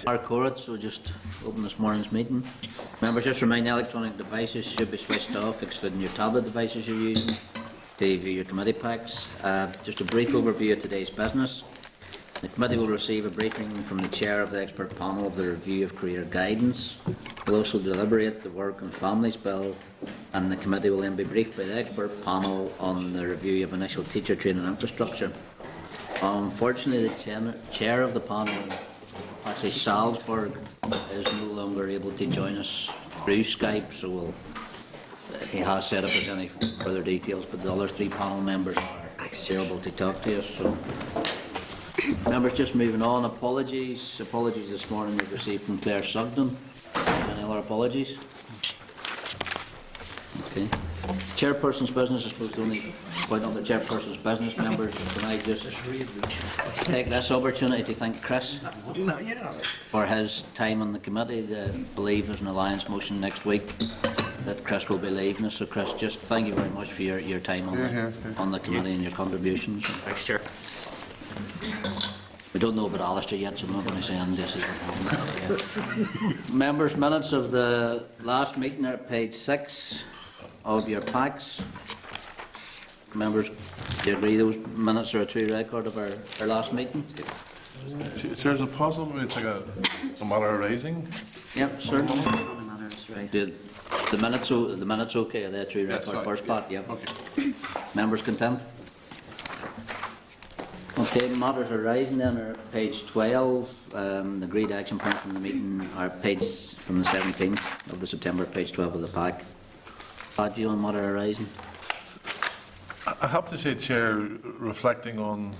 Mark Corrit, so just open this morning's meeting. Members, just remind electronic devices should be switched off, excluding your tablet devices you're using, to view your committee packs. Just a brief overview of today's business. The committee will receive a briefing from the chair of the expert panel of the review of career guidance. We'll also deliberate the Work and Families Bill, and the committee will then be briefed by the expert panel on the review of initial teacher training infrastructure. Unfortunately, the chair of the panel, actually Salzburg, is no longer able to join us through Skype, so he has said if there's any further details, but the other three panel members are able to talk to us. So, members, just moving on, apologies this morning we've received from Claire Sugden. Any other apologies? Okay. Chairperson's business, I suppose the only point on the chairperson's business, members, can I just take this opportunity to thank Chris for his time on the committee. I believe there's an alliance motion next week that Chris will be leaving us, so Chris, just thank you very much for your time on the committee and your contributions. Thanks, Chair. We don't know about Alistair yet, so I'm not going to say this is what happened. Members, minutes of the last meeting are at page 6 of your packs. Members, do you agree those minutes are a true record of our last meeting? Chair, is it possible we take a matter of raising? Yep, certainly. The minutes okay? Are they a true record? Yes, first part, yep. Okay. Members content? Okay, matters arising then are page 12. The agreed action point from the meeting are page from the 17th of the September, page 12 of the pack. Do you on matter arising? I have to say, Chair, reflecting on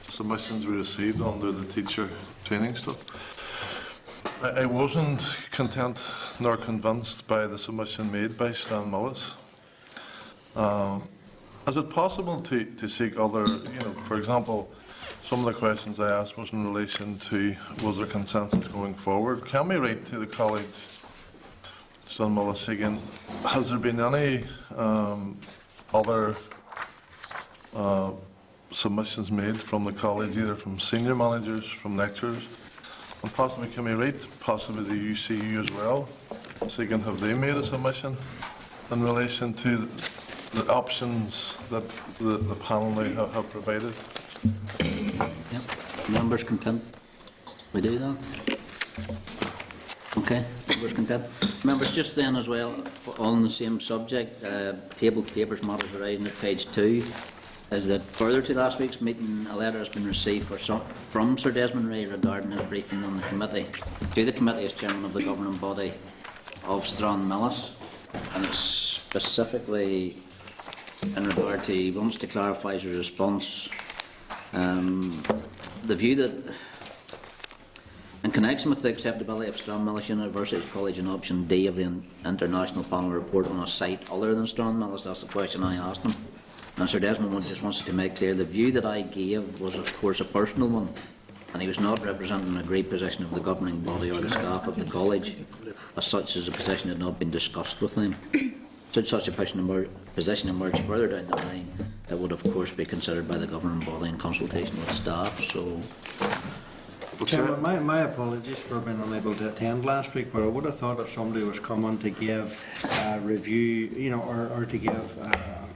submissions we received under the teacher training stuff, I wasn't content nor convinced by the submission made by Stan Mullis. Is it possible to seek other, for example, some of the questions I asked was in relation to was there consensus going forward? Can we write to the college, Stan Mullis, again, has there been any other submissions made from the college, either from senior managers, from lecturers, and possibly can we write possibly the UCU as well, so again, have they made a submission in relation to the options that the panel now have provided? Yep. Members content? We do that? Okay, members content. Members, just then as well, on the same subject, tabled papers matters arising at page 2, is that further to last week's meeting, a letter has been received from Sir Desmond Ray regarding his briefing on the committee, to the committee as chairman of the governing body of Stranmillis, and it's specifically in regard to, he wants to clarify his response, the view that in connection with the acceptability of Stranmillis University College in option D of the International Panel Report on a site other than Stranmillis, that's the question I asked him. And Sir Desmond just wants to make clear the view that I gave was of course a personal one, and he was not representing an agreed position of the governing body or the staff of the college. As such, as a position had not been discussed with them. Should such a position emerge further down the line, it would of course be considered by the governing body in consultation with staff. So, Chairman, my apologies for being unable to attend last week, but I would have thought if somebody was coming to give a review, or to give a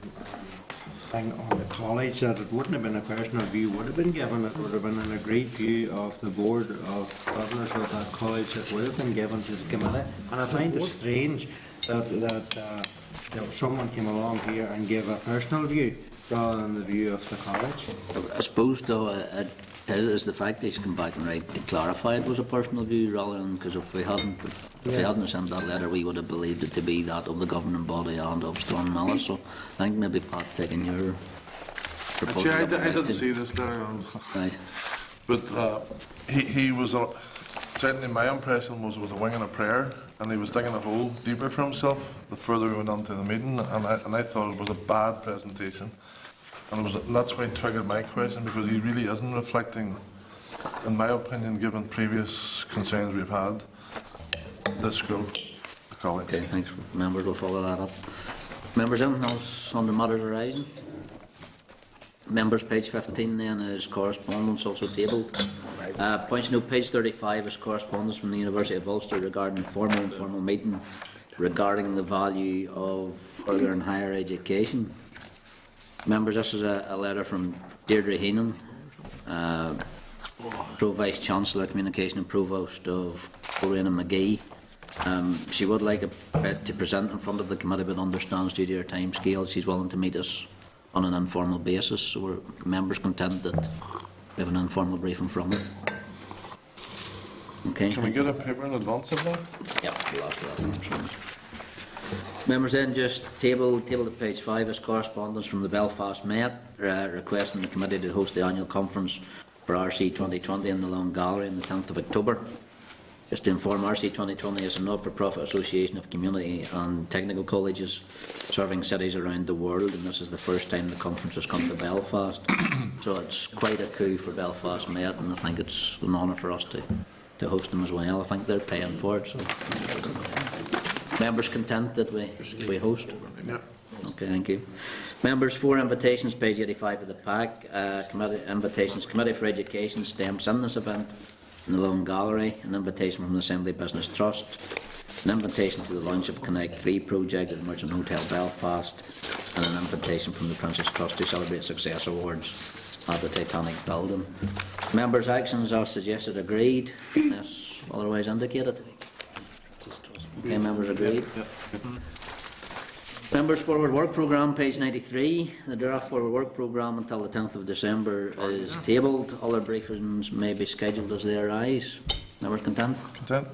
thing on the college, that it wouldn't have been a personal view would have been given. It would have been an agreed view of the board of governors of that college that would have been given to the committee. And I find it strange that someone came along here and gave a personal view rather than the view of the college. I suppose though it is the fact that he's come back and right to clarify it was a personal view rather than, because if we hadn't sent that letter, we would have believed it to be that of the governing body and of Stranmillis. So I think maybe Pat, taking your proposal. Chair, I didn't see this letter, right, but he was certainly my impression was a wing and a prayer, and he was digging a hole deeper for himself the further we went on to the meeting, and I thought it was a bad presentation, and that's why it triggered my question, because he really isn't reflecting, in my opinion, given previous concerns we've had, this group, the college. okay, thanks. Members will follow that up. Members, anything else on the matters arising? Members, page 15 then is correspondence, also tabled. Points note, page 35 is correspondence from the University of Ulster regarding formal and informal meeting regarding the value of further and higher education. Members, this is a letter from Deirdre Heenan, Pro Vice Chancellor, Communication and Provost of Coleraine and Magee. She would like to present in front of the committee, but understands due to her time scale she's willing to meet us on an informal basis, so we're members content that we have an informal briefing from her. Okay. Can we get a paper in advance of that? Yeah, we'll have that. Members, then just table at page 5 is correspondence from the Belfast Met requesting the committee to host the annual conference for RC 2020 in the Long Gallery on the 10th of October. Just to inform, RC 2020 is a not-for-profit association of community and technical colleges serving cities around the world, and this is the first time the conference has come to Belfast. So it's quite a coup for Belfast Met, and I think it's an honour for us to host them as well. I think they're paying for it, so members content that we host? Yeah. Okay, thank you. Members, 4 invitations, page 85 of the pack. Invitations, Committee for Education, STEMS in this event in the Long Gallery, an invitation from the Assembly Business Trust, an invitation to the launch of Connect 3 project at the Merchant Hotel Belfast, and an invitation from the Princess Trust to celebrate Success Awards at the Titanic building. Members' actions are suggested agreed, unless otherwise indicated. Okay, members agreed. Members' Forward Work Programme, page 93. The draft Forward Work Programme until the 10th of December is tabled. Other briefings may be scheduled as they arise. Members content? Content?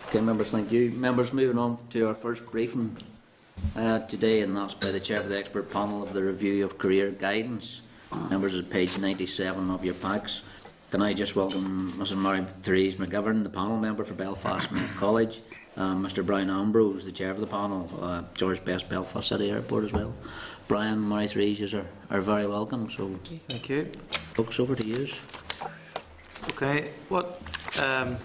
Okay, members, thank you. Members, moving on to our first briefing today, and that's by the Chair of the Expert Panel of the Review of Career Guidance. Members, is page 97 of your packs. Can I just welcome Mrs Mary-Therese McGovern, the panel member for Belfast Met College, Mr Brian Ambrose, the chair of the panel, George Best, Belfast City Airport as well. Brian, Mary-Therese are very welcome, so thank you. Folks, over to you. Okay,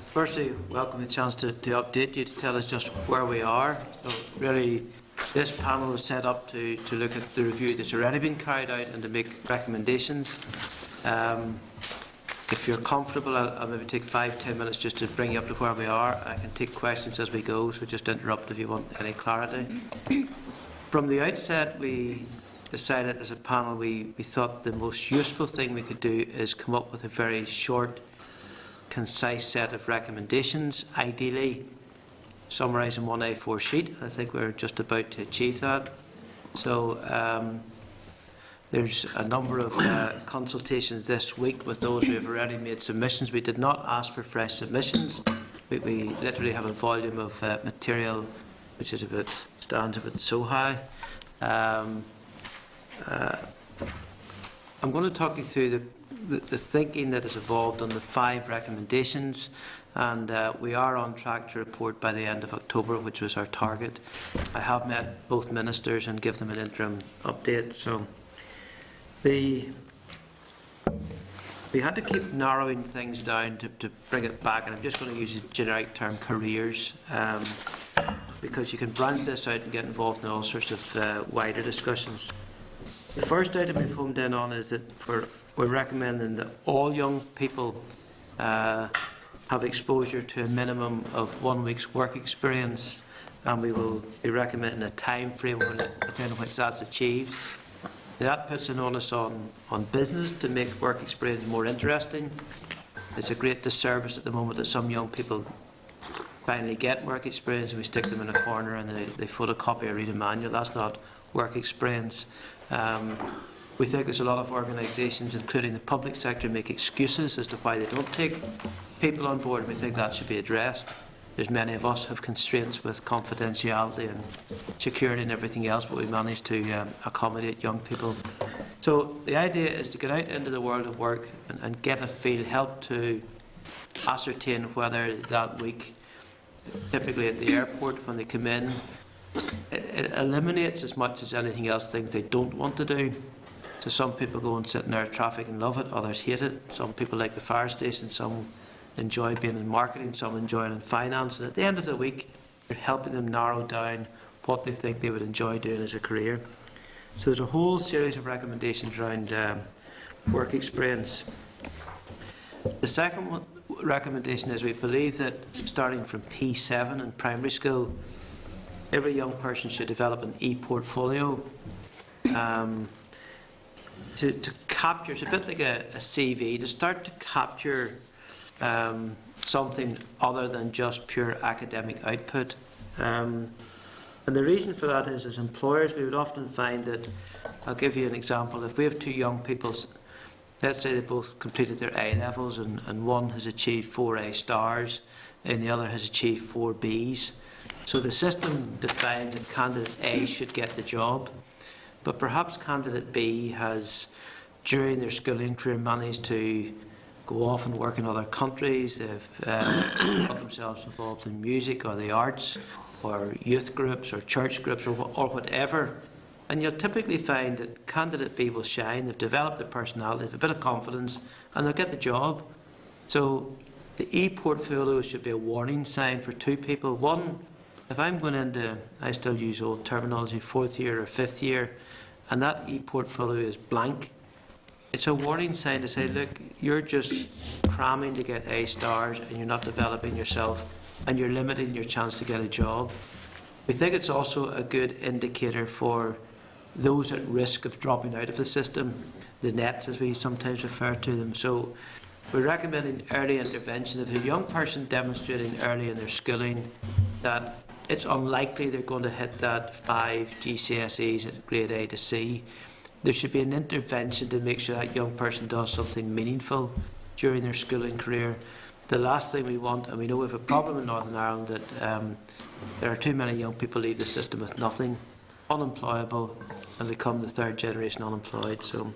firstly, welcome the chance to update you, to tell us just where we are. So really, this panel was set up to look at the review that's already been carried out and to make recommendations. If you're comfortable, I'll maybe take 5-10 minutes just to bring you up to where we are. I can take questions as we go, so just interrupt if you want any clarity. From the outset, we decided as a panel we thought the most useful thing we could do is come up with a very short, concise set of recommendations, ideally summarised in one A4 sheet. I think we're just about to achieve that. So there's a number of consultations this week with those who have already made submissions. We did not ask for fresh submissions. We literally have a volume of material which is stands a bit so high. I'm going to talk you through the thinking that has evolved on the 5 recommendations, and we are on track to report by the end of October, which was our target. I have met both ministers and give them an interim update. So we had to keep narrowing things down to bring it back, and I'm just going to use the generic term careers, because you can branch this out and get involved in all sorts of wider discussions. The first item we've homed in on is that we're recommending that all young people have exposure to a minimum of 1 week's work experience, and we will be recommending a time frame within which that's achieved. That puts an onus on business to make work experience more interesting. It's a great disservice at the moment that some young people finally get work experience and we stick them in a corner and they photocopy or read a manual. That's not work experience. We think there's a lot of organisations, including the public sector, make excuses as to why they don't take people on board. We think that should be addressed. There's many of us have constraints with confidentiality and security and everything else, but we manage to accommodate young people. So the idea is to get out into the world of work and get a feel, help to ascertain whether that week, typically at the airport when they come in, it eliminates as much as anything else things they don't want to do. So some people go and sit in air traffic and love it, others hate it. Some people like the fire station, some enjoy being in marketing, some enjoy it in finance, and at the end of the week you're helping them narrow down what they think they would enjoy doing as a career. So there's a whole series of recommendations around work experience. The second recommendation is we believe that starting from P7 in primary school, every young person should develop an e-portfolio to capture, it's a bit like a CV, to start to capture something other than just pure academic output. And the reason for that is, as employers, we would often find that, I'll give you an example, if we have two young people, let's say they both completed their A-levels and one has achieved 4 A stars and the other has achieved 4 Bs. So the system defined that candidate A should get the job, but perhaps candidate B has, during their schooling career, managed to go off and work in other countries. They've got themselves involved in music or the arts or youth groups or church groups or whatever. And you'll typically find that candidate B will shine. They've developed their personality, they've a bit of confidence, and they'll get the job. So the e-portfolio should be a warning sign for two people. One, if I'm going into, I still use old terminology, 4th year or 5th year, and that e-portfolio is blank, it's a warning sign to say, look, you're just cramming to get A stars and you're not developing yourself and you're limiting your chance to get a job. We think it's also a good indicator for those at risk of dropping out of the system, the nets as we sometimes refer to them. So we're recommending early intervention. If a young person demonstrating early in their schooling that it's unlikely they're going to hit that 5 GCSEs at grade A to C, there should be an intervention to make sure that young person does something meaningful during their schooling career. The last thing we want, and we know we have a problem in Northern Ireland, that there are too many young people leave the system with nothing, unemployable, and become the 3rd generation unemployed. So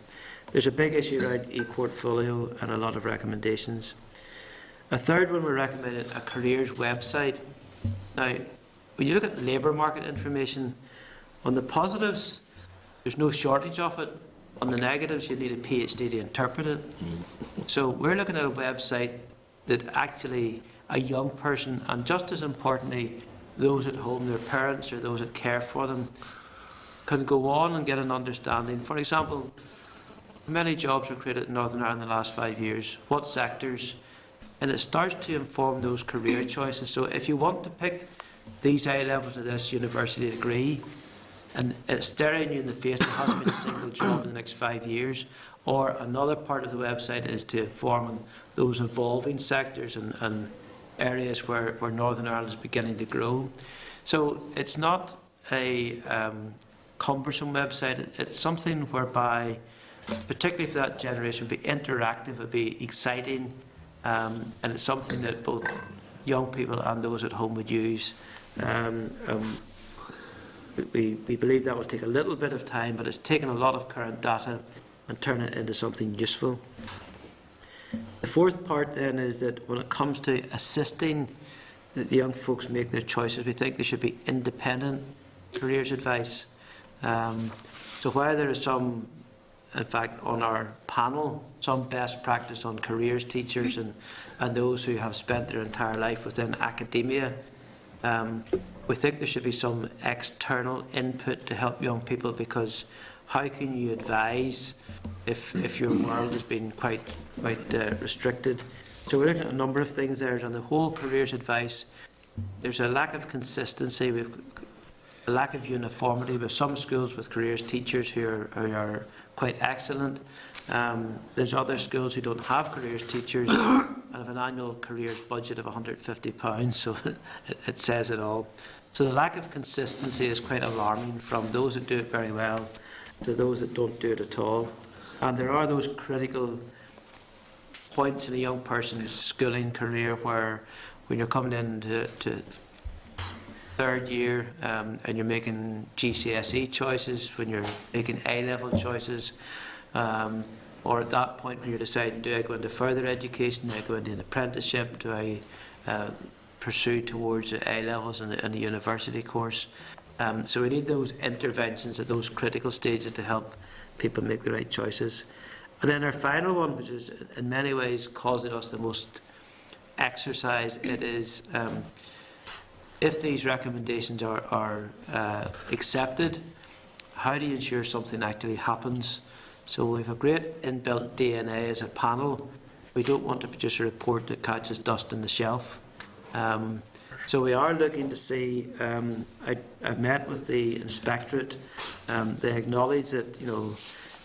there's a big issue around e-portfolio and a lot of recommendations. A third one, we're recommending a careers website. Now, when you look at labour market information, on the positives, there's no shortage of it. On the negatives, you need a PhD to interpret it. So we're looking at a website that actually a young person, and just as importantly, those at home, their parents or those that care for them, can go on and get an understanding. For example, many jobs were created in Northern Ireland in the last 5 years. What sectors? And it starts to inform those career choices. So if you want to pick these A-levels of this university degree, and it's staring you in the face, there hasn't been a single job in the next 5 years. Or another part of the website is to inform on those evolving sectors and areas where Northern Ireland is beginning to grow. So it's not a cumbersome website. It's something whereby, particularly for that generation, would be interactive, it would be exciting, and it's something that both young people and those at home would use. We believe that will take a little bit of time, but it's taken a lot of current data and turn it into something useful. The fourth part then is that when it comes to assisting the young folks make their choices, we think there should be independent careers advice. So while there is some, in fact, on our panel, some best practice on careers teachers and those who have spent their entire life within academia, we think there should be some external input to help young people, because how can you advise if your world has been quite restricted? So we're looking at a number of things there. On the whole careers advice, there's a lack of consistency, we've a lack of uniformity with some schools with careers teachers who are quite excellent. There's other schools who don't have careers teachers and have an annual careers budget of £150, so it says it all. So the lack of consistency is quite alarming, from those that do it very well to those that don't do it at all. And there are those critical points in a young person's schooling career where, when you're coming into third year and you're making GCSE choices, when you're making A-level choices, or at that point when you're deciding, do I go into further education, do I go into an apprenticeship, do I pursue towards the A-levels and the university course. So we need those interventions at those critical stages to help people make the right choices. And then our final one, which is in many ways causing us the most exercise, it is if these recommendations are accepted, how do you ensure something actually happens? So we have a great inbuilt DNA as a panel. We don't want to produce a report that catches dust on the shelf. So we are looking to see, I've met with the inspectorate. They acknowledge that,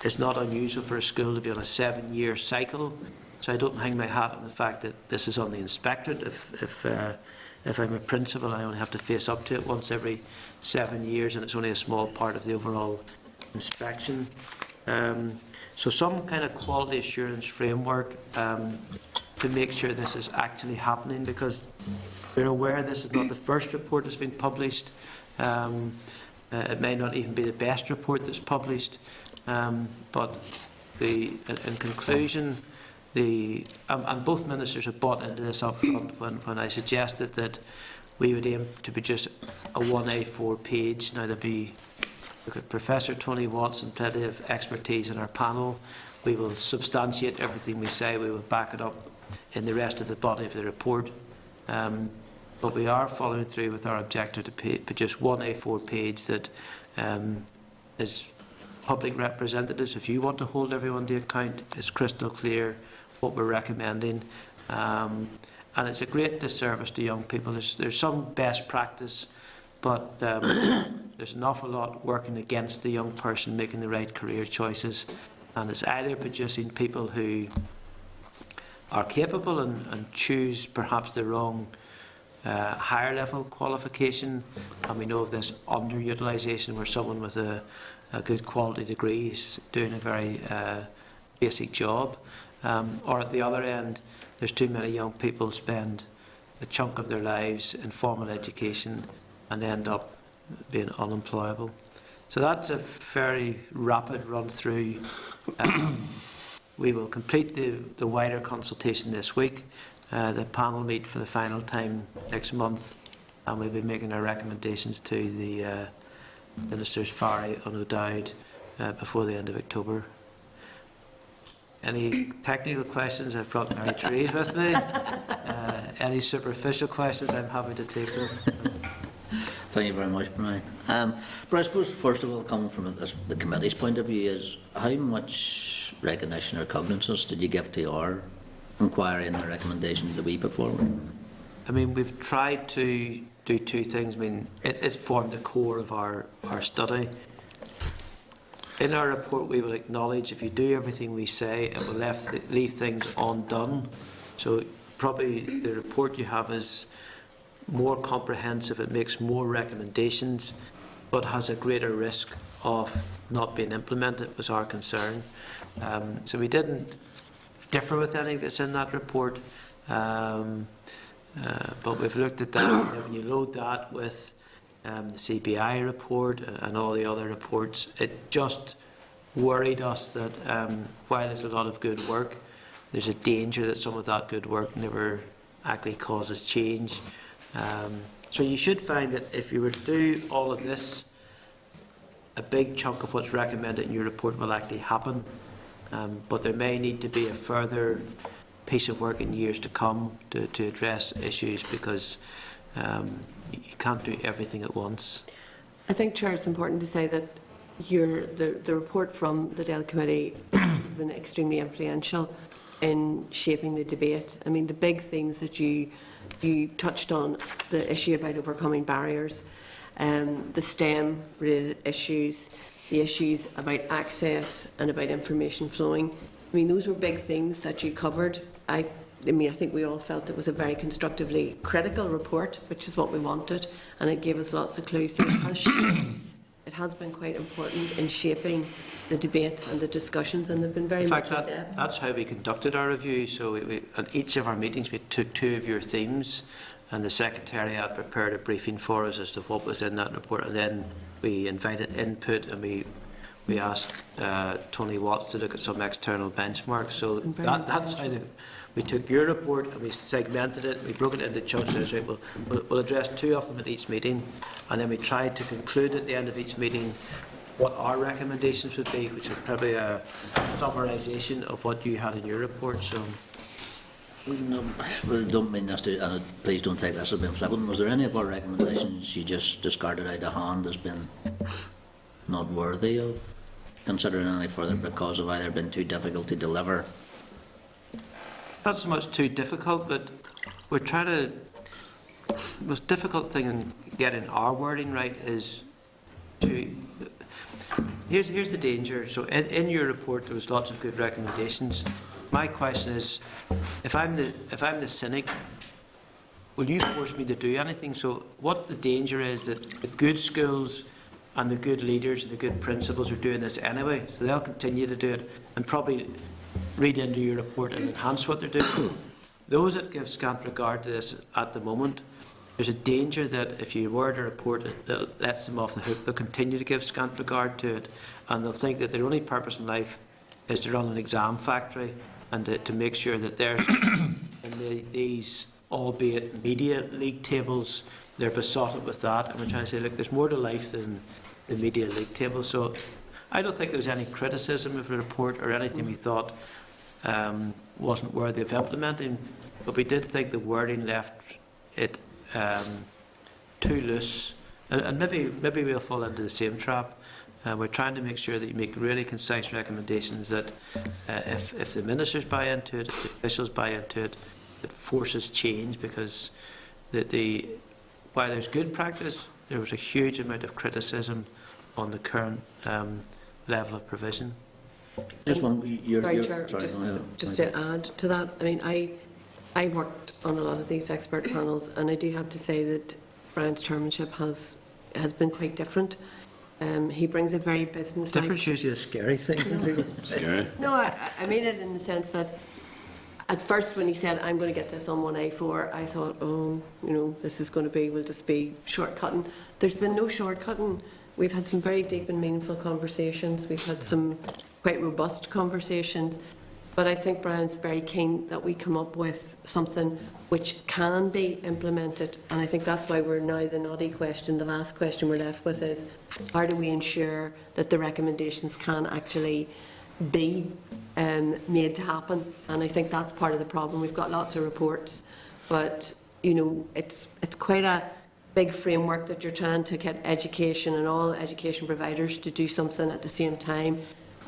it's not unusual for a school to be on a 7-year cycle. So I don't hang my hat on the fact that this is on the inspectorate. If I'm a principal, I only have to face up to it once every 7 years, and it's only a small part of the overall inspection. So some kind of quality assurance framework to make sure this is actually happening, because we're aware this is not the first report that's been published. It may not even be the best report that's published, but in conclusion, and both ministers have bought into this up front when I suggested that we would aim to produce a 1A4 page. Now there'll be Professor Tony Watson, plenty of expertise in our panel. We will substantiate everything we say. We will back it up in the rest of the body of the report. But we are following through with our objective to produce 1A4 page that is public representatives. If you want to hold everyone to account, it's crystal clear what we're recommending. And it's a great disservice to young people. There's some best practice, but there's an awful lot working against the young person making the right career choices. And it's either producing people who are capable and choose perhaps the wrong higher level qualification, and we know of this underutilisation where someone with a good quality degree is doing a very basic job, or at the other end there's too many young people spend a chunk of their lives in formal education and end up being unemployable. So that's a very rapid run through. We will complete the wider consultation this week. The panel meet for the final time next month, and we'll be making our recommendations to the Ministers Farry and O'Dowd before the end of October. Any technical questions? I've brought Mary Therese with me. Any superficial questions? I'm happy to take them. Thank you very much, Brian. But I suppose, first of all, coming from the committee's point of view, is how much recognition or cognizance did you give to our inquiry and the recommendations that we put forward? I mean, we've tried to do two things. I mean, it's formed the core of our study. In our report, we will acknowledge if you do everything we say, it will leave things undone. So probably the report you have is more comprehensive, it makes more recommendations, but has a greater risk of not being implemented, was our concern. So we didn't differ with anything that's in that report, but we've looked at that, and when you load that with the CBI report and all the other reports, it just worried us that while there's a lot of good work, there's a danger that some of that good work never actually causes change. So you should find that if you were to do all of this, a big chunk of what's recommended in your report will actually happen, but there may need to be a further piece of work in years to come to address issues, because you can't do everything at once. I think, Chair, it's important to say that the report from the DEL Committee has been extremely influential in shaping the debate. I mean, the big themes that you touched on, the issue about overcoming barriers, the STEM-related issues, the issues about access and about information flowing. I mean, those were big themes that you covered. I think we all felt it was a very constructively critical report, which is what we wanted, and it gave us lots of clues. So it has been quite important in shaping the debates and the discussions, and they've been very much in depth. That's how we conducted our review. So at each of our meetings we took two of your themes, and the Secretariat prepared a briefing for us as to what was in that report, and then we invited input, and we asked Tony Watts to look at some external benchmarks. So that's how we took your report and we segmented it, we broke it into chunks, and said, we'll address two of them at each meeting, and then we tried to conclude at the end of each meeting what our recommendations would be, which is probably a summarisation of what you had in your report. So, No, well, don't mean this to, and please don't take this as being flippant. Was there any of our recommendations you just discarded out of hand as being not worthy of considering any further because of either been too difficult to deliver? Not so much too difficult, but we're trying to. The most difficult thing in getting our wording right is to. Here's the danger. So in your report there was lots of good recommendations. My question is, if I'm the cynic, will you force me to do anything? So what the danger is that the good schools and the good leaders and the good principals are doing this anyway, so they'll continue to do it and probably read into your report and enhance what they're doing. Those that give scant regard to this at the moment, there's a danger that if you word a report that lets them off the hook, they'll continue to give scant regard to it, and they'll think that their only purpose in life is to run an exam factory and to make sure that there's and these, albeit media league tables, they're besotted with that, and we're trying to say, look, there's more to life than the media league table. So I don't think there was any criticism of the report or anything we thought wasn't worthy of implementing, but we did think the wording left it too loose, and maybe we'll fall into the same trap. We're trying to make sure that you make really concise recommendations that if the ministers buy into it, if the officials buy into it, it forces change, because while there's good practice, there was a huge amount of criticism on the current level of provision. Just one, Sorry, Chair, sorry, just to add to that, I mean, I worked on a lot of these expert panels, and I do have to say that Brian's chairmanship has been quite different. He brings a very business-like... Difference usually a scary thing. Scary. No, I mean it in the sense that at first when he said, I'm going to get this on one A4, I thought, oh, you know, this is going to be, we'll just be shortcutting. There's been no shortcutting. We've had some very deep and meaningful conversations. We've had some quite robust conversations. But I think Brian's very keen that we come up with something which can be implemented. And I think that's why we're now the naughty question. The last question we're left with is, how do we ensure that the recommendations can actually be made to happen? And I think that's part of the problem. We've got lots of reports, but you know, it's quite a big framework that you're trying to get education and all education providers to do something at the same time.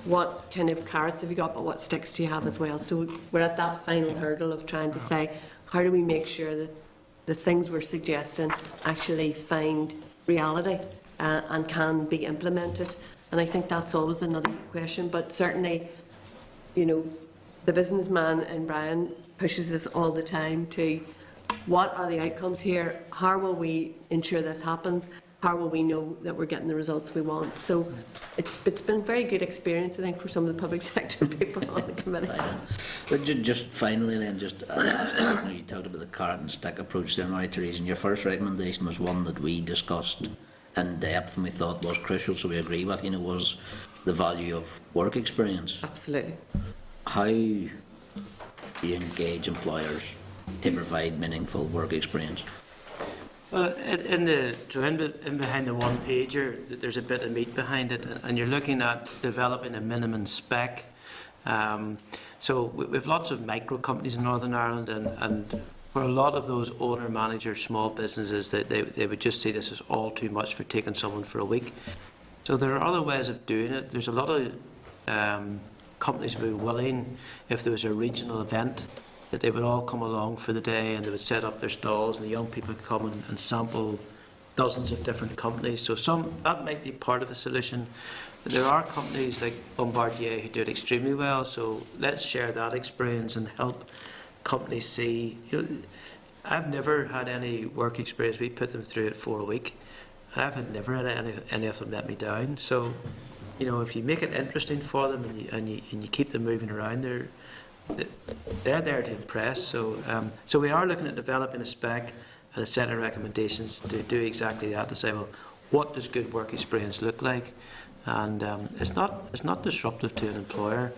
What kind of carrots have you got, but what sticks do you have as well? So we're at that final hurdle of trying to say, how do we make sure that the things we're suggesting actually find reality and can be implemented? And I think that's always another question, but certainly, you know, the businessman in Brian pushes us all the time to, what are the outcomes here? How will we ensure this happens? How will we know that we're getting the results we want? So it's been a very good experience, I think, for some of the public sector people on the committee. But just finally then, just you talked about the carrot and stick approach there, Mary Therese, and your first recommendation was one that we discussed in depth and we thought was crucial, so we agree with, you know, was the value of work experience. Absolutely. How do you engage employers to provide meaningful work experience? Well, in behind the one pager, there's a bit of meat behind it, and you're looking at developing a minimum spec. So we've lots of micro companies in Northern Ireland, and for a lot of those owner managers, small businesses, they would just see this as all too much for taking someone for a week. So there are other ways of doing it. There's a lot of companies would be willing, if there was a regional event, that they would all come along for the day and they would set up their stalls and the young people could come and sample dozens of different companies. So that might be part of the solution. But there are companies like Bombardier who do it extremely well, so let's share that experience and help companies see. You know, I've never had any work experience. We put them through it for a week. I've never had any of them let me down. So, you know, if you make it interesting for them and you keep them moving around, they're there to impress. So we are looking at developing a spec and a set of recommendations to do exactly that, to say, well, what does good work experience look like? And it's not disruptive to an employer.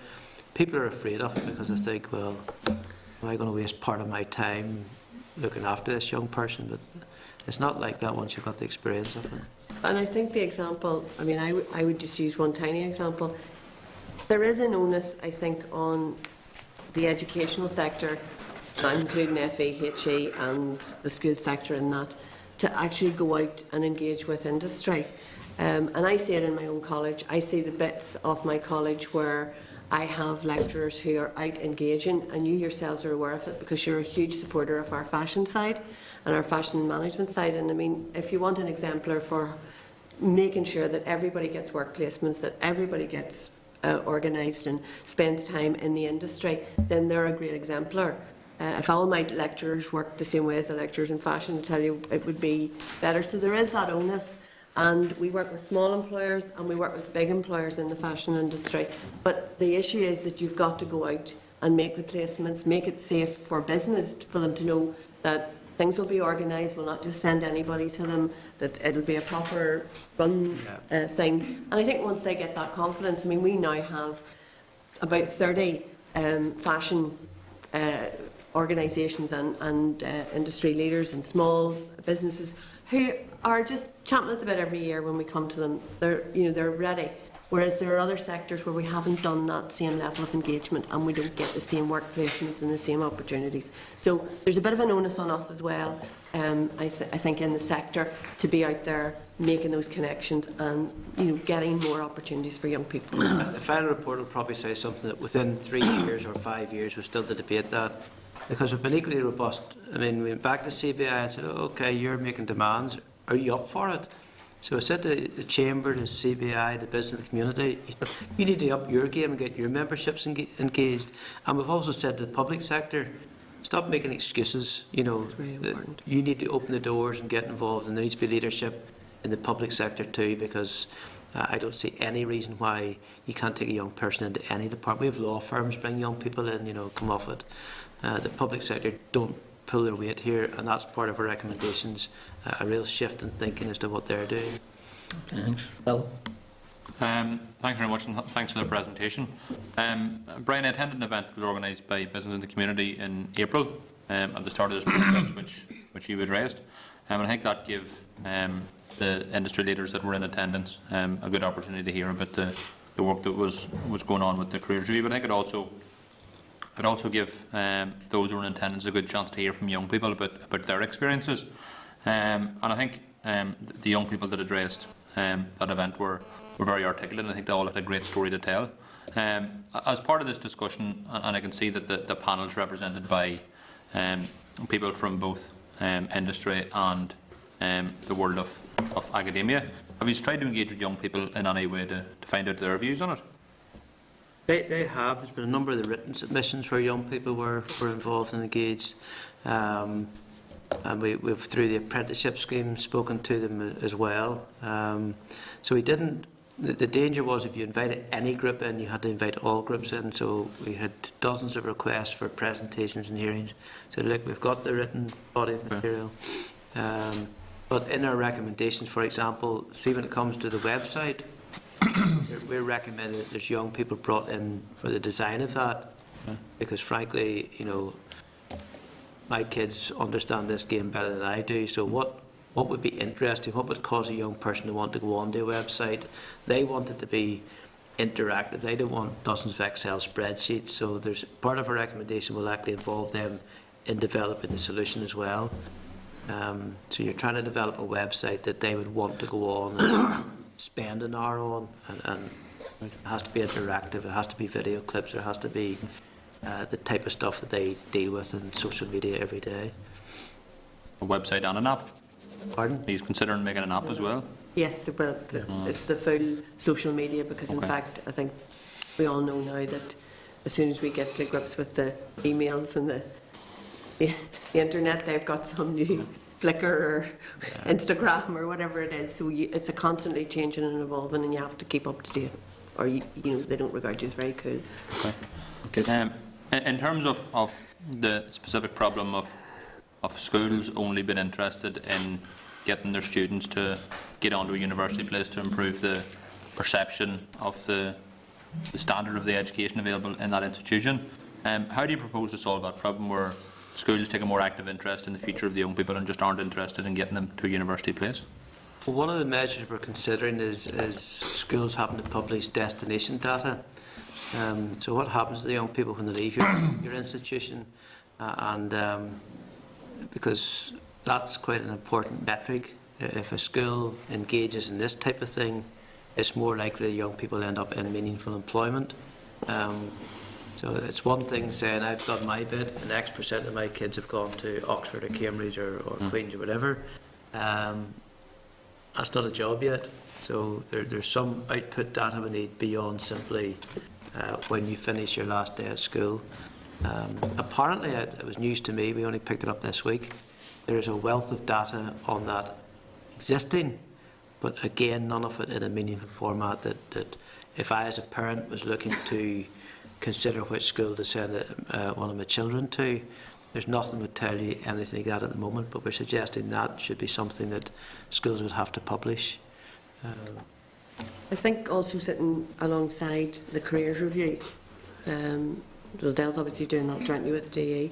People are afraid of it because they think, well, am I going to waste part of my time looking after this young person? But it's not like that once you've got the experience of it. And I think the example, I mean, I would just use one tiny example. There is an onus, I think, on the educational sector, including FE, HE and the school sector in that, to actually go out and engage with industry. And I see it in my own college. I see the bits of my college where I have lecturers who are out engaging, and you yourselves are aware of it because you're a huge supporter of our fashion side and our fashion management side. And I mean, if you want an exemplar for making sure that everybody gets work placements, that everybody gets organised and spends time in the industry, then they're a great exemplar. If all my lecturers worked the same way as the lecturers in fashion, I tell you, it would be better. So there is that onus. And we work with small employers and we work with big employers in the fashion industry. But the issue is that you've got to go out and make the placements, make it safe for business, for them to know that things will be organised, we'll not just send anybody to them, that it'll be a proper run thing. And I think once they get that confidence, I mean, we now have about 30 fashion organisations and industry leaders and small businesses who are just champing at the bit every year when we come to them. They're ready. Whereas there are other sectors where we haven't done that same level of engagement and we don't get the same work placements and the same opportunities. So there's a bit of an onus on us as well, I think, in the sector to be out there making those connections and getting more opportunities for young people. The final report will probably say something that within 3 years or 5 years we're still to debate that, because we've been equally robust. I mean, we went back to CBI and said, oh, okay, you're making demands, are you up for it? So I said to the Chamber, the CBI, the business community, you need to up your game and get your memberships engaged. And we've also said to the public sector, stop making excuses. You need to open the doors and get involved, and there needs to be leadership in the public sector too, because I don't see any reason why you can't take a young person into any department. We have law firms bring young people in, come off it. The public sector don't pull their weight here, and that's part of our recommendations, a real shift in thinking as to what they're doing. Okay, thanks. Bill? Thanks very much, and thanks for the presentation. Brian, I attended an event that was organised by Business in the Community in April at the start of this process, which you had raised. And I think that gave the industry leaders that were in attendance a good opportunity to hear about the work that was going on with the careers review. But I think it also give those who are in attendance a good chance to hear from young people about their experiences. And I think the young people that addressed that event were very articulate, and I think they all had a great story to tell. As part of this discussion, and I can see that the panel is represented by people from both industry and the world of academia. Have you tried to engage with young people in any way to find out their views on it? They have. There's been a number of the written submissions where young people were involved and engaged. And we've, through the apprenticeship scheme, spoken to them as well. So we didn't. The danger was if you invited any group in, you had to invite all groups in. So we had dozens of requests for presentations and hearings. So look, we've got the written body of material. But in our recommendations, for example, see when it comes to the website, we're recommending that there's young people brought in for the design of that, because frankly, my kids understand this game better than I do. So what would be interesting, what would cause a young person to want to go onto a website? They want it to be interactive. They don't want dozens of Excel spreadsheets. So there's part of our recommendation will actually involve them in developing the solution as well. So you're trying to develop a website that they would want to go on and spend an hour on, and it has to be interactive, it has to be video clips, there has to be the type of stuff that they deal with in social media every day. A website and an app? Pardon? He's considering making an app as well? Yes, it's the full social media, because in fact I think we all know now that as soon as we get to grips with the emails and the internet, they've got some new Flickr or Instagram or whatever it is. So it's a constantly changing and evolving, and you have to keep up to date, or they don't regard you as very cool. Okay. In terms of the specific problem of schools only being interested in getting their students to get onto a university place to improve the perception of the standard of the education available in that institution, how do you propose to solve that problem where schools take a more active interest in the future of the young people and just aren't interested in getting them to a university place? Well, one of the measures we're considering is schools having to publish destination data. So what happens to the young people when they leave your institution? Because that's quite an important metric if a school engages in this type of thing, it's more likely young people end up in meaningful employment. So it's one thing saying I've done my bit and X% of my kids have gone to Oxford or Cambridge or Queen's or whatever. That's not a job yet. So there's some output data we need beyond simply when you finish your last day at school. Apparently, it was news to me, we only picked it up this week, there is a wealth of data on that existing, but again, none of it in a meaningful format that if I as a parent was looking to consider which school to send one of my children to, there's nothing would tell you anything like that at the moment, but we're suggesting that should be something that schools would have to publish. I think also sitting alongside the careers review, Dell's obviously doing that jointly with DE.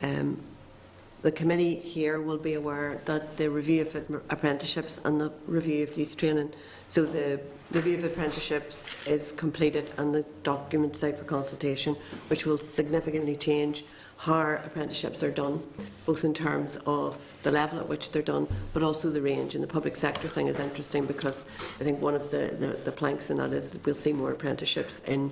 The committee here will be aware that the review of apprenticeships and the review of youth training, so the review of apprenticeships is completed and the documents out for consultation, which will significantly change how apprenticeships are done, both in terms of the level at which they're done, but also the range. And the public sector thing is interesting because I think one of the planks in that is that we'll see more apprenticeships in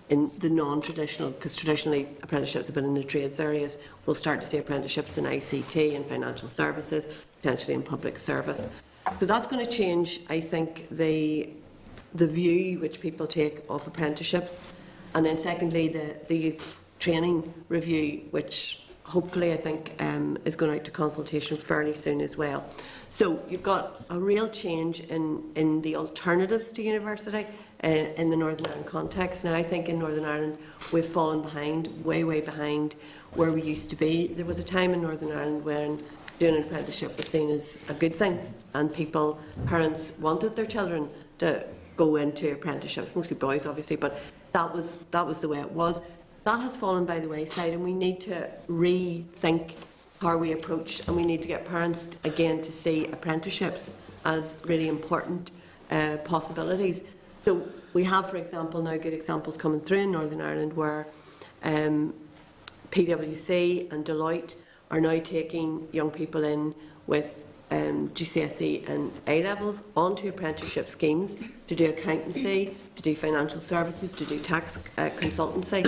the non-traditional, because traditionally apprenticeships have been in the trades areas. We'll start to see apprenticeships in ICT and financial services, potentially in public service. So that's going to change, I think, the view which people take of apprenticeships. And then secondly, the youth training review, which hopefully I think is going out to consultation fairly soon as well. So you've got a real change in the alternatives to university in the Northern Ireland context. Now I think in Northern Ireland we've fallen behind, way behind where we used to be. There was a time in Northern Ireland when doing an apprenticeship was seen as a good thing, and parents wanted their children to go into apprenticeships, mostly boys obviously, but that was the way it was. That has fallen by the wayside, and we need to rethink how we approach, and we need to get parents again to see apprenticeships as really important possibilities. So we have, for example, now good examples coming through in Northern Ireland where PwC and Deloitte are now taking young people in with GCSE and A-levels onto apprenticeship schemes to do accountancy, to do financial services, to do tax consultancy,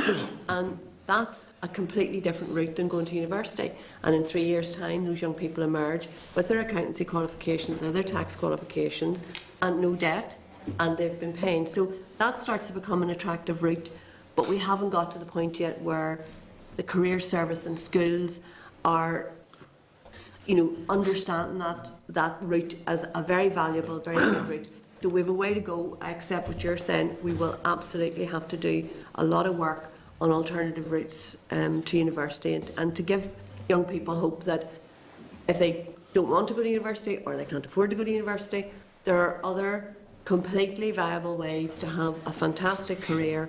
and that's a completely different route than going to university. And in 3 years' time, those young people emerge with their accountancy qualifications and their tax qualifications and no debt, and they've been paying. So that starts to become an attractive route, but we haven't got to the point yet where the career service and schools are, understanding that route as a very valuable, very good route. So we have a way to go. I accept what you're saying. We will absolutely have to do a lot of work on alternative routes to university, and to give young people hope that if they don't want to go to university or they can't afford to go to university, there are other completely viable ways to have a fantastic career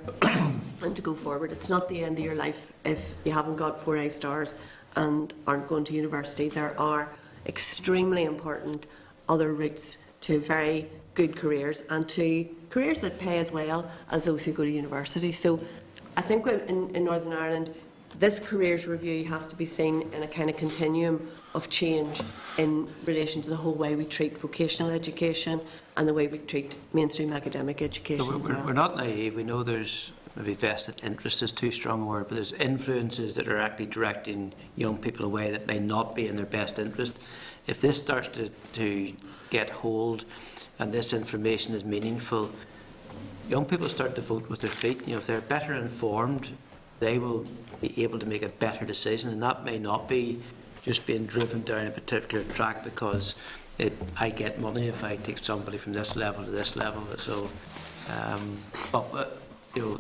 and to go forward. It's not the end of your life if you haven't got 4 A stars and aren't going to university. There are extremely important other routes to very good careers and to careers that pay as well as those who go to university. So I think in Northern Ireland, this careers review has to be seen in a kind of continuum of change in relation to the whole way we treat vocational education and the way we treat mainstream academic education So as well. we're not naive. We know there's maybe vested interest is too strong a word, but there's influences that are actually directing young people away that may not be in their best interest. If this starts to get hold and this information is meaningful, young people start to vote with their feet. If they're better informed, they will be able to make a better decision, and that may not be just being driven down a particular track because I get money if I take somebody from this level to this level. So,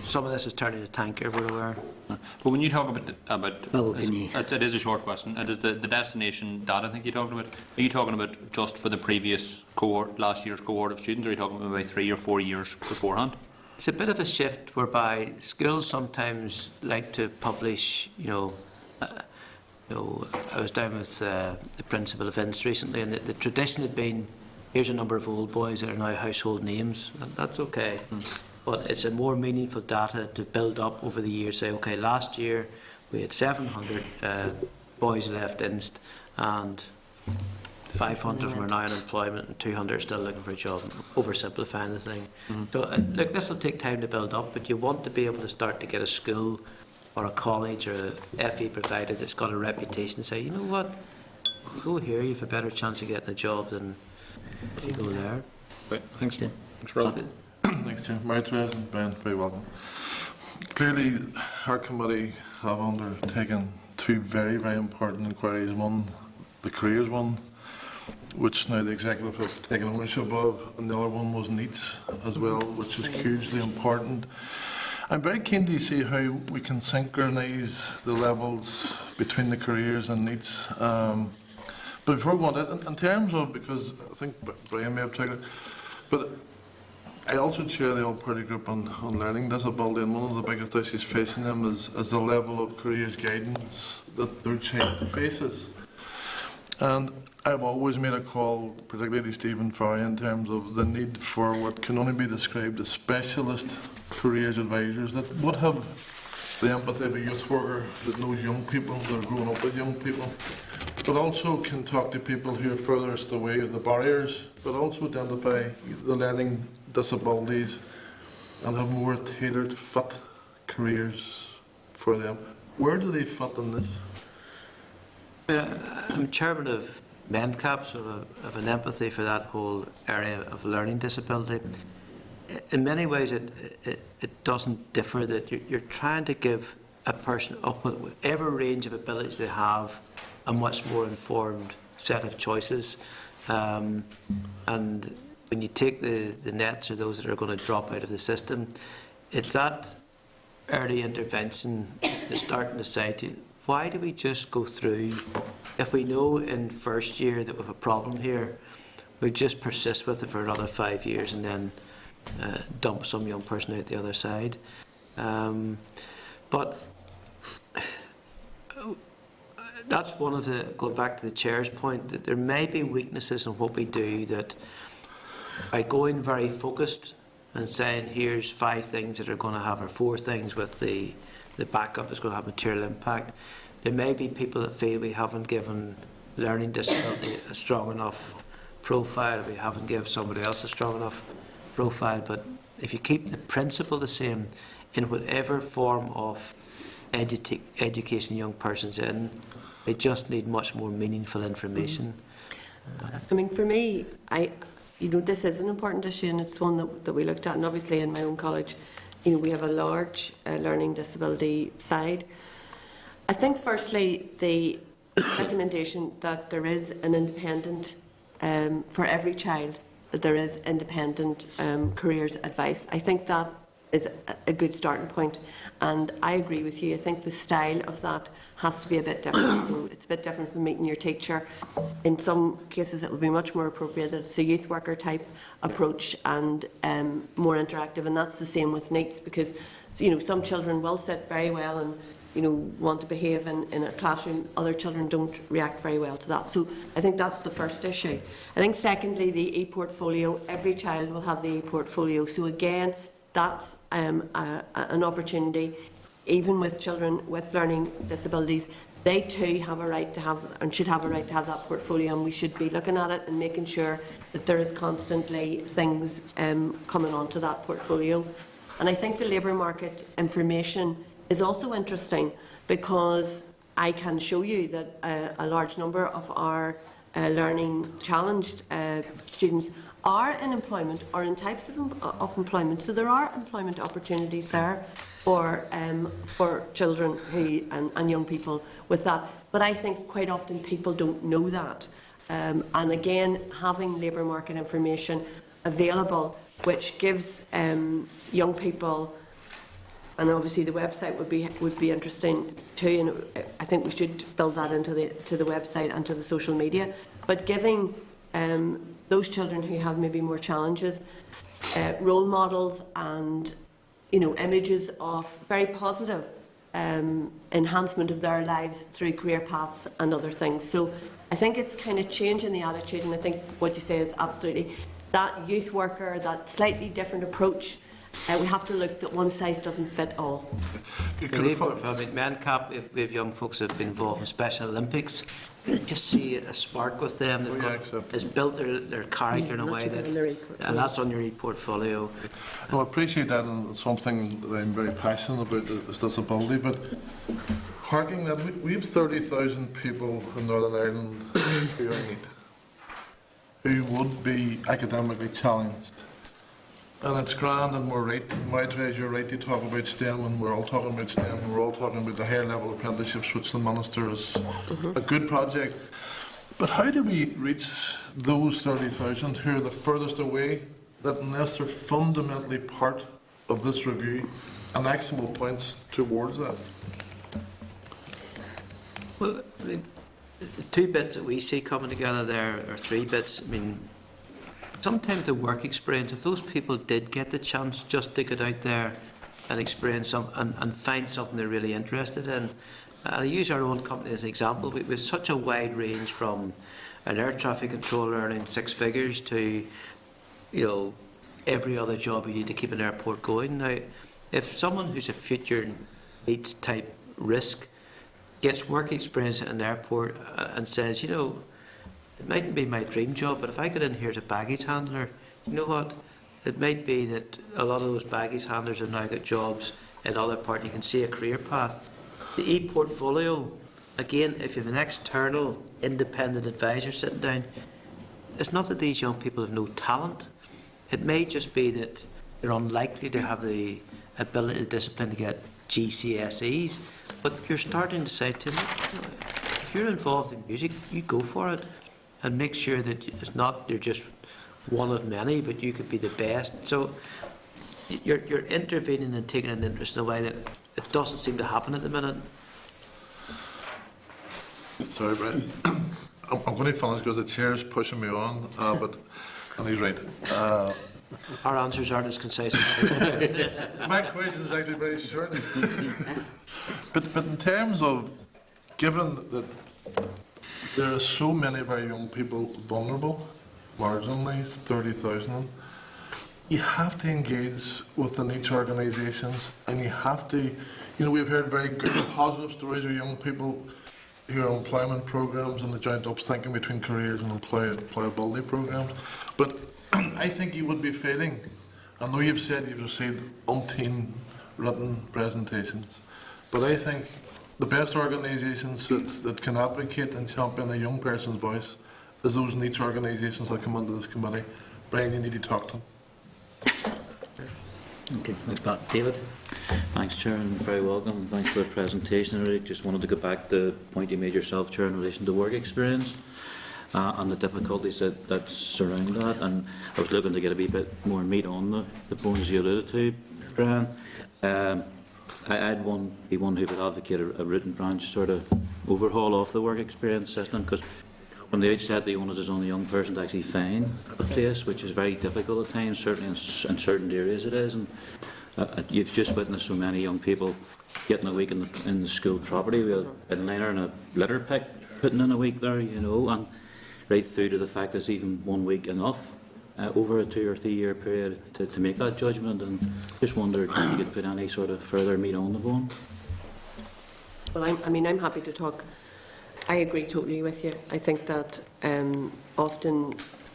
some of this is turning a tanker, we're aware. But when you talk about Well, can you- it is a short question. It is the destination data. I think you're talking about. Are you talking about just for the previous cohort, last year's cohort of students, or are you talking about 3 or 4 years beforehand? It's a bit of a shift whereby schools sometimes like to publish, I was down with the principal of Inst recently, and the tradition had been, here's a number of old boys that are now household names, and that's okay. But it's a more meaningful data to build up over the years. Say, okay, last year we had 700 boys left Inst, and 500 of them are now in employment and 200 are still looking for a job, oversimplifying the thing. So look, this will take time to build up, but you want to be able to start to get a school or a college or a FE provider that's got a reputation to say, you know what, if you go here, you have a better chance of getting a job than if you go there. Right, thanks. Thanks, Rob. Thanks, Chair. My President, Ben, very welcome. Clearly, our committee have undertaken two very, very important inquiries. One, the careers one, which now the executive have taken ownership of, and the other one was NEETs as well, which is hugely important. I'm very keen to see how we can synchronise the levels between the careers and NEETs. But before we go on, in terms of, because I think Brian may have taken it, but I also chair the all-party group on learning disability, and one of the biggest issues facing them is the level of careers guidance that their child faces. And I've always made a call, particularly to Stephen Farry, in terms of the need for what can only be described as specialist careers advisors that would have the empathy of a youth worker that knows young people, that are growing up with young people, but also can talk to people who are furthest away of the barriers, but also identify the learning disabilities and have more tailored fit careers for them. Where do they fit in this? I'm chairman of MENDCAP, so of an empathy for that whole area of learning disability. In many ways, it doesn't differ, that you're trying to give a person up with whatever range of abilities they have a much more informed set of choices. And when you take the nets or those that are going to drop out of the system, it's that early intervention that's starting to say to you, why do we just go through, if we know in first year that we have a problem here, we just persist with it for another 5 years and then dump some young person out the other side. But that's one of the, going back to the chair's point, that there may be weaknesses in what we do, that by going very focused and saying here's 5 things that are going to have, or 4 things with the backup that's going to have material impact, there may be people that feel we haven't given learning disability a strong enough profile, we haven't given somebody else a strong enough profile. But if you keep the principle the same in whatever form of education young person's in, they just need much more meaningful information. I mean, for me, this is an important issue, and it's one that we looked at. And obviously, in my own college, we have a large learning disability side. I think, firstly, the recommendation that there is an independent, for every child, that there is independent careers advice. I think that is a good starting point, and I agree with you. I think the style of that has to be a bit different. It's a bit different from meeting your teacher. In some cases, it will be much more appropriate that it's a youth worker type approach and more interactive, and that's the same with NEETs, because some children will sit very well and want to behave in a classroom. Other children don't react very well to that. So I think that's the first issue. I think secondly, the e-portfolio, every child will have the e-portfolio. So again, that's an opportunity. Even with children with learning disabilities, they too have a right to have, and should have a right to have, that portfolio, and we should be looking at it and making sure that there is constantly things coming onto that portfolio. And I think the labour market information is also interesting, because I can show you that a large number of our learning challenged students are in employment or in types of employment. So there are employment opportunities there for children who and young people with that. But I think quite often people don't know that. And again, having labour market information available, which gives young people, and obviously the website would be interesting too, and I think we should build that into the website and to the social media. But giving those children who have maybe more challenges role models and images of very positive enhancement of their lives through career paths and other things. So I think it's kind of changing the attitude, and I think what you say is absolutely that youth worker, that slightly different approach. We have to look that one size doesn't fit all. Mencap, we have young folks that have been involved in Special Olympics. You just see a spark with them. They've it's built their character in a way that, and that's on your e-portfolio. No, I appreciate that, and it's something that I'm very passionate about is disability, but harking that, we have 30,000 people in Northern Ireland who are neat, who would be academically challenged. And it's grand, and we're right, my treasure right to talk about STEM, and we're all talking about STEM, and we're all talking about the higher level apprenticeships, which the Minister is a good project. But how do we reach those 30,000 who are the furthest away, that unless they're fundamentally part of this review, and actionable points towards that? Well, I mean, the two bits that we see coming together there, or three bits, I mean, sometimes the work experience, if those people did get the chance just to get out there and experience and find something they're really interested in. I'll use our own company as an example. We have such a wide range from an air traffic controller earning 6 figures to, you know, every other job you need to keep an airport going. Now, if someone who's a future needs type risk gets work experience at an airport and says, you know, it mightn't be my dream job, but if I get in here as a baggage handler, you know what? It might be that a lot of those baggage handlers have now got jobs in other parts. You can see a career path. The e-portfolio, again, if you have an external independent advisor sitting down, it's not that these young people have no talent. It may just be that they're unlikely to have the ability, the discipline to get GCSEs, but you're starting to say to them, if you're involved in music, you go for it. And make sure that it's not you're just one of many, but you could be the best. So you're intervening and taking an interest in a way that it doesn't seem to happen at the minute. Sorry, Brian. I'm going to finish because the chair's pushing me on, and he's right. Our answers aren't as concise as My question is actually very short. but in terms of, given that there are so many of our young people vulnerable, marginalised, 30,000, you have to engage with the niche organisations, and you have to, you know, we've heard very good positive stories of young people who are on employment programmes and the joint ups thinking between careers and employability programmes. But I think you would be failing. I know you've said you've received umpteen written presentations, but I think the best organisations that can advocate and champion a young person's voice is those niche organisations that come under this committee. Brian, you need to talk to them. Okay, thanks, Pat. David? Thanks, Chair, and very welcome. Thanks for the presentation. I really just wanted to go back to the point you made yourself, Chair, in relation to work experience and the difficulties that surround that. And I was looking to get a wee bit more meat on the bones you alluded to, Brian. I'd be one who would advocate a root and branch sort of overhaul of the work experience system, because from the outset the onus is on the young person to actually find a place, which is very difficult at times, certainly in certain areas it is. And you've just witnessed so many young people getting a week in the school property with a bin liner and a litter pick, putting in a week there, you know, and right through to the fact that it's even 1 week enough over a 2 or 3 year period to make that judgment. And just wondered if you could put any sort of further meat on the bone. Well, I'm happy to talk. I agree totally with you. I think that often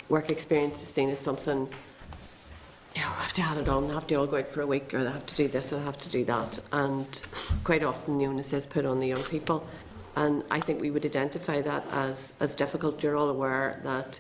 work experience is seen as something, you know, have to add it on, they have to all go out for a week, or they have to do this, or they have to do that. And quite often the onus is put on the young people. And I think we would identify that as difficult. You're all aware that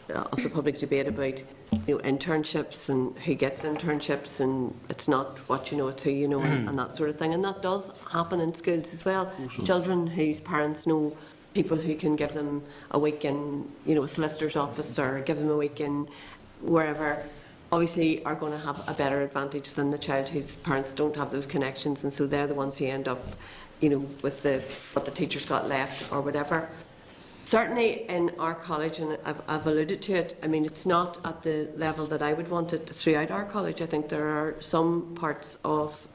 of the public debate about, you know, internships and who gets internships, and it's not what you know, it's who you know, and that sort of thing. And that does happen in schools as well. Children whose parents know people who can give them a week in, you know, a solicitor's office, or give them a week in wherever, obviously are going to have a better advantage than the child whose parents don't have those connections, and so they're the ones who end up, you know, with what the teacher's got left or whatever. Certainly in our college, and I've alluded to it, I mean, it's not at the level that I would want it throughout our college. I think there are some parts of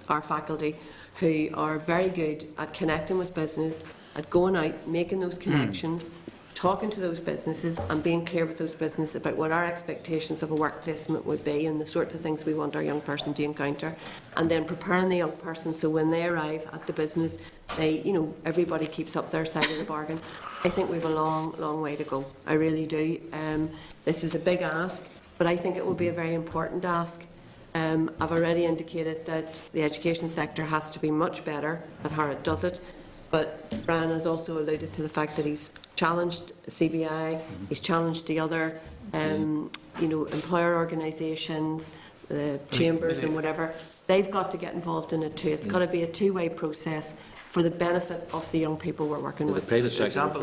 our faculty who are very good at connecting with business, at going out, making those connections, talking to those businesses and being clear with those businesses about what our expectations of a work placement would be and the sorts of things we want our young person to encounter, and then preparing the young person so when they arrive at the business, they, you know, everybody keeps up their side of the bargain. I think we have a long way to go. I really do. This is a big ask, but I think it will be a very important ask. I've already indicated that the education sector has to be much better at how it does it, but Brian has also alluded to the fact that he's challenged CBI, he's challenged the other you know, employer organisations, the chambers and whatever. They've got to get involved in it too. It's got to be a two-way process for the benefit of the young people we're working The with. private sector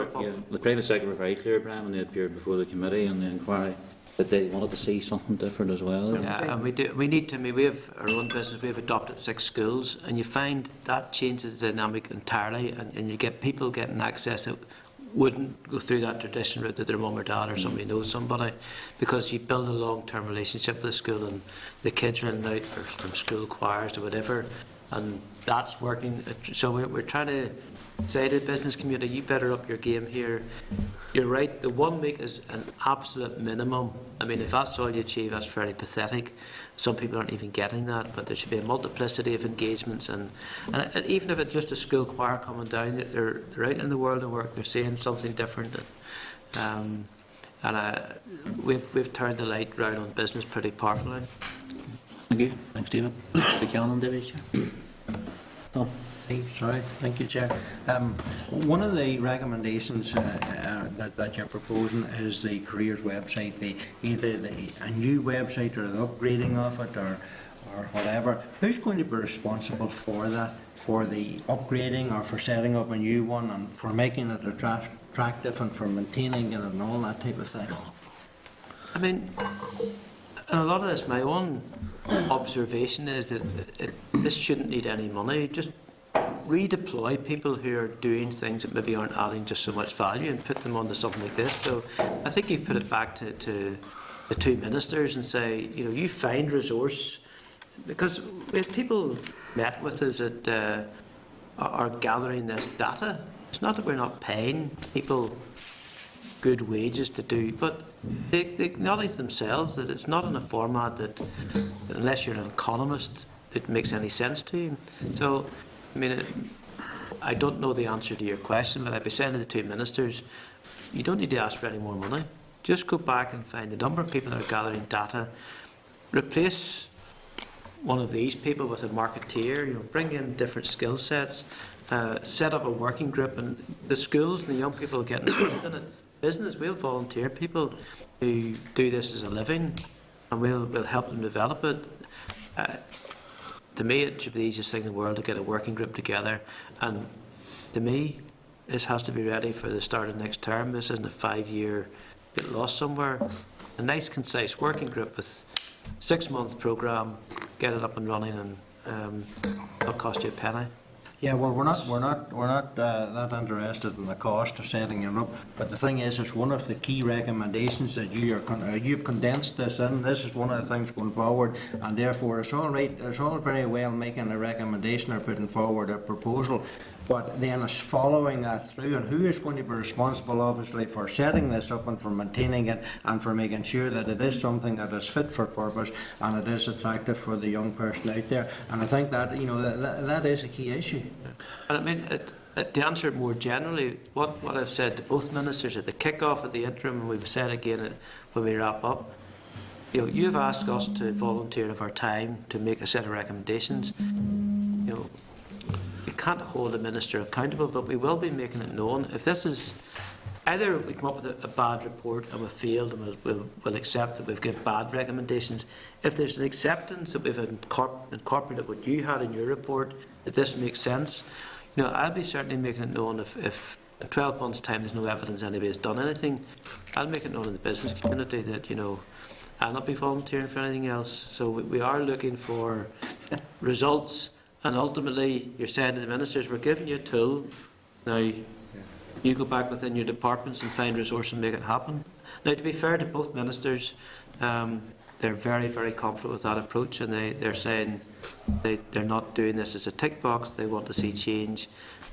were very clear, Brian, when they appeared before the committee and the inquiry, that they wanted to see something different as well. Yeah, and we need to. I mean, we have our own business. We have adopted 6 schools, and you find that changes the dynamic entirely, and you get people getting access that wouldn't go through that traditional route that their mum or dad or somebody knows somebody, because you build a long-term relationship with the school, and the kids are in and out from school choirs to whatever, and that's working. So we're trying to say to the business community, you better up your game here. You're right, the 1 week is an absolute minimum. I mean, if that's all you achieve, that's fairly pathetic. Some people aren't even getting that, but there should be a multiplicity of engagements, and even if it's just a school choir coming down, they're out in the world of work, they're seeing something different. We've turned the light round on business pretty powerfully. Thank you. Thanks, David. The Callan Division. Tom. Sorry, thank you, Chair. One of the recommendations that you're proposing is the careers website, either a new website or the upgrading of it or whatever. Who's going to be responsible for that, for the upgrading or for setting up a new one and for making it attractive and for maintaining it and all that type of thing? I mean, and a lot of this, my own observation is that this shouldn't need any money. Just redeploy people who are doing things that maybe aren't adding just so much value and put them onto something like this. So I think you put it back to the 2 ministers and say, you know, you find resource, because we have people met with us that are gathering this data. It's not that we're not paying people good wages to do, but they acknowledge themselves that it's not in a format that, unless you're an economist, it makes any sense to you. So, I mean, I don't know the answer to your question, but I'd be saying to the 2 ministers, you don't need to ask for any more money. Just go back and find the number of people that are gathering data, replace one of these people with a marketeer, you know, bring in different skill sets, set up a working group, and the schools and the young people get involved in it. Business, we'll volunteer people who do this as a living, and we'll help them develop it. To me, it should be the easiest thing in the world to get a working group together, and to me, this has to be ready for the start of next term. This isn't a 5-year get lost somewhere. A nice, concise working group with 6-month programme, get it up and running, and not cost you a penny. Yeah, well, we're not that interested in the cost of setting it up. But the thing is, it's one of the key recommendations that you've condensed this in. This is one of the things going forward, and therefore it's all right. It's all very well making a recommendation or putting forward a proposal, but then it's following that through, and who is going to be responsible, obviously, for setting this up and for maintaining it and for making sure that it is something that is fit for purpose and it is attractive for the young person out there. And I think that, you know, that is a key issue. And I mean, to answer it more generally, what I've said to both ministers at the kick-off, at the interim, and we've said again when we wrap up, you know, you've asked us to volunteer of our time to make a set of recommendations. You know, we can't hold a minister accountable, but we will be making it known. If this is, either we come up with a bad report and we've failed and we'll accept that we've given bad recommendations. If there's an acceptance that we've incorporated what you had in your report, that this makes sense, you know, I'll be certainly making it known if in 12 months' time there's no evidence anybody has done anything. I'll make it known in the business community that, you know, I'll not be volunteering for anything else. So we are looking for results, and ultimately you're saying to the ministers, we're giving you a tool. Now, you go back within your departments and find resources and make it happen. Now, to be fair to both ministers, they're very, very confident with that approach, and they're saying they're not doing this as a tick box. They want to see change,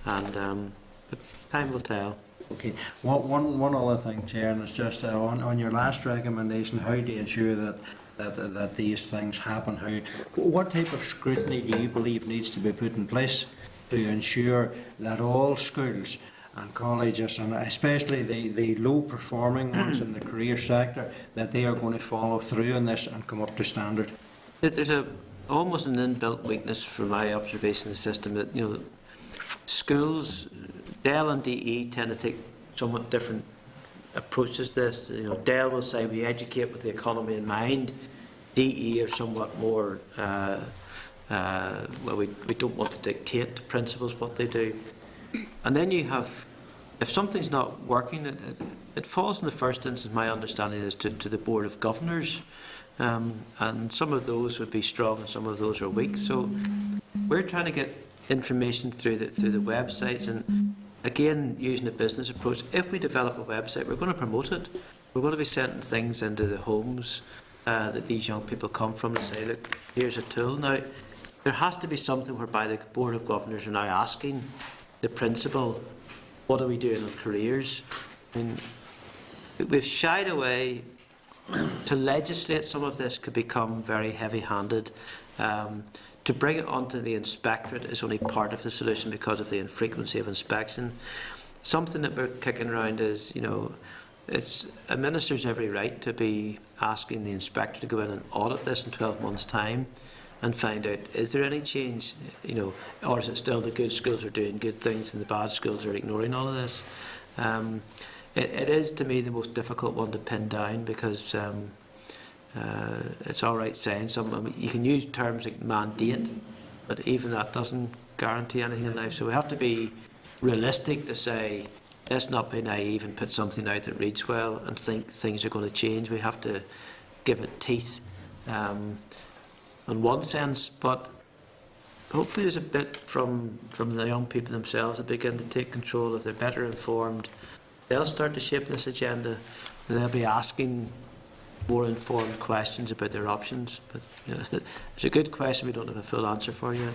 and but time will tell. Okay, one other thing, Chair, and it's just on your last recommendation, how to ensure that these things happen, what type of scrutiny do you believe needs to be put in place to ensure that all schools and colleges, and especially the low-performing ones in the career sector, that they are going to follow through on this and come up to standard? There's almost an inbuilt weakness from my observation of the system that, schools, Dell and DE tend to take somewhat different approaches to this. Dell will say we educate with the economy in mind. DE are somewhat more, we don't want to dictate to principals what they do. And then you have, if something's not working, it falls in the first instance, my understanding is, to the Board of Governors. And some of those would be strong and some of those are weak. So we're trying to get information through the websites, and again using a business approach. If we develop a website, we're going to promote it. We're going to be sending things into the homes that these young people come from and say, look, here's a tool. Now, there has to be something whereby the Board of Governors are now asking the principal, what are we doing on careers? I mean, we've shied away. To legislate some of this could become very heavy-handed. To bring it onto the inspectorate is only part of the solution because of the infrequency of inspection. Something that we're kicking around is, it's a minister's every right to be asking the inspector to go in and audit this in 12 months' time and find out, is there any change, or is it still the good schools are doing good things and the bad schools are ignoring all of this? It is, to me, the most difficult one to pin down because it's all right saying you can use terms like mandate, but even that doesn't guarantee anything in life. So we have to be realistic to say, let's not be naive and put something out that reads well and think things are going to change. We have to give it teeth in one sense, but hopefully there's a bit from the young people themselves that begin to take control. If they're better informed, they'll start to shape this agenda. They'll be asking more informed questions about their options. But it's a good question we don't have a full answer for yet.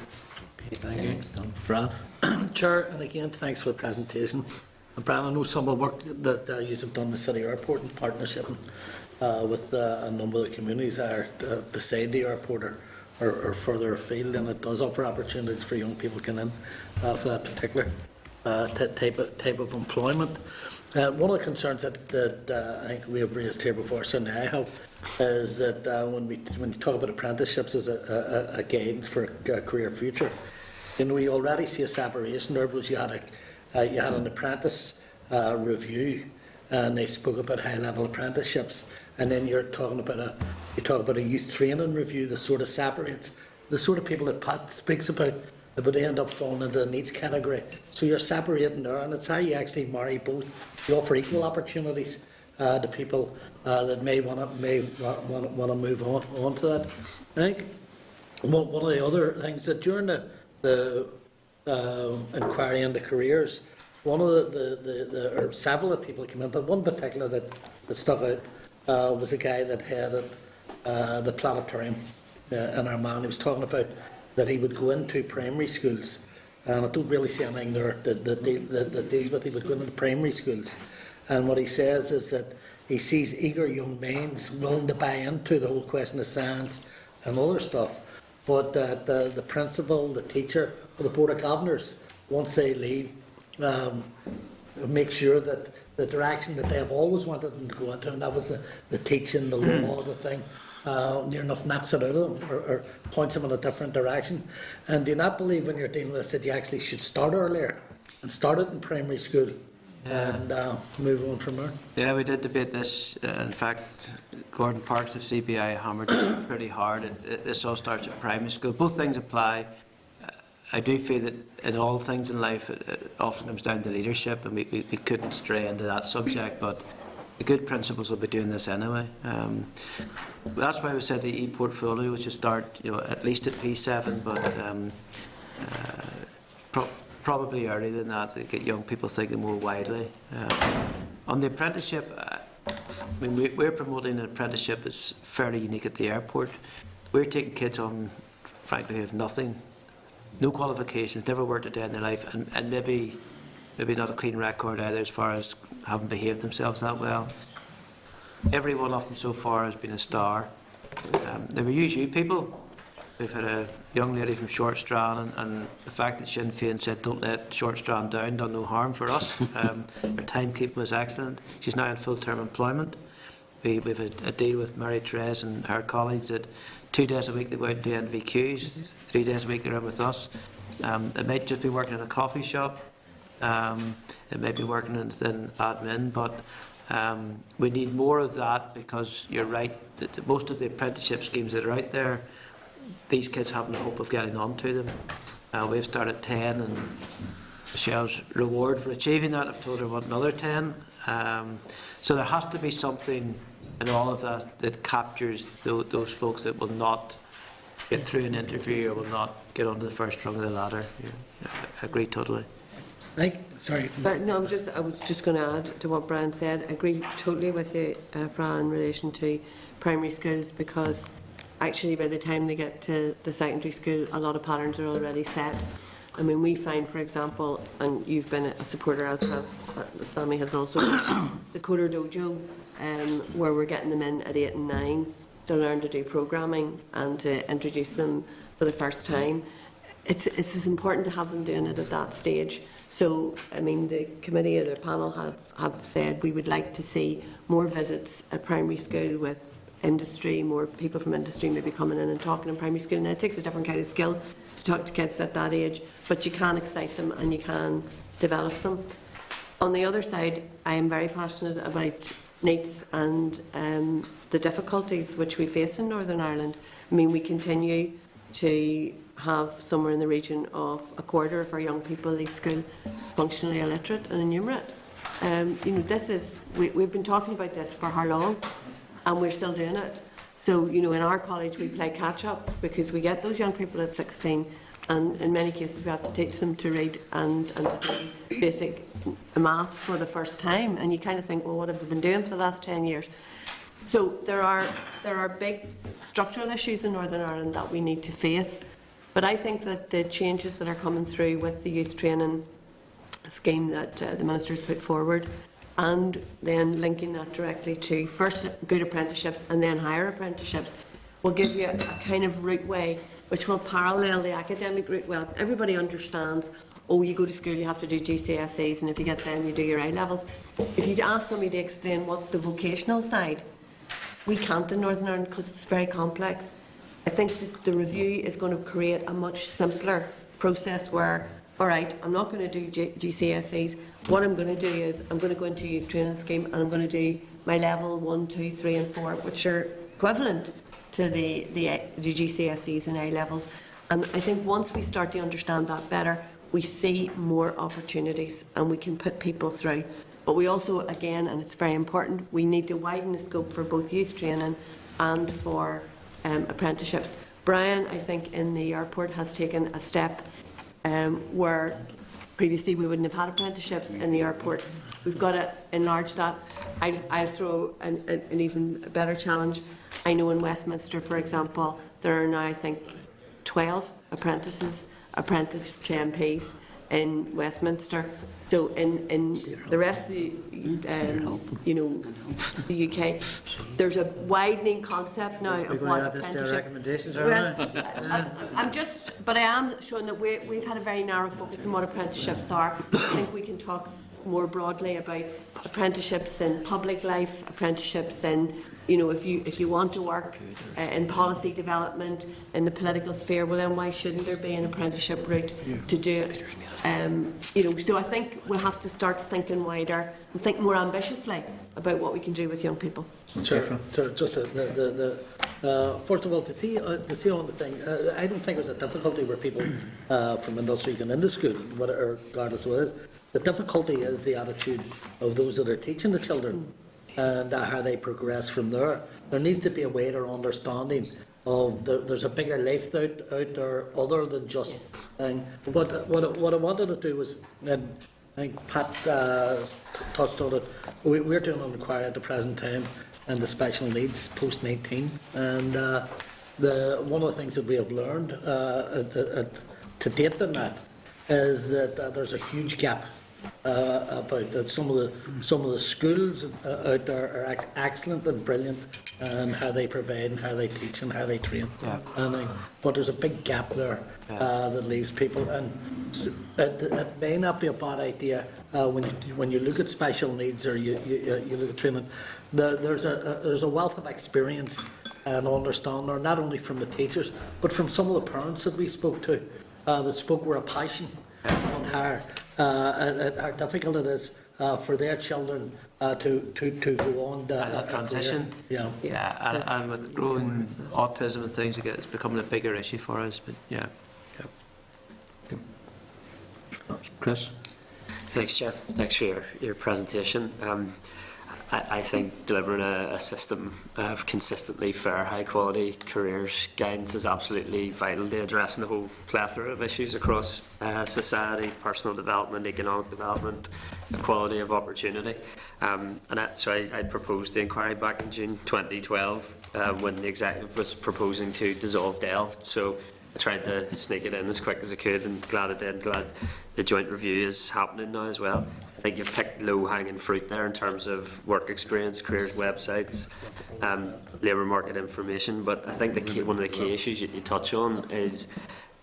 Okay, thank you. Fran? Chair, and again, thanks for the presentation. And Brian, I know some of the work that you have done in the City Airport in partnership with a number of the communities are beside the airport or further afield, and it does offer opportunities for young people to come in for that particular type of employment. One of the concerns that I think we have raised here before, certainly I have, is that when you talk about apprenticeships as a guide for a career future, we already see a separation there, because you had an apprentice review, and they spoke about high-level apprenticeships, and then you talk about a youth training review that sort of separates the sort of people that Pat speaks about, but they end up falling into the needs category. So you're separating there, and it's how you actually marry both. You offer equal opportunities to people that may want to move on to that. I think one of the other things that during the inquiry into careers, one of or several of the people that came in, but one particular that stuck out was a guy that headed the planetarium in Armagh. He was talking about that he would go into primary schools, and I don't really see anything there that deals with. He would go into primary schools, and what he says is that he sees eager young minds willing to buy into the whole question of science and other stuff, but the principal, the teacher, or the Board of Governors, once they leave, make sure that the direction that they have always wanted them to go into, and that was the teaching, the law, the thing, near enough knocks it out of them or points them in a different direction. And do you not believe when you're dealing with this that you actually should start earlier and start it in primary school and move on from there? Yeah, we did debate this. In fact, Gordon Parks of CBI hammered it pretty hard. This all starts at primary school. Both things apply. I do feel that in all things in life, it often comes down to leadership, and we couldn't stray into that subject, but the good principals will be doing this anyway. That's why we said the e-portfolio, which will start at least at P7, but probably earlier than that, to get young people thinking more widely. On the apprenticeship, we're promoting an apprenticeship that's fairly unique at the airport. We're taking kids on, frankly, who have nothing, no qualifications, never worked a day in their life, and maybe maybe not a clean record either as far as having behaved themselves that well. Every one of them so far has been a star. They were UU people. We've had a young lady from Short Strand, and the fact that Sinn Féin said don't let Short Strand down done no harm for us. Her timekeeping was excellent. She's now in full-term employment. We've a deal with Mary Therese and her colleagues that 2 days a week they go out and do NVQs, 3 days a week they're in with us. They might just be working in a coffee shop. It might be working within admin, but we need more of that, because you're right that most of the apprenticeship schemes that are out there, these kids have no hope of getting onto them. We've started 10, and Michelle's reward for achieving that, I've told her I want another 10. So there has to be something in all of that that captures those folks that will not get through an interview or will not get onto the first rung of the ladder. Yeah, I agree totally. Sorry. But no, I was just going to add to what Brian said. I agree totally with you, Brian, in relation to primary schools, because actually by the time they get to the secondary school, a lot of patterns are already set. I mean, we find, for example, and you've been a supporter, as have Sammy has also, the Coder Dojo, where we're getting them in at 8 and 9 to learn to do programming and to introduce them for the first time. It's as important to have them doing it at that stage. So, I mean, the committee or the panel have said we would like to see more visits at primary school with industry, more people from industry maybe coming in and talking in primary school. Now, it takes a different kind of skill to talk to kids at that age, but you can excite them and you can develop them. On the other side, I am very passionate about NEETs and the difficulties which we face in Northern Ireland. I mean, we continue to have somewhere in the region of a quarter of our young people leave school functionally illiterate and enumerate. You know, this is, we've been talking about this for how long, and we're still doing it. So, you know, in our college we play catch up, because we get those young people at 16, and in many cases we have to teach them to read and to do basic maths for the first time, and you kind of think, well, what have they been doing for the last 10 years? So there are big structural issues in Northern Ireland that we need to face. But I think that the changes that are coming through with the youth training scheme that the Minister has put forward, and then linking that directly to first good apprenticeships and then higher apprenticeships, will give you a kind of routeway which will parallel the academic route. Well, everybody understands, oh, you go to school, you have to do GCSEs, and if you get them, you do your A-levels. If you ask somebody to explain what's the vocational side, we can't in Northern Ireland because it's very complex. I think that the review is going to create a much simpler process where, all right, I'm not going to do GCSEs. What I'm going to do is I'm going to go into a youth training scheme and I'm going to do my level 1, 2, 3 and 4, which are equivalent to the GCSEs and A-levels. And I think once we start to understand that better, we see more opportunities and we can put people through. But we also, again, and it's very important, we need to widen the scope for both youth training and for apprenticeships. Brian, I think, in the airport has taken a step where previously we wouldn't have had apprenticeships in the airport. We've got to enlarge that. I'll throw an even better challenge. I know in Westminster, for example, there are now, I think, 12 apprentices, apprentice to MPs in Westminster. So in the rest of the, you know, the UK, there's a widening concept now of what apprenticeship. But I am showing that we've had a very narrow focus on what apprenticeships are. I think we can talk more broadly about apprenticeships in public life, apprenticeships in, you know, if you want to work in policy development, in the political sphere, well then why shouldn't there be an apprenticeship route to do it? You know, so I think we'll have to start thinking wider and think more ambitiously about what we can do with young people. Sure. Just first of all, to see on the thing, I don't think there's a difficulty where people from industry can into school, whatever, regardless of what it is. The difficulty is the attitude of those that are teaching the children and how they progress from there. There needs to be a wider understanding of there's a bigger life out there other than just thing. But what I wanted to do was, and I think Pat touched on it, we're doing an inquiry at the present time in the special needs post-19, and one of the things that we have learned to date in that is that there's a huge gap about that some of the schools out there are excellent and brilliant, and how they provide and how they teach and how they train. Yeah. But there's a big gap there that leaves people, and it may not be a bad idea when you look at special needs or you look at training. There's a wealth of experience and understanding, not only from the teachers but from some of the parents that we spoke to, that spoke with a passion on how difficult it is for their children to go on that transition. Yeah. And with growing autism and things, it's becoming a bigger issue for us. But yeah. Chris? Thanks, Chair. Thanks for your presentation. I think delivering a system of consistently fair, high-quality careers guidance is absolutely vital to addressing the whole plethora of issues across society, personal development, economic development, equality of opportunity. So I proposed the inquiry back in June 2012 when the executive was proposing to dissolve DEL. So I tried to sneak it in as quick as I could, and glad I did. Glad the joint review is happening now as well. I think you've picked low-hanging fruit there in terms of work experience, careers websites, labour market information. But I think one of the key issues you touch on is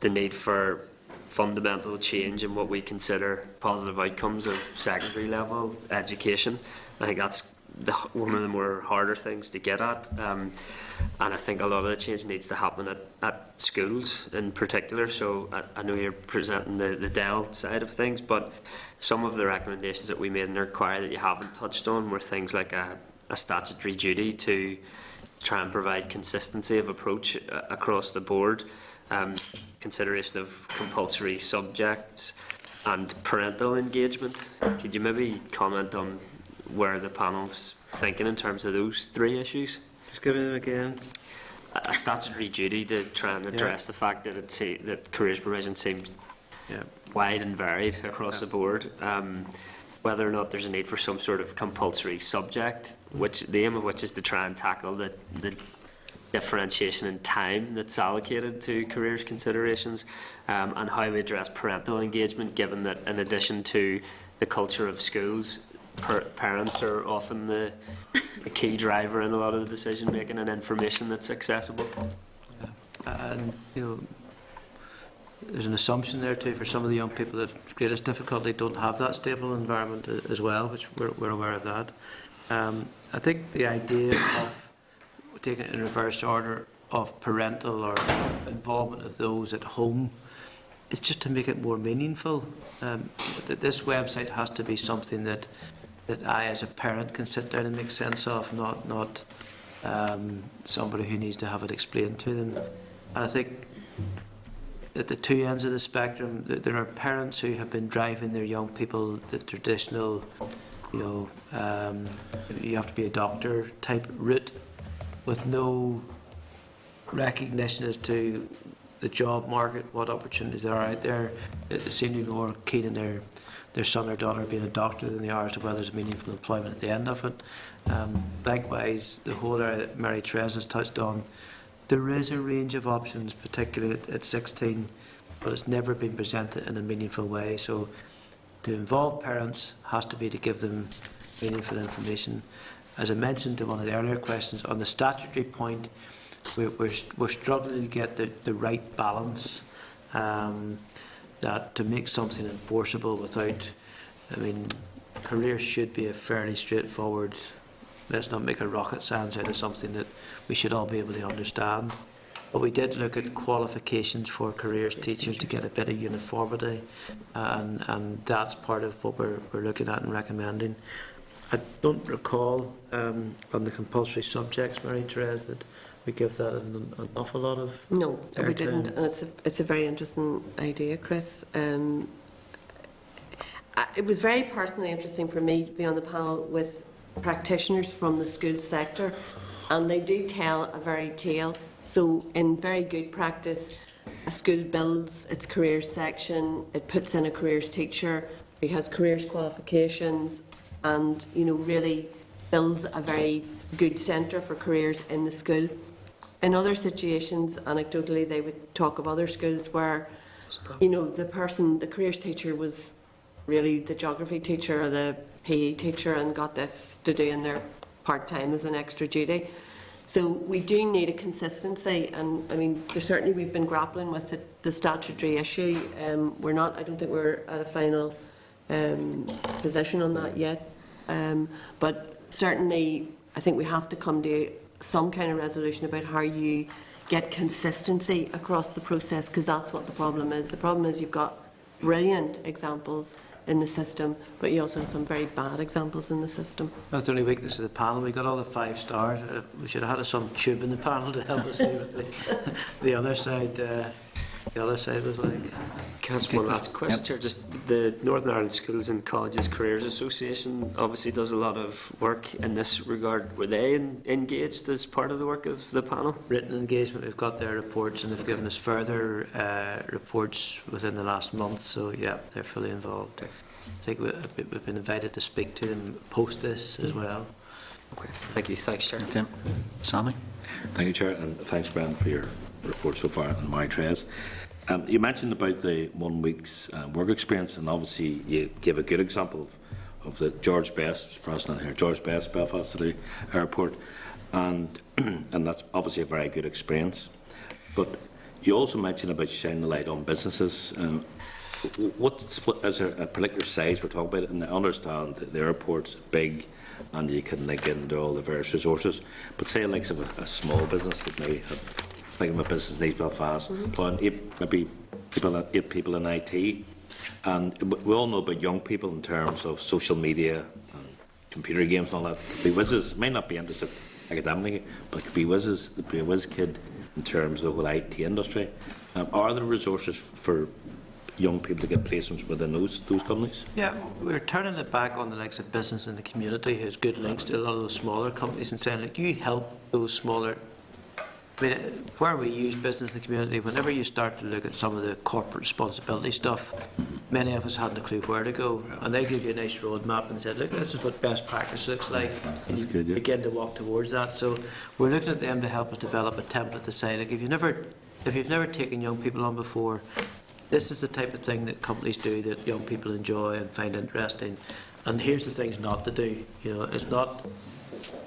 the need for fundamental change in what we consider positive outcomes of secondary level education. I think that's one of the more harder things to get at, and I think a lot of the change needs to happen at schools in particular. So I know you're presenting the DEL side of things, but some of the recommendations that we made in the inquiry that you haven't touched on were things like a statutory duty to try and provide consistency of approach across the board, consideration of compulsory subjects and parental engagement. Could you maybe comment on where the panel's thinking in terms of those three issues? Just give it again. A statutory duty to try and address the fact that that careers provision seems wide and varied across the board. Whether or not there's a need for some sort of compulsory subject, which the aim of which is to try and tackle the differentiation in time that's allocated to careers considerations, and how we address parental engagement, given that in addition to the culture of schools, parents are often the key driver in a lot of the decision making and information that's accessible. And there's an assumption there too for some of the young people that have greatest difficulty don't have that stable environment as well, which we're aware of that. I think the idea of taking it in reverse order of parental or involvement of those at home is just to make it more meaningful. That this website has to be something that I as a parent can sit down and make sense of, not somebody who needs to have it explained to them. And I think at the two ends of the spectrum, there are parents who have been driving their young people the traditional, you have to be a doctor type route, with no recognition as to the job market, what opportunities there are out there. It seem to be more keen in their son or daughter being a doctor than they are as to whether there's meaningful employment at the end of it. Likewise, the whole area that Mary-Therese has touched on, there is a range of options, particularly at 16, but it's never been presented in a meaningful way. So to involve parents has to be to give them meaningful information. As I mentioned in one of the earlier questions, on the statutory point, we're struggling to get the right balance, that to make something enforceable without, careers should be a fairly straightforward, let's not make a rocket science out of something that we should all be able to understand. But we did look at qualifications for careers teachers to get a bit of uniformity, and that's part of what we're looking at and recommending. I don't recall on the compulsory subjects, Mary-Therese, that we give that an awful lot of No, we airtime. didn't, and it's a very interesting idea, Chris. It was very personally interesting for me to be on the panel with practitioners from the school sector, and they do tell a varied tale. So in very good practice, a school builds its careers section, it puts in a careers teacher who has careers qualifications, and really builds a very good centre for careers in the school. In other situations, anecdotally, they would talk of other schools where, the careers teacher was really the geography teacher or the PE teacher and got this to do in their part-time as an extra duty. So we do need a consistency, and I mean, certainly we've been grappling with the statutory issue. We're not, I don't think we're at a final position on that yet, but certainly I think we have to come to some kind of resolution about how you get consistency across the process, because that's what the problem is. The problem is you've got brilliant examples in the system, but you also have some very bad examples in the system. That's the only weakness of the panel. We got all the 5 stars. We should have had some tube in the panel to help us see what the other side was like. Can I ask one last question, Chair? Just the Northern Ireland Schools and Colleges Careers Association obviously does a lot of work in this regard. Were they engaged as part of the work of the panel? Written engagement, we've got their reports, and they've given us further reports within the last month, so yeah, they're fully involved. I think we've been invited to speak to them post this as well. Okay, thank you. Thanks, Chair. Okay. Sammy? Thank you, Chair, and thanks, Brian, for your report so far on my trays. You mentioned about the 1 week's work experience, and obviously you gave a good example of the George Best, for us not here, George Best, Belfast City Airport, and that's obviously a very good experience. But you also mentioned about shining the light on businesses. Is there a particular size we're talking about? And I understand that the airport's big, and you can link into all the various resources. But say like a small business that may have, like a business in East Belfast, maybe 8 people in IT, and we all know about young people in terms of social media and computer games and all that. Could be whizzes, may not be interested academically, but could be whizzes, could be a whiz kid in terms of the whole IT industry. Are there resources for young people to get placements within those companies? Yeah, we're turning it back on the likes of business in the community who has good links to a lot of those smaller companies and saying, like, you help those smaller. I mean, where we use business in the community, whenever you start to look at some of the corporate responsibility stuff, many of us hadn't a clue where to go, and they give you a nice roadmap and said, look, this is what best practice looks like, and you begin to walk towards that. So we're looking at them to help us develop a template to say, like, if you've never taken young people on before, this is the type of thing that companies do that young people enjoy and find interesting, and here's the things not to do. You know, it's not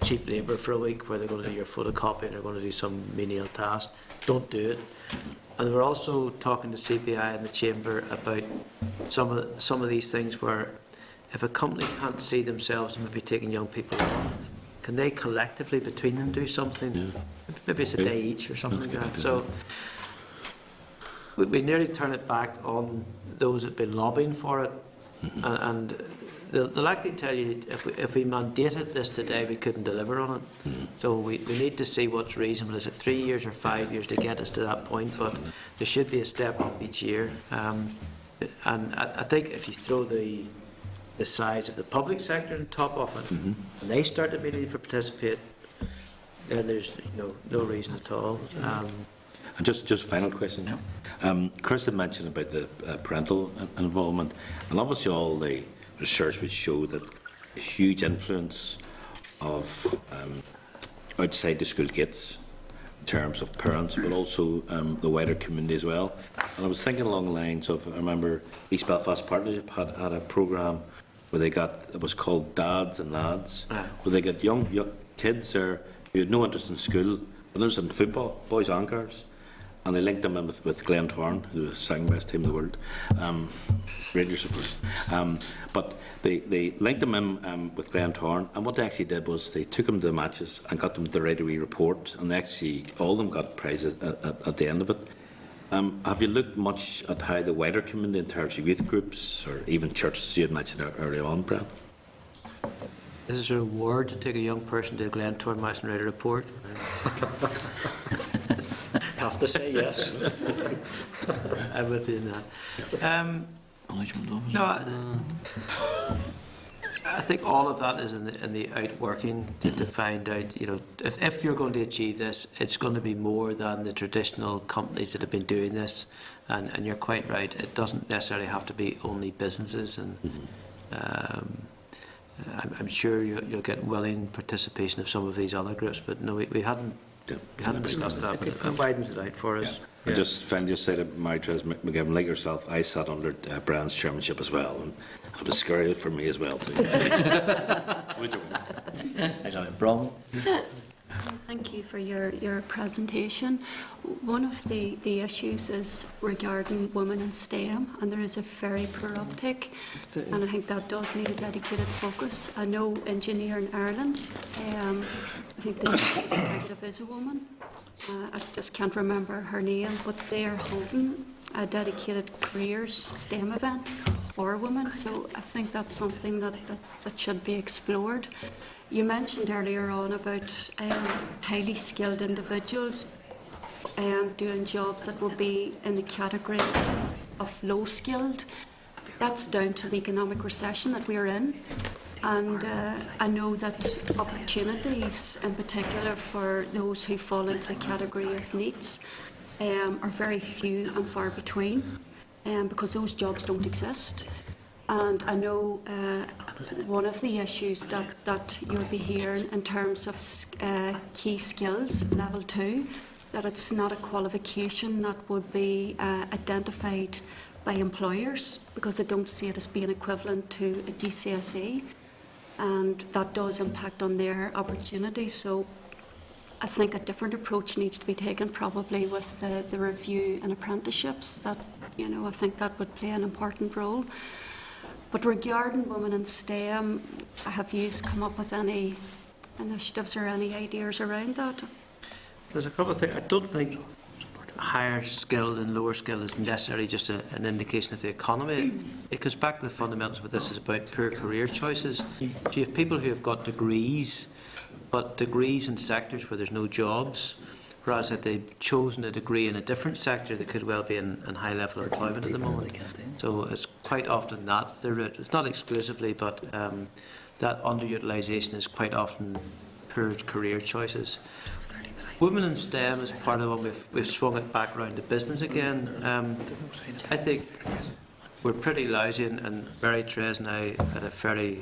cheap labour for a week where they're going to do your photocopying or going to do some menial task. Don't do it. And we're also talking to CPI and the Chamber about some of these things where if a company can't see themselves maybe taking young people on, can they collectively between them do something? Yeah. Maybe it's a day each or something like that. So we nearly turn it back on those that have been lobbying for it, and they'll likely tell you if we mandated this today, we couldn't deliver on it. So we need to see what's reasonable. Is it 3 years or 5 years to get us to that point? But there should be a step up each year. And I think if you throw the size of the public sector on top of it, and they start to immediately participate, then there's no reason at all. And just final question. Yeah. Chris had mentioned about the parental involvement, and obviously all the research would show that a huge influence of outside the school gates in terms of parents, but also the wider community as well. And I was thinking along the lines of, I remember East Belfast Partnership had a programme where it was called Dads and Lads, where they got young kids there who had no interest in school, but interested in football, boys and girls. And they linked them in with Glentoran, who was the second best team in the world, Rangers of course. But they linked them in with Glentoran, and what they actually did was they took them to the matches and got them to write a wee report, and all of them got prizes at the end of it. Have you looked much at how the wider community in terms of youth groups or even churches you had mentioned earlier on, Brad? This is a reward to take a young person to a Glentoran match and write a report. Have to say yes. I'm with you in that. No, I think all of that is in the outworking to find out, if you're going to achieve this, it's going to be more than the traditional companies that have been doing this. And you're quite right, it doesn't necessarily have to be only businesses. And I'm sure you'll get willing participation of some of these other groups, but no, we hadn't We hadn't discussed that, but it widens it out for us. I just finally just say to Mary-Therese McGivern, like yourself, I sat under Brian's chairmanship as well, and it was scary for me as well too. Bronwyn? Thank you for your presentation. One of the issues is regarding women in STEM, and there is a very poor uptake, and I think that does need a dedicated focus. I know Engineer in Ireland, I think the executive is a woman. I just can't remember her name, but they are holding a dedicated careers STEM event for women, so I think that's something that should be explored. You mentioned earlier on about highly skilled individuals doing jobs that will be in the category of low skilled. That's down to the economic recession that we're in. And I know that opportunities, in particular for those who fall into the category of NEETs, are very few and far between, because those jobs don't exist. And I know one of the issues that you'll be hearing in terms of key skills, level 2, that it's not a qualification that would be identified by employers, because they don't see it as being equivalent to a GCSE. And that does impact on their opportunities. So I think a different approach needs to be taken, probably with the review and apprenticeships. That, you know, I think that would play an important role. But regarding women in STEM, have you come up with any initiatives or any ideas around that? There's a couple of things. I don't think higher skill and lower skill is necessarily just an indication of the economy. It goes back to the fundamentals, but this is about poor career choices. So you have people who have got degrees, but degrees in sectors where there's no jobs, whereas if they've chosen a degree in a different sector, they could well be in high level employment at the moment. So it's quite often that's the route. It's not exclusively, but that underutilisation is quite often poor career choices. Women in STEM is part of what we've swung it back around to business again. I think we're pretty lousy, and Mary-Therese and I had a fairly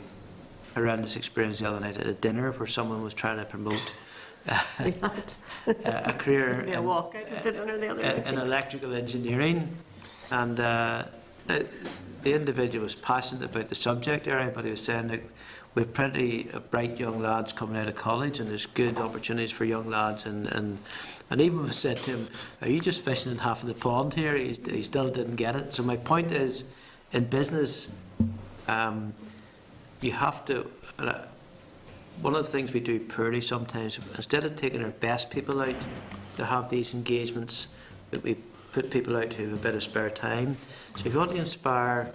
horrendous experience the other night at a dinner where someone was trying to promote a career in electrical engineering, and the individual was passionate about the subject area, but he was saying that we have plenty of bright young lads coming out of college, and there's good opportunities for young lads. And even said to him, "Are you just fishing in half of the pond here?" He still didn't get it. So my point is, in business, you have to. One of the things we do poorly sometimes, instead of taking our best people out to have these engagements, that we put people out who have a bit of spare time. So if you want to inspire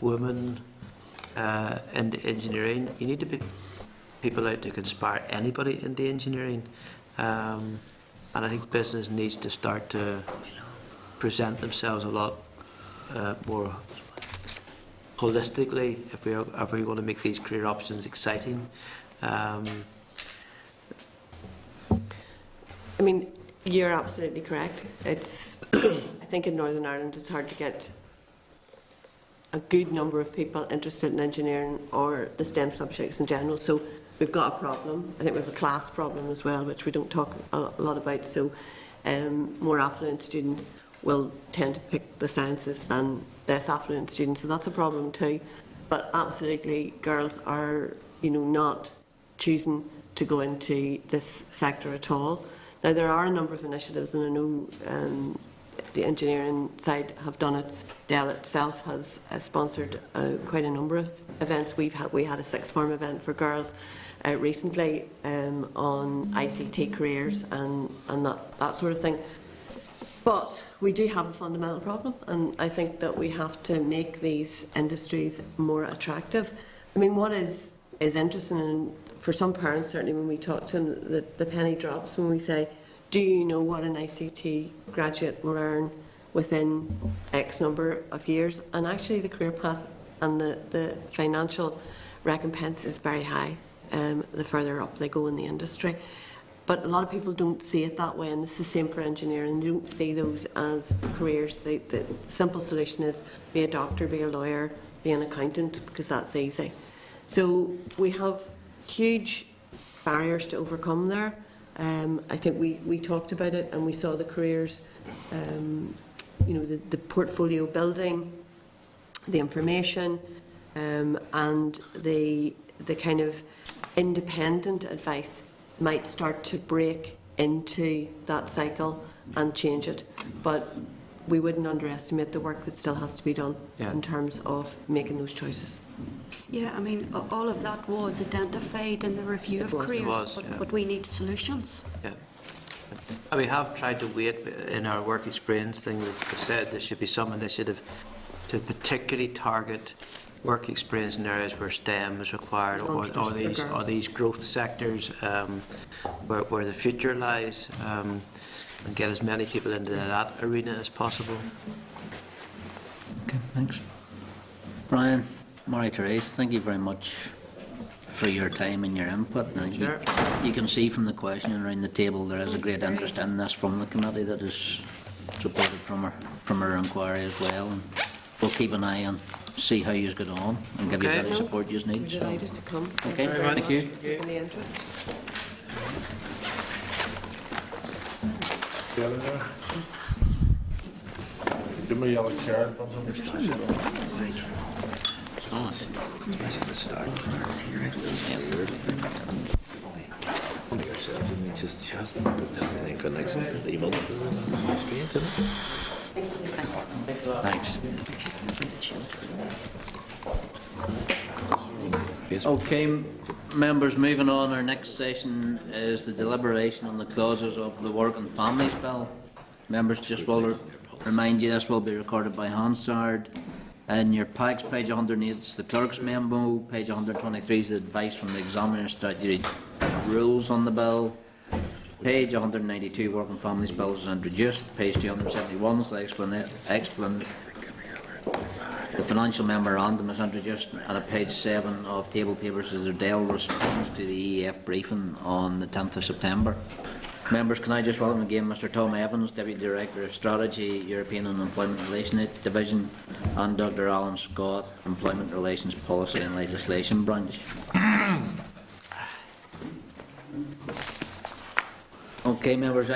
women into engineering, you need to put people out who can inspire anybody into engineering, and I think business needs to start to present themselves a lot more holistically if we want to make these career options exciting. I mean, you're absolutely correct. It's I think in Northern Ireland it's hard to get a good number of people interested in engineering or the STEM subjects in general. So we've got a problem. I think we have a class problem as well, which we don't talk a lot about. So more affluent students will tend to pick the sciences than less affluent students. So that's a problem too. But absolutely, girls are, you know, not choosing to go into this sector at all. Now there are a number of initiatives, and I know the engineering side have done it. Dell itself has sponsored quite a number of events. We had a sixth form event for girls recently on ICT careers and that sort of thing. But we do have a fundamental problem, and I think that we have to make these industries more attractive. I mean, what is interesting, and for some parents certainly when we talk to them, the penny drops when we say, do you know what an ICT graduate will earn within X number of years? And actually the career path and the financial recompense is very high the further up they go in the industry. But a lot of people don't see it that way, and it's the same for engineering. They don't see those as careers. The simple solution is be a doctor, be a lawyer, be an accountant, because that's easy. So we have huge barriers to overcome there. I think we talked about it and we saw the careers, you know, the portfolio building, the information, and the kind of independent advice might start to break into that cycle and change it. But we wouldn't underestimate the work that still has to be done in terms of making those choices. Yeah, I mean, all of that was identified in the review of careers, but we need solutions. Yeah. And we have tried to wait in our work experience thing. We've said there should be some initiative to particularly target work experience in areas where STEM is required, or these growth sectors where the future lies, and get as many people into that arena as possible. Okay, thanks. Brian, Marie-Therese, thank you very much for your time and your input. You can see from the questioning around the table there is a great interest in this from the committee that is supported from our inquiry as well. And we'll keep an eye on, see how you get on and give you any support you need. We're delighted to come. Okay, thank you. In the interest. Give me a yellow card. Thanks. Okay, members, moving on, our next session is the deliberation on the clauses of the Work and Families Bill. Members, just will remind you this will be recorded by Hansard. In your packs, page 108 is the clerk's memo, page 123 is the advice from the examiner statutory rules on the bill. Page 192, Work and Families Bill is introduced. Page 271 is the financial memorandum is introduced, and at page 7 of table papers is the Dale response to the EEF briefing on the 10th of September. Members, can I just welcome again Mr Tom Evans, Deputy Director of Strategy, European and Employment Relations Division, and Dr Alan Scott, Employment Relations Policy and Legislation Branch. Okay, members,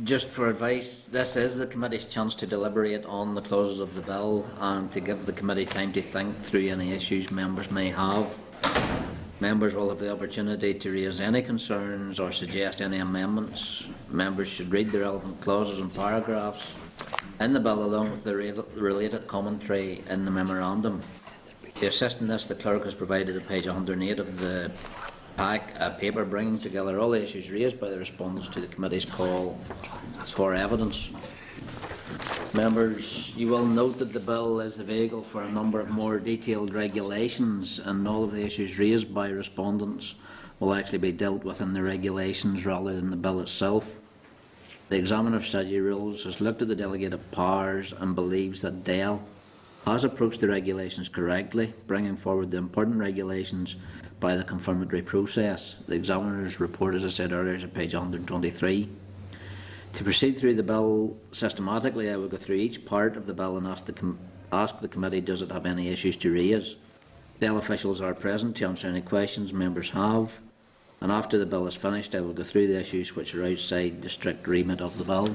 just for advice, this is the committee's chance to deliberate on the clauses of the bill and to give the committee time to think through any issues members may have. Members will have the opportunity to raise any concerns or suggest any amendments. Members should read the relevant clauses and paragraphs in the bill along with the related commentary in the memorandum. To assist in this, the clerk has provided at page 108 of the pack a paper bringing together all the issues raised by the respondents to the committee's call for evidence. Members, you will note that the bill is the vehicle for a number of more detailed regulations, and all of the issues raised by respondents will actually be dealt with in the regulations rather than the bill itself. The Examiner of Statutory Rules has looked at the delegated powers and believes that DEL has approached the regulations correctly, bringing forward the important regulations by the confirmatory process. The Examiner's report, as I said earlier, is at page 123. To proceed through the bill systematically, I will go through each part of the bill and ask the committee does it have any issues to raise. DEL officials are present to answer any questions members have, and after the bill is finished I will go through the issues which are outside the strict remit of the bill.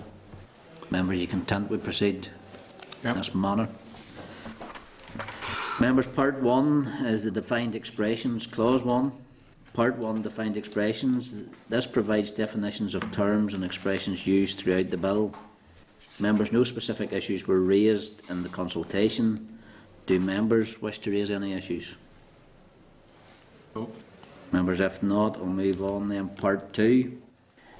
Members, are you content we proceed in this manner? Members, Part 1 is the defined expressions, Clause 1. Part 1, defined expressions. This provides definitions of terms and expressions used throughout the bill. Members, no specific issues were raised in the consultation. Do members wish to raise any issues? No. Members, if not, I'll move on then. Part 2,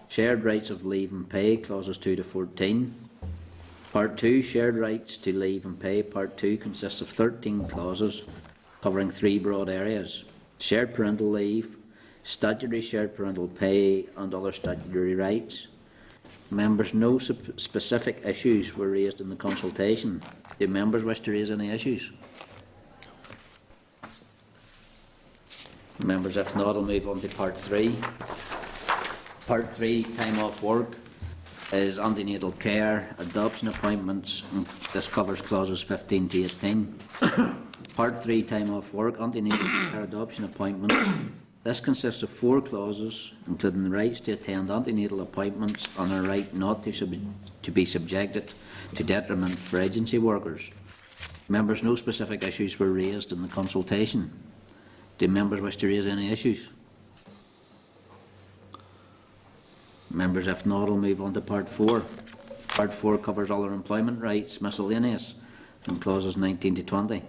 shared rights of leave and pay, clauses 2 to 14. Part 2, shared rights to leave and pay. Part 2 consists of 13 clauses covering 3 broad areas: shared parental leave, statutory shared parental pay and other statutory rights. Members, no specific issues were raised in the consultation. Do members wish to raise any issues? Members, if not, I'll move on to Part 3. Part 3, time off work, is antenatal care, adoption appointments, and this covers clauses 15 to 18. Part 3, time off work, antenatal care, adoption appointments, This consists of 4 clauses, including the rights to attend antenatal appointments and a right not to be subjected to detriment for agency workers. Members, no specific issues were raised in the consultation. Do members wish to raise any issues? Members, if not, I'll move on to Part 4. Part 4 covers other employment rights, miscellaneous, in clauses 19 to 20.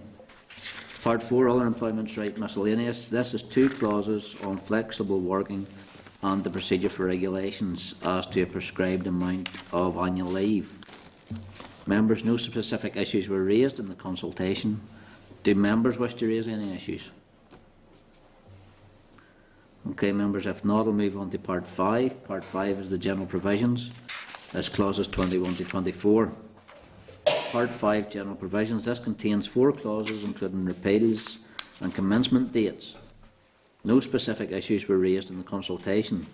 Part 4, other employment right, miscellaneous. This is 2 clauses on flexible working and the procedure for regulations as to a prescribed amount of annual leave. Members, no specific issues were raised in the consultation. Do members wish to raise any issues? Okay, members, if not, I'll move on to Part 5. Part 5 is the general provisions. That's clauses 21 to 24. Part 5, general provisions. This contains 4 clauses, including repeals and commencement dates. No specific issues were raised in the consultation.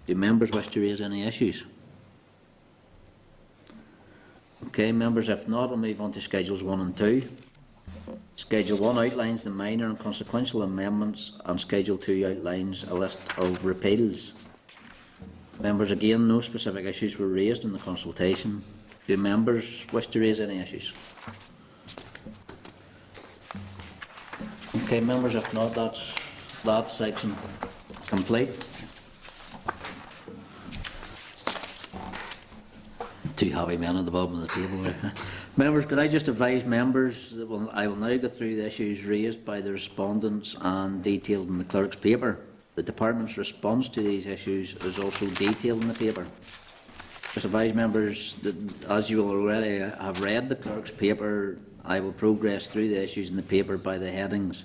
Do members wish to raise any issues? Okay, members, if not, I'll move on to Schedules 1 and 2. Schedule 1 outlines the minor and consequential amendments, and Schedule 2 outlines a list of repeals. Members, again, no specific issues were raised in the consultation. Do members wish to raise any issues? Okay, members, if not, that's that section complete. 2 happy men at the bottom of the table there. Members, could I just advise members that I will now go through the issues raised by the respondents and detailed in the clerk's paper. The department's response to these issues is also detailed in the paper. Just advise members that, as you will already have read the clerk's paper, I will progress through the issues in the paper by the headings,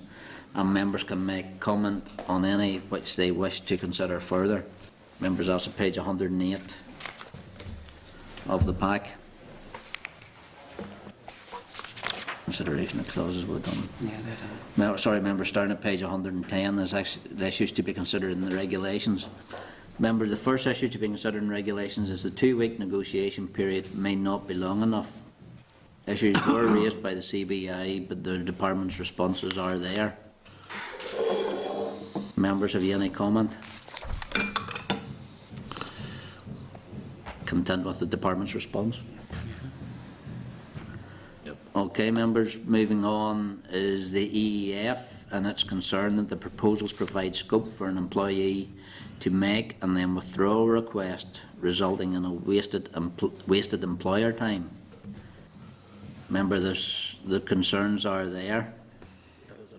and members can make comment on any which they wish to consider further. Members, that's on page 108 of the pack. Consideration of clauses were done. Yeah, sorry, members, starting at page 110, there's actually the issues to be considered in the regulations. Members, the first issue to be considered in regulations is the 2-week negotiation period may not be long enough. Issues were raised by the CBI, but the department's responses are there. Members, have you any comment? Content with the department's response? Yep. Okay, members, moving on is the EEF, and it's concerned that the proposals provide scope for an employee to make and then withdraw a request, resulting in a wasted employer time. Remember, the concerns are there,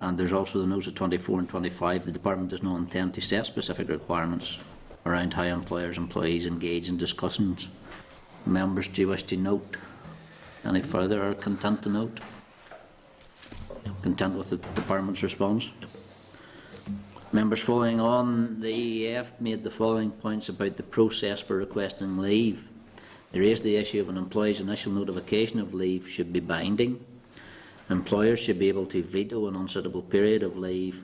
and there's also the notes of 24 and 25. The department does not intend to set specific requirements around how employees engage in discussions. Members, do you wish to note any further, or content to note? Content with the department's response? Members, following on, the EEF made the following points about the process for requesting leave. They raised the issue of an employee's initial notification of leave should be binding. Employers should be able to veto an unsuitable period of leave.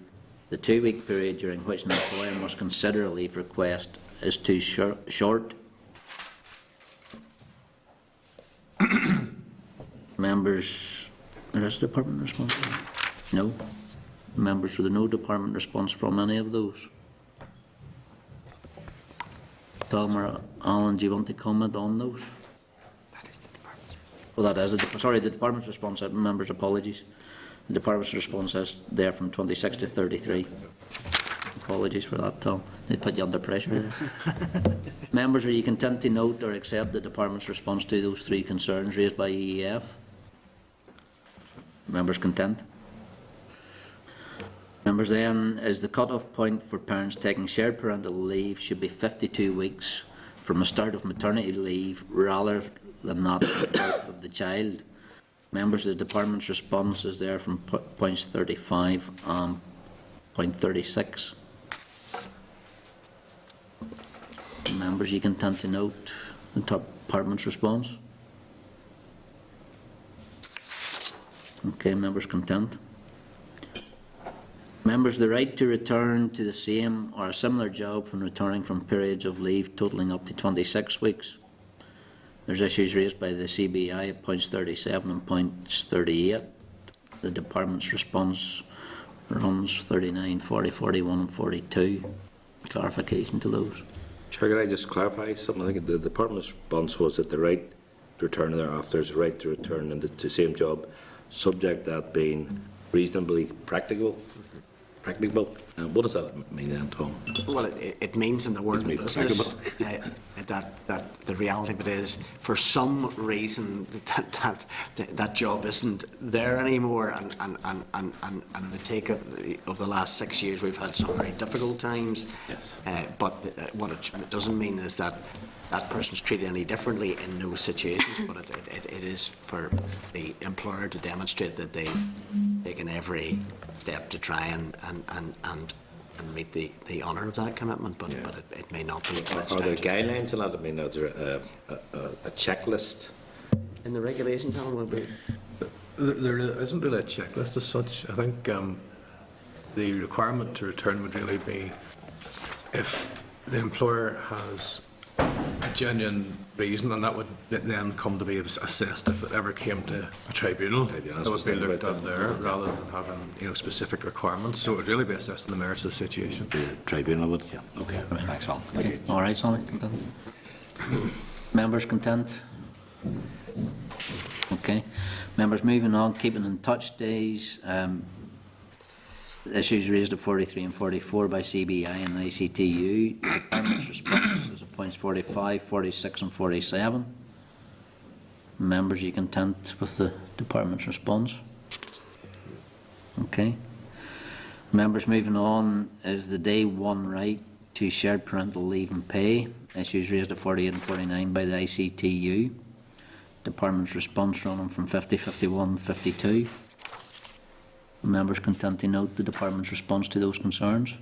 The 2-week period during which an employer must consider a leave request is too short. Members, there is a department response? No. Members, with no department response from any of those? Tom or Alan, do you want to comment on those? That is the department's. Well, that is the department's response. Members, apologies. The department's response is there from 26 to 33. Apologies for that, Tom. They put you under pressure there. Members, are you content to note or accept the department's response to those 3 concerns raised by EEF? Members, content? Members, then, is the cut-off point for parents taking shared parental leave should be 52 weeks from the start of maternity leave rather than that of the birth of the child. Members, the department's response is there from points 35 and point 36. Members, you content to note the department's response? Okay, members, content. Members, the right to return to the same or a similar job when returning from periods of leave totalling up to 26 weeks. There's issues raised by the CBI at points 37 and points 38. The department's response runs 39, 40, 41 and 42. Clarification to those. Chair, can I just clarify something? I think the department's response was that the right to return thereafter is the right to return into the same job, subject to that being reasonably practicable. What does that mean then, Tom? Well, it means in the world of Reasonably business that the reality of it is, for some reason, that job isn't there anymore, and in the take of the last 6 years, we've had some very difficult times. Yes. But what it doesn't mean is that that person's treated any differently in those situations, but it is for the employer to demonstrate that they've taken every step to try and meet the honour of that commitment, but it may not be. Are there guidelines on that? I mean, are there a checklist? In the regulations, Alan, will be. There isn't really a checklist as such. I think the requirement to return would really be if the employer has a genuine reason, and that would then come to be assessed if it ever came to a tribunal. That would be looked at there, rather than having specific requirements. So it would really be assessing the merits of the situation. The tribunal would, yeah. Okay, thanks, Alan. Okay. All right, Sammy, content? Members content? Okay. Members, moving on, keeping in touch days. Issues raised at 43 and 44 by CBI and ICTU. The department's response is at points 45, 46 and 47. Members, are you content with the department's response? Okay. Members, moving on is the day one right to shared parental leave and pay. Issues raised at 48 and 49 by the ICTU. Department's response running from 50, 51, 52. Members content to note the department's response to those concerns.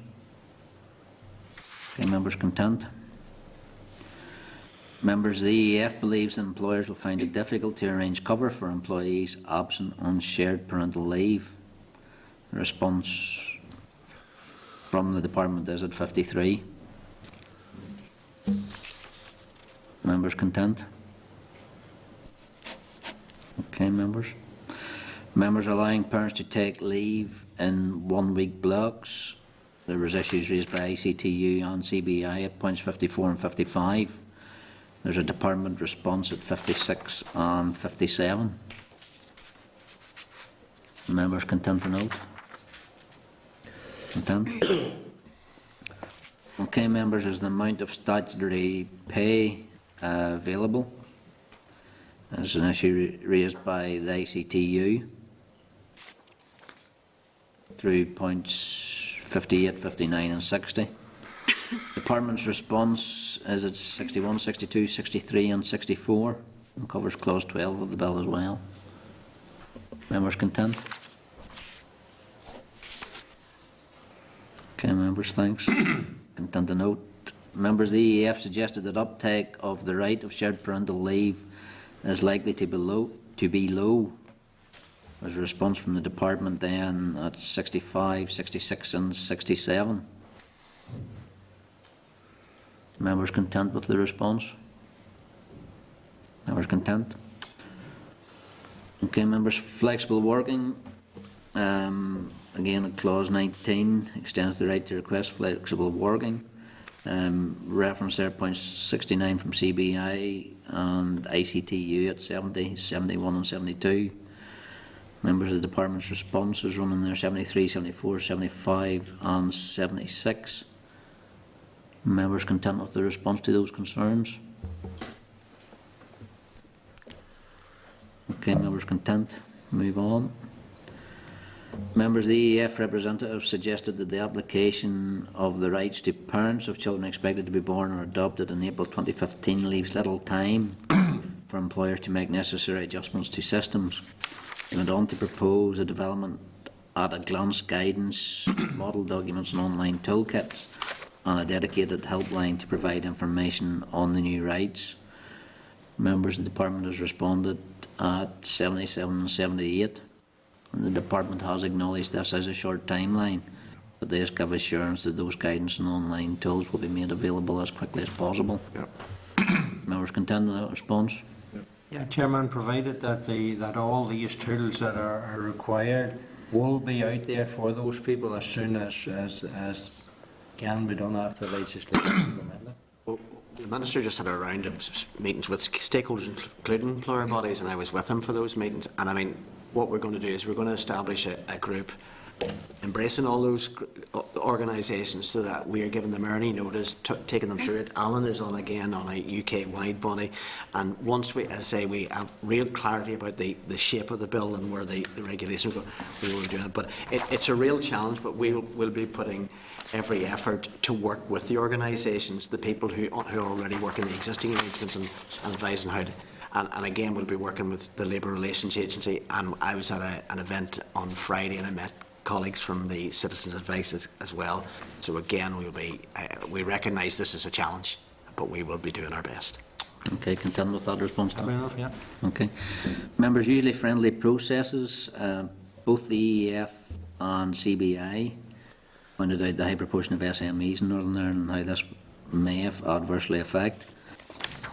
Okay, members content. Members, the EEF believes that employers will find it difficult to arrange cover for employees absent on shared parental leave. The response from the department is at 53. Members content. Okay, members. Members allowing parents to take leave in 1 week blocks. There was issues raised by ICTU and CBI at points 54 and 55. There's a department response at 56 and 57. Members content to note? Content? Okay, members, is the amount of statutory pay available? There's an issue raised by the ICTU through points 58, 59 and 60. Department's response is at 61, 62, 63 and 64 and covers clause 12 of the bill as well. Members content? Okay, members, thanks. Content to note. Members, the EEF suggested that uptake of the right of shared parental leave is likely to be low. There's a response from the department then at 65, 66 and 67. Members content with the response? Members content? Okay, members, flexible working. Again, at clause 19 extends the right to request flexible working. Reference there points 69 from CBI and ICTU at 70, 71 and 72. Members of the department's response is running there 73, 74, 75 and 76. Members content with the response to those concerns? Okay, members content. Move on. Members, the EEF representative suggested that the application of the rights to parents of children expected to be born or adopted in April 2015 leaves little time for employers to make necessary adjustments to systems. They went on to propose a development at a glance guidance, model documents and online toolkits, and a dedicated helpline to provide information on the new rights. Members of the department has responded at 77 and 78, and the department has acknowledged this as a short timeline, but they give assurance that those guidance and online tools will be made available as quickly as possible. Yep. Members content with that response? Yeah, Chairman, provided that all these tools that are required will be out there for those people as soon as can be done after the legislation is implemented. Well, the Minister just had a round of meetings with stakeholders, including employer bodies, and I was with him for those meetings. And I mean, what we're going to do is we're going to establish a group embracing all those organisations so that we are giving them early notice, taking them through it. Alan is on again on a UK-wide body, and once we, as I say, we have real clarity about the shape of the bill and where the regulation will go, we will do it. But it's a real challenge, but we'll be putting every effort to work with the organisations, the people who are already working the existing arrangements and advising how to. And again, we'll be working with the Labour Relations Agency. And I was at an event on Friday, and I met colleagues from the Citizens Advice as well. So again, we recognise this is a challenge, but we will be doing our best. Okay, content with that response, Tom? Fair enough, yeah. Okay. Members, usually friendly processes, both the EEF and CBI pointed out the high proportion of SMEs in Northern Ireland and how this may adversely affect.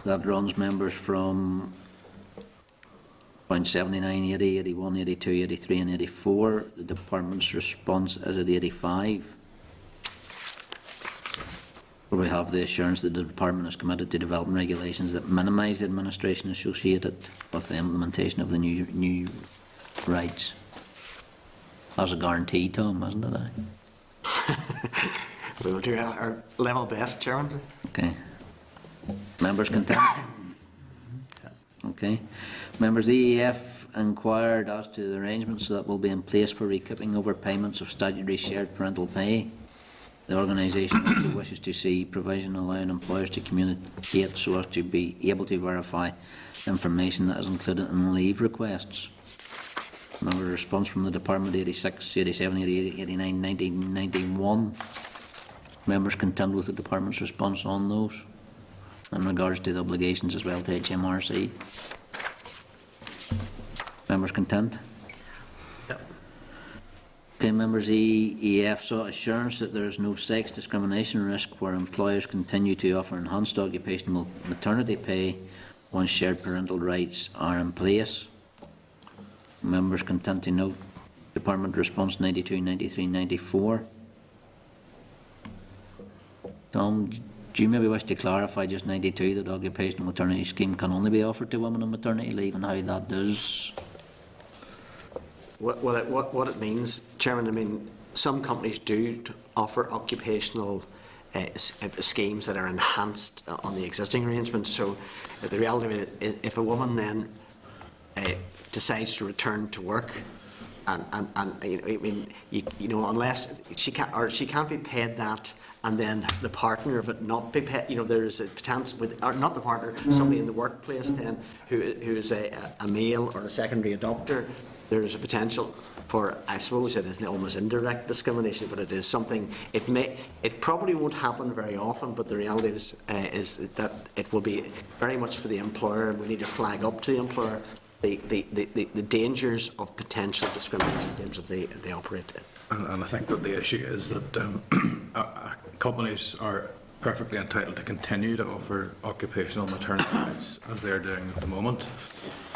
That runs members from points 79, 80, 81, 82, 83 and 84. The Department's response is at 85. Where we have the assurance that the Department is committed to developing regulations that minimise the administration associated with the implementation of the new rights. That's a guarantee, Tom, isn't it? We will do our level best, Chairman. Okay. Members content? Okay. Members, the EEF inquired as to the arrangements that will be in place for recouping overpayments of statutory shared parental pay. The organisation also wishes to see provision allowing employers to communicate so as to be able to verify information that is included in leave requests. Members' response from the Department 86, 87, 88, 89, 90, 91. Members content with the Department's response on those in regards to the obligations as well to HMRC. Members content? Yep. Okay, members, the EEF sought assurance that there is no sex discrimination risk where employers continue to offer enhanced occupational maternity pay once shared parental rights are in place. Members content to note Department response 92, 93, 94. Tom, do you maybe wish to clarify just 92 that occupational maternity scheme can only be offered to women on maternity leave and how that does? What it means, Chairman, I mean, some companies do offer occupational schemes that are enhanced on the existing arrangements. So the reality of it is, if a woman then decides to return to work, and I mean, you know, unless she can't be paid that, and then the partner of it not be paid, you know, there is a potential with, or not the partner, somebody in the workplace then who is a male or a secondary adopter. There is a potential for, I suppose it is almost indirect discrimination, but it is something, it probably won't happen very often, but the reality is that it will be very much for the employer, and we need to flag up to the employer the dangers of potential discrimination in terms of they operate. And I think that the issue is that companies are perfectly entitled to continue to offer occupational maternity rights as they are doing at the moment,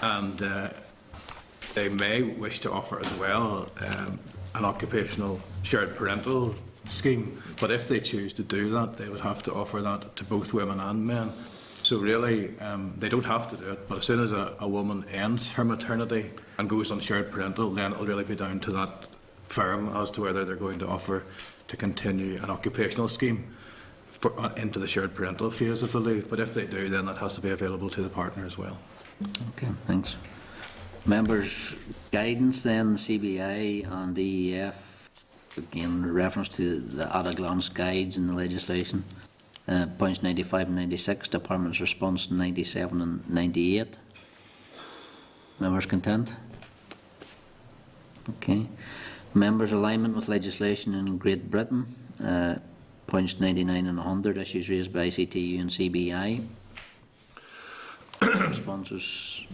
and they may wish to offer as well an occupational shared parental scheme, but if they choose to do that, they would have to offer that to both women and men. So really, they don't have to do it, but as soon as a woman ends her maternity and goes on shared parental, then it'll really be down to that firm as to whether they're going to offer to continue an occupational scheme into the shared parental phase of the leave. But if they do, then that has to be available to the partner as well. Okay, thanks. Members' guidance then, the CBI and the EEF, again, reference to the at-a-glance guides in the legislation. Points 95 and 96, Department's response 97 and 98. Members content? Okay. Members' alignment with legislation in Great Britain, points 99 and 100, issues raised by ICTU and CBI. Responses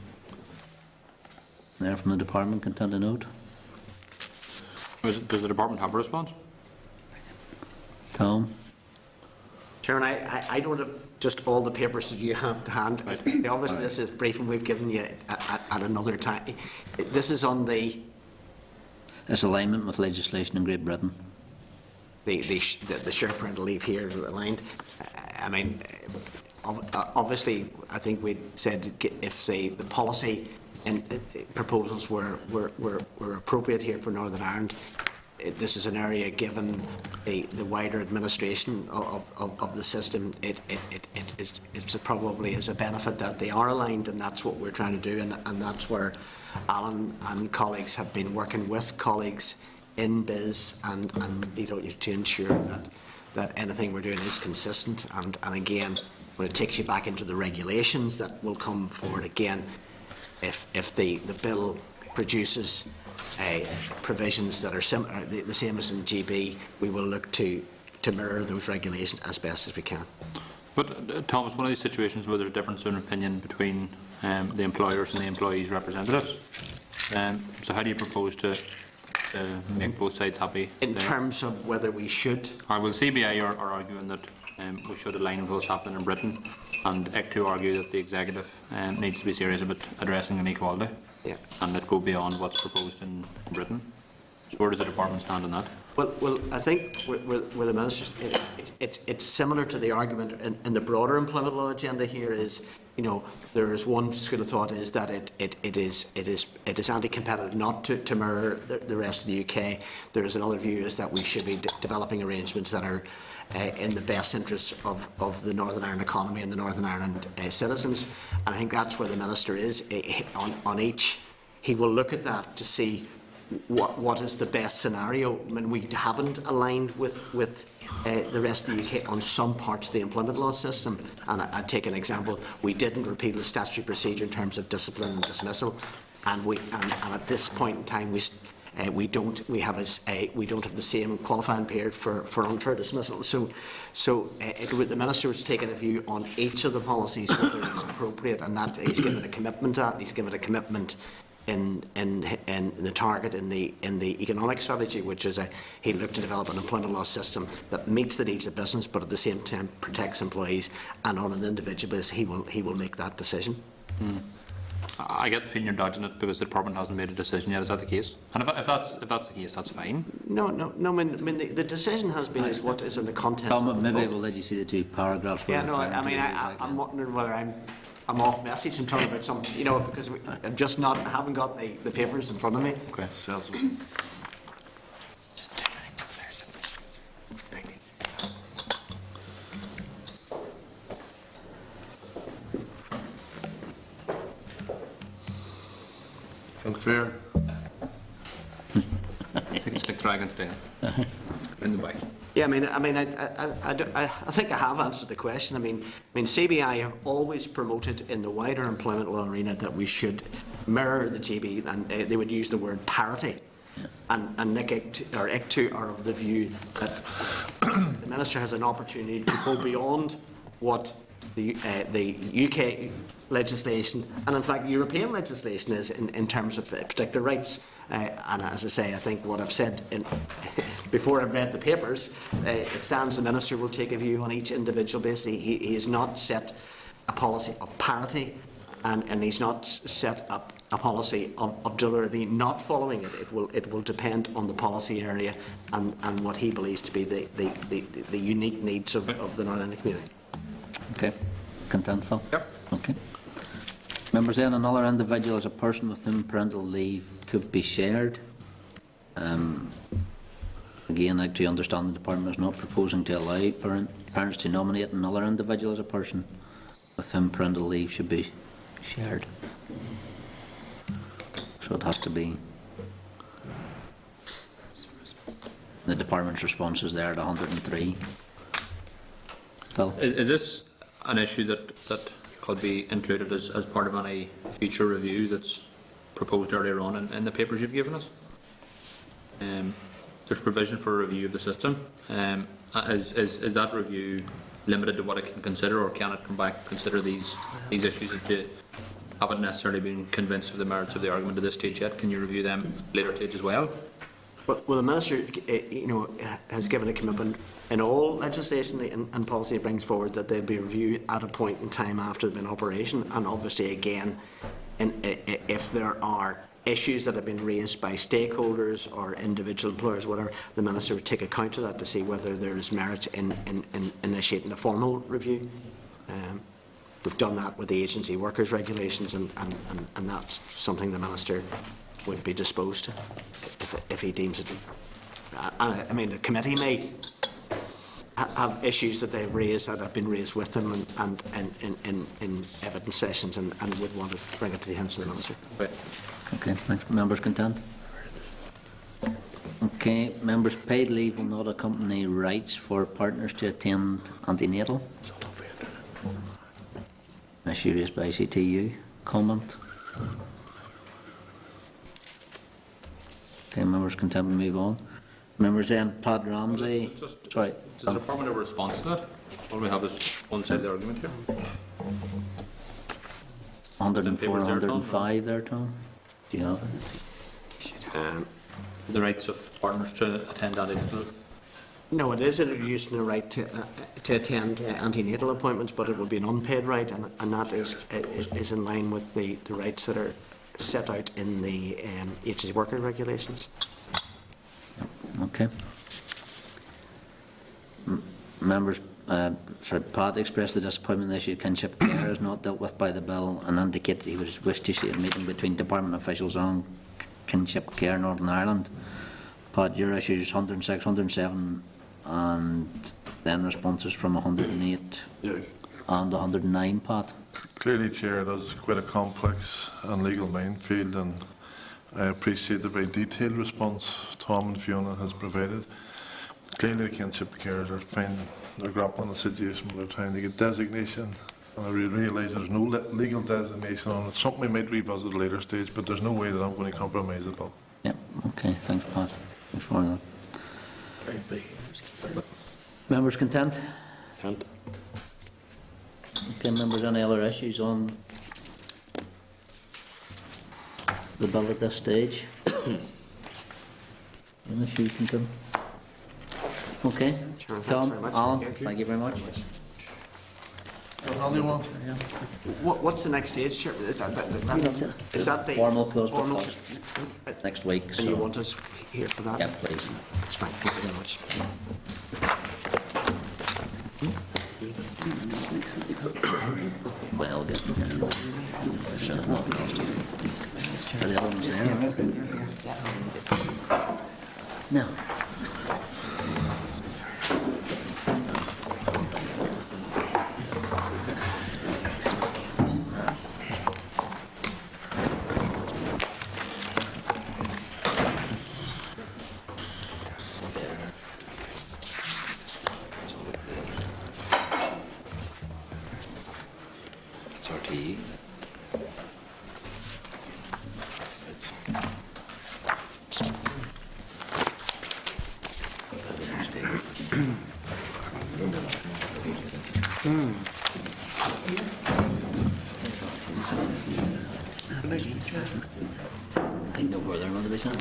there from the Department, content to note. Does the Department have a response? Tom? Chairman, I don't have just all the papers that you have to hand. Obviously, this is briefing we've given you at another time. This is on the is alignment with legislation in Great Britain? The shared parental leave here aligned. I mean, obviously, I think we said if the policy and proposals were appropriate here for Northern Ireland, this is an area, given the wider administration of the system, it's probably is a benefit that they are aligned, and that's what we're trying to do, and that's where Alan and colleagues have been working with colleagues in BIS and to ensure that anything we're doing is consistent. And again, when it takes you back into the regulations that will come forward again, if the bill produces provisions that are the same as in GB, we will look to mirror those regulations as best as we can. But Thomas, one of these situations where there's a difference in opinion between the employers and the employees' representatives. So how do you propose to make both sides happy? In terms of whether we should? Well, CBI are arguing that we should align with what's happening in Britain, and ICTU argue that the executive needs to be serious about addressing inequality, and that go beyond what's proposed in Britain. So where does the department stand on that? Well, I think with the minister, it's similar to the argument in the broader employment law agenda here. Is, there is one school of thought is that it is anti-competitive not to mirror the rest of the UK. There is another view is that we should be developing arrangements that are in the best interests of the Northern Ireland economy and the Northern Ireland citizens. And I think that's where the minister is on each. He will look at that to see what is the best scenario. I mean, we haven't aligned with the rest of the UK on some parts of the employment law system. And I'd take an example. We didn't repeal the statutory procedure in terms of discipline and dismissal, and at this point in time we don't have the same qualifying period for unfair dismissal. So the minister was taking a view on each of the policies whether it's appropriate, and that he's given a commitment to that. He's given a commitment in the target in the economic strategy, which is he looked to develop an employment law system that meets the needs of business, but at the same time protects employees. And on an individual basis, he will make that decision. I get the feeling you're dodging it because the department hasn't made a decision yet. Is that the case? And if that's the case, that's fine. No. I mean, the decision has been is what is in the content. Tom, maybe we'll let you see the two paragraphs. Yeah, no. I mean, I'm wondering whether I'm off message and talking about something, because I'm just not. I haven't got the papers in front of me. Okay. Unfair. I think it's like Dragon's Den in the back. Yeah, I mean, I think I have answered the question. I mean, CBI have always promoted in the wider employment law arena that we should mirror the GB, and they would use the word parity. And ICTU are of the view that the minister has an opportunity to go beyond what the UK legislation and in fact European legislation is in terms of particular rights. And as I say, I think what I've said before I've read the papers, it stands the minister will take a view on each individual basis. He has not set a policy of parity, and he's not set up a policy of deliberately not following it. It will depend on the policy area and what he believes to be the unique needs of the Northern Ireland community. Okay. Content, Phil? Yep. Okay. Members, then another individual as a person with whom parental leave could be shared. Again, like to understand the department is not proposing to allow parents to nominate another individual as a person with whom parental leave should be shared. So it has to be. The department's response is there at 103. Phil? Is this an issue that could be included as part of any future review that's proposed earlier on in the papers you've given us? There's provision for a review of the system. Is that review limited to what it can consider, or can it come back and consider these issues that you haven't necessarily been convinced of the merits of the argument at this stage yet? Can you review them later stage as well? Well, the minister, has given a commitment in all legislation and policy it brings forward that they'll be reviewed at a point in time after they've been in operation, and obviously again, if there are issues that have been raised by stakeholders or individual employers, whatever, the Minister would take account of that to see whether there is merit in initiating a formal review. We've done that with the agency workers regulations, and that's something the Minister would be disposed to if he deems it. I mean, the committee may have issues that they've raised that have been raised with them and in evidence sessions, and would want to bring it to the attention of the Minister. Right. Okay, thanks. Members content? Okay, members, paid leave will not accompany rights for partners to attend antenatal. Issue raised by ICTU. Comment? Okay, members content, we move on. Members, Pat Ramsey. Sorry. Does the Department have a response to that? Or do we have this one side of the argument here? 104, 105 there, Tom? Do you know? The rights of partners to attend antenatal? No, it is introducing a right to attend antenatal appointments, but it will be an unpaid right, and that is in line with the rights that are set out in the agency worker regulations. Okay. Members, Pat expressed the disappointment the issue of kinship care is not dealt with by the bill, and indicated he would wish to see a meeting between department officials on kinship care Northern Ireland. Pat, your issues 106, 107, and then responses from 108 and 109, Pat. Clearly, Chair, it is quite a complex and legal minefield, and I appreciate the very detailed response Tom and Fiona has provided. Clearly, the kinship carers they're grappling with the situation where they're trying to get designation, and I realise there's no legal designation on it. Something we might revisit at a later stage, but there's no way that I'm going to compromise at all. Yep, okay, thanks, Pat. Thanks for that. Members content? Content. Okay, members, any other issues on the bill at this stage? An issue, content? Okay, Chairman, Tom, thanks very much. Alan, thank you very much. What's the next stage, Chair? Is that the Formal close formal next week. And So. you want us here for that? Yeah, please. That's fine. Thank you very much. Well, good. Are the other ones there? No. It's RTE. I know where they're going to be sent.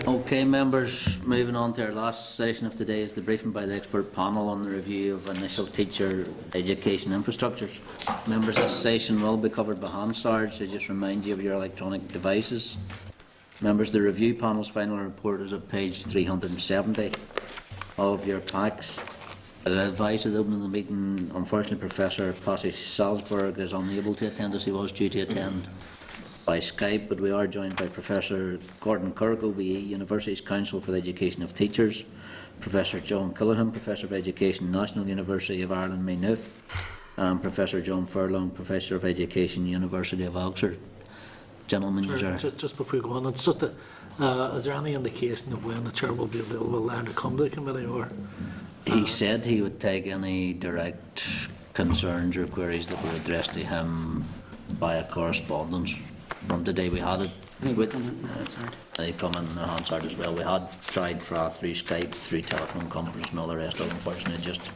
Okay, members, moving on to our last session of today is the briefing by the expert panel on the review of initial teacher education infrastructures. Members, this session will be covered by Hansard, so just remind you of your electronic devices. Members, the review panel's final report is at page 370 of your packs. As I advised at the opening of the meeting, unfortunately Professor Pasi Salzburg is unable to attend as he was due to attend by Skype, but we are joined by Professor Gordon Kirk, OBE, University's Council for the Education of Teachers, Professor John Callaghan, Professor of Education, National University of Ireland, Maynooth, and Professor John Furlong, Professor of Education, University of Oxford. Gentlemen, just before we go on, it's just is there any indication of when the chair will be available there to come to the committee, or? He said he would take any direct concerns or queries that were addressed to him via correspondence. From the day we had it, they come in the Hansard as well. We had tried through Skype, through telephone conference and all the rest of it. Unfortunately, it just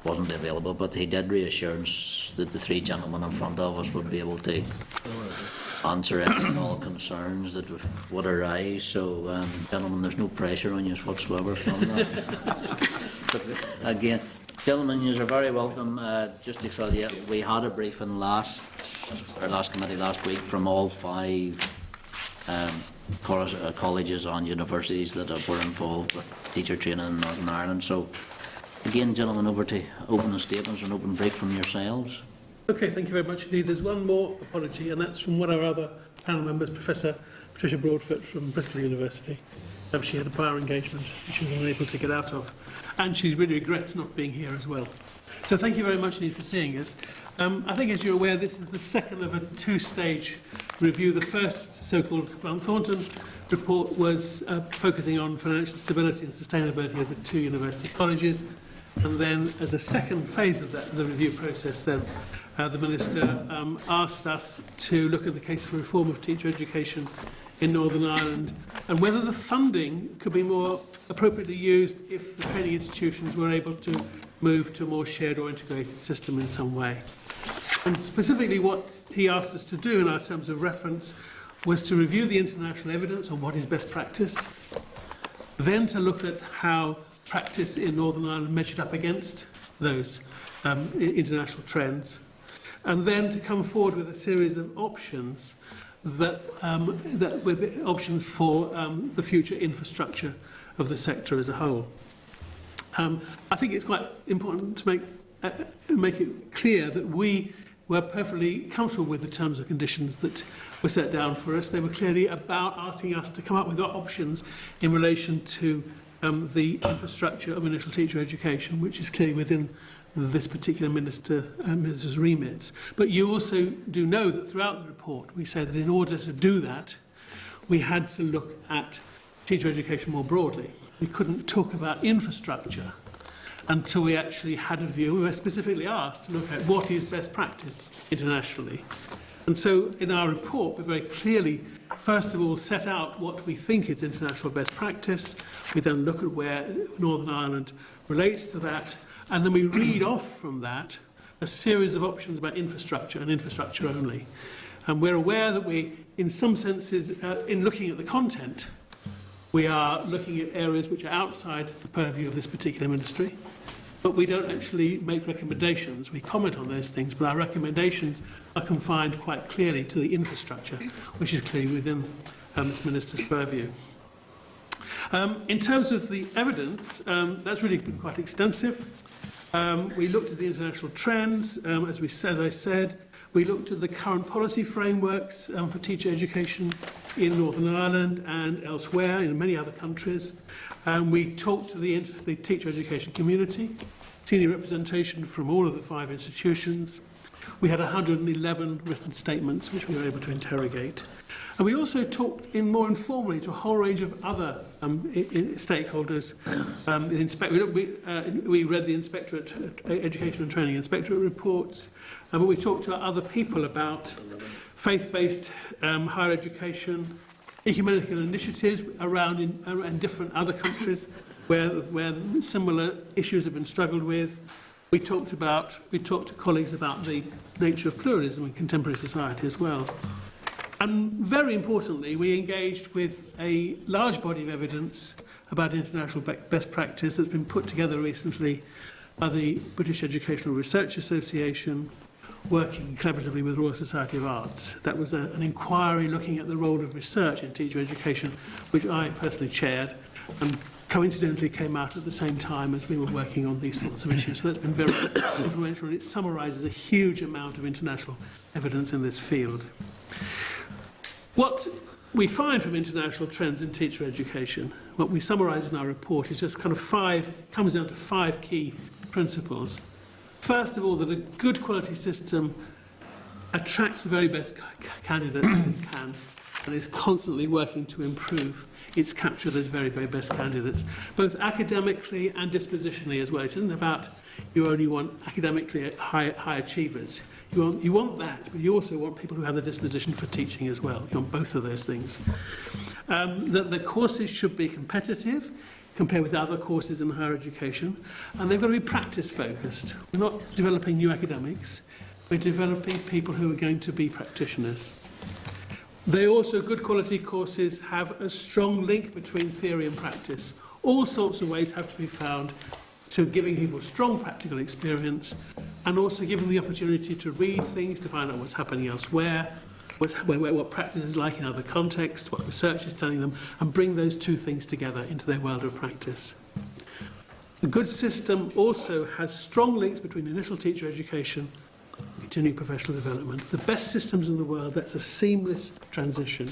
wasn't available. But he did reassure us that the three gentlemen in front of us would be able to answer any and all concerns that would arise. So, gentlemen, there's no pressure on you whatsoever from that. But again, Gentlemen, you are very welcome. Just to tell you, we had a briefing last committee last week from all 5 colleges and universities that were involved with teacher training in Northern Ireland. So, again, gentlemen, over to open statements and open brief from yourselves. Okay, thank you very much indeed. There's one more apology, and that's from one of our other panel members, Professor Patricia Broadfoot from Bristol University. She had a prior engagement which she was unable to get out of, and she really regrets not being here as well. So thank you very much indeed for seeing us. I think, as you're aware, this is the second of a 2-stage review. The first, so-called Grant Thornton report, was focusing on financial stability and sustainability of the 2 university colleges. And then, as a second phase of the review process, then the Minister asked us to look at the case for reform of teacher education in Northern Ireland and whether the funding could be more appropriately used if the training institutions were able to move to a more shared or integrated system in some way. And specifically what he asked us to do in our terms of reference was to review the international evidence on what is best practice, then to look at how practice in Northern Ireland measured up against those international trends, and then to come forward with a series of options that would be options for the future infrastructure of the sector as a whole. I think it's quite important to make it clear that we were perfectly comfortable with the terms and conditions that were set down for us. They were clearly about asking us to come up with options in relation to the infrastructure of initial teacher education, which is clearly within this particular minister's remit. But you also do know that throughout the report we say that in order to do that, we had to look at teacher education more broadly. We couldn't talk about infrastructure until we actually had a view. We were specifically asked to look at what is best practice internationally. And so in our report, we very clearly, first of all, set out what we think is international best practice. We then look at where Northern Ireland relates to that. And then we read off from that a series of options about infrastructure and infrastructure only. And we're aware that we, in some senses, in looking at the content, we are looking at areas which are outside the purview of this particular ministry, but we don't actually make recommendations. We comment on those things, but our recommendations are confined quite clearly to the infrastructure, which is clearly within this minister's purview. In terms of the evidence, that's really been quite extensive. We looked at the international trends, as I said. We looked at the current policy frameworks for teacher education in Northern Ireland and elsewhere in many other countries. We talked to the teacher education community, senior representation from all of the 5 institutions. We had 111 written statements which we were able to interrogate. And we also talked more informally to a whole range of other stakeholders. We read the Inspectorate, Education and Training Inspectorate reports, but we talked to other people about faith-based higher education, ecumenical initiatives around in different other countries where similar issues have been struggled with. We talked to colleagues about the nature of pluralism in contemporary society as well. And very importantly, we engaged with a large body of evidence about international best practice that's been put together recently by the British Educational Research Association, working collaboratively with Royal Society of Arts. That was an inquiry looking at the role of research in teacher education, which I personally chaired, and coincidentally came out at the same time as we were working on these sorts of issues. So that's been very influential, and it summarises a huge amount of international evidence in this field. What we find from international trends in teacher education, what we summarise in our report, is just kind of comes down to 5 key principles. First of all, that a good quality system attracts the very best candidates it can and is constantly working to improve its capture of those very, very best candidates, both academically and dispositionally as well. It isn't about you only want academically high achievers. You want that, but you also want people who have the disposition for teaching as well. You want both of those things. That the courses should be competitive, compared with other courses in higher education, and they've got to be practice-focused. We're not developing new academics, we're developing people who are going to be practitioners. They also, good quality courses have a strong link between theory and practice. All sorts of ways have to be found to giving people strong practical experience, and also giving them the opportunity to read things, to find out what's happening elsewhere, what practice is like in other contexts, what research is telling them, and bring those two things together into their world of practice. The good system also has strong links between initial teacher education and continuing professional development. The best systems in the world, that's a seamless transition.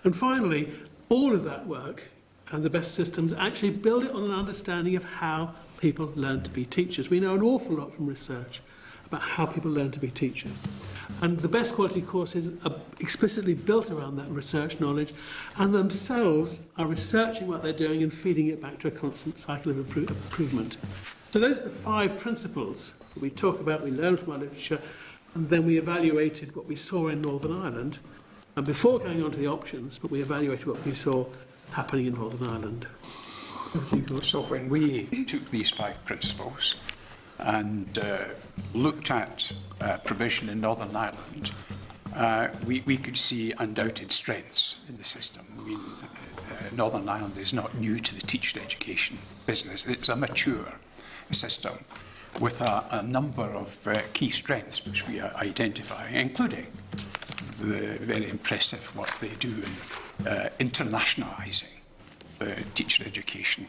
And finally, all of that work and the best systems actually build it on an understanding of how people learn to be teachers. We know an awful lot from research about how people learn to be teachers. And the best quality courses are explicitly built around that research knowledge, and themselves are researching what they're doing and feeding it back to a constant cycle of improvement. So those are the 5 principles that we talk about, we learn from our literature, and then we evaluated what we saw in Northern Ireland. And before going on to the options, but we evaluated what we saw happening in Northern Ireland. So when we took these 5 principles and looked at provision in Northern Ireland, we could see undoubted strengths in the system. I mean, Northern Ireland is not new to the teacher education business. It's a mature system with a number of key strengths which we identify, including the very impressive work they do in internationalising the teacher education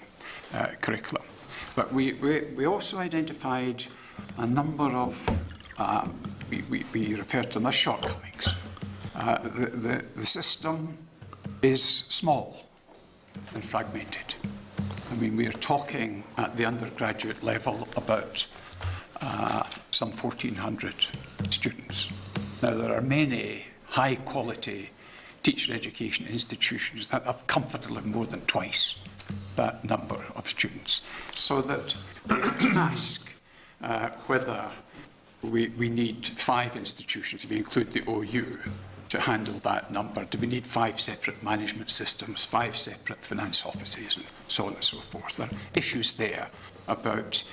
curriculum. But we also identified a number of, we refer to them as shortcomings. The system is small and fragmented. I mean, we are talking at the undergraduate level about some 1,400 students. Now, there are many high-quality teacher education institutions that have comfortably more than twice that number of students. So that we have to ask whether we need 5 institutions, if we include the OU, to handle that number. Do we need 5 separate management systems, 5 separate finance offices, and so on and so forth? There are issues there about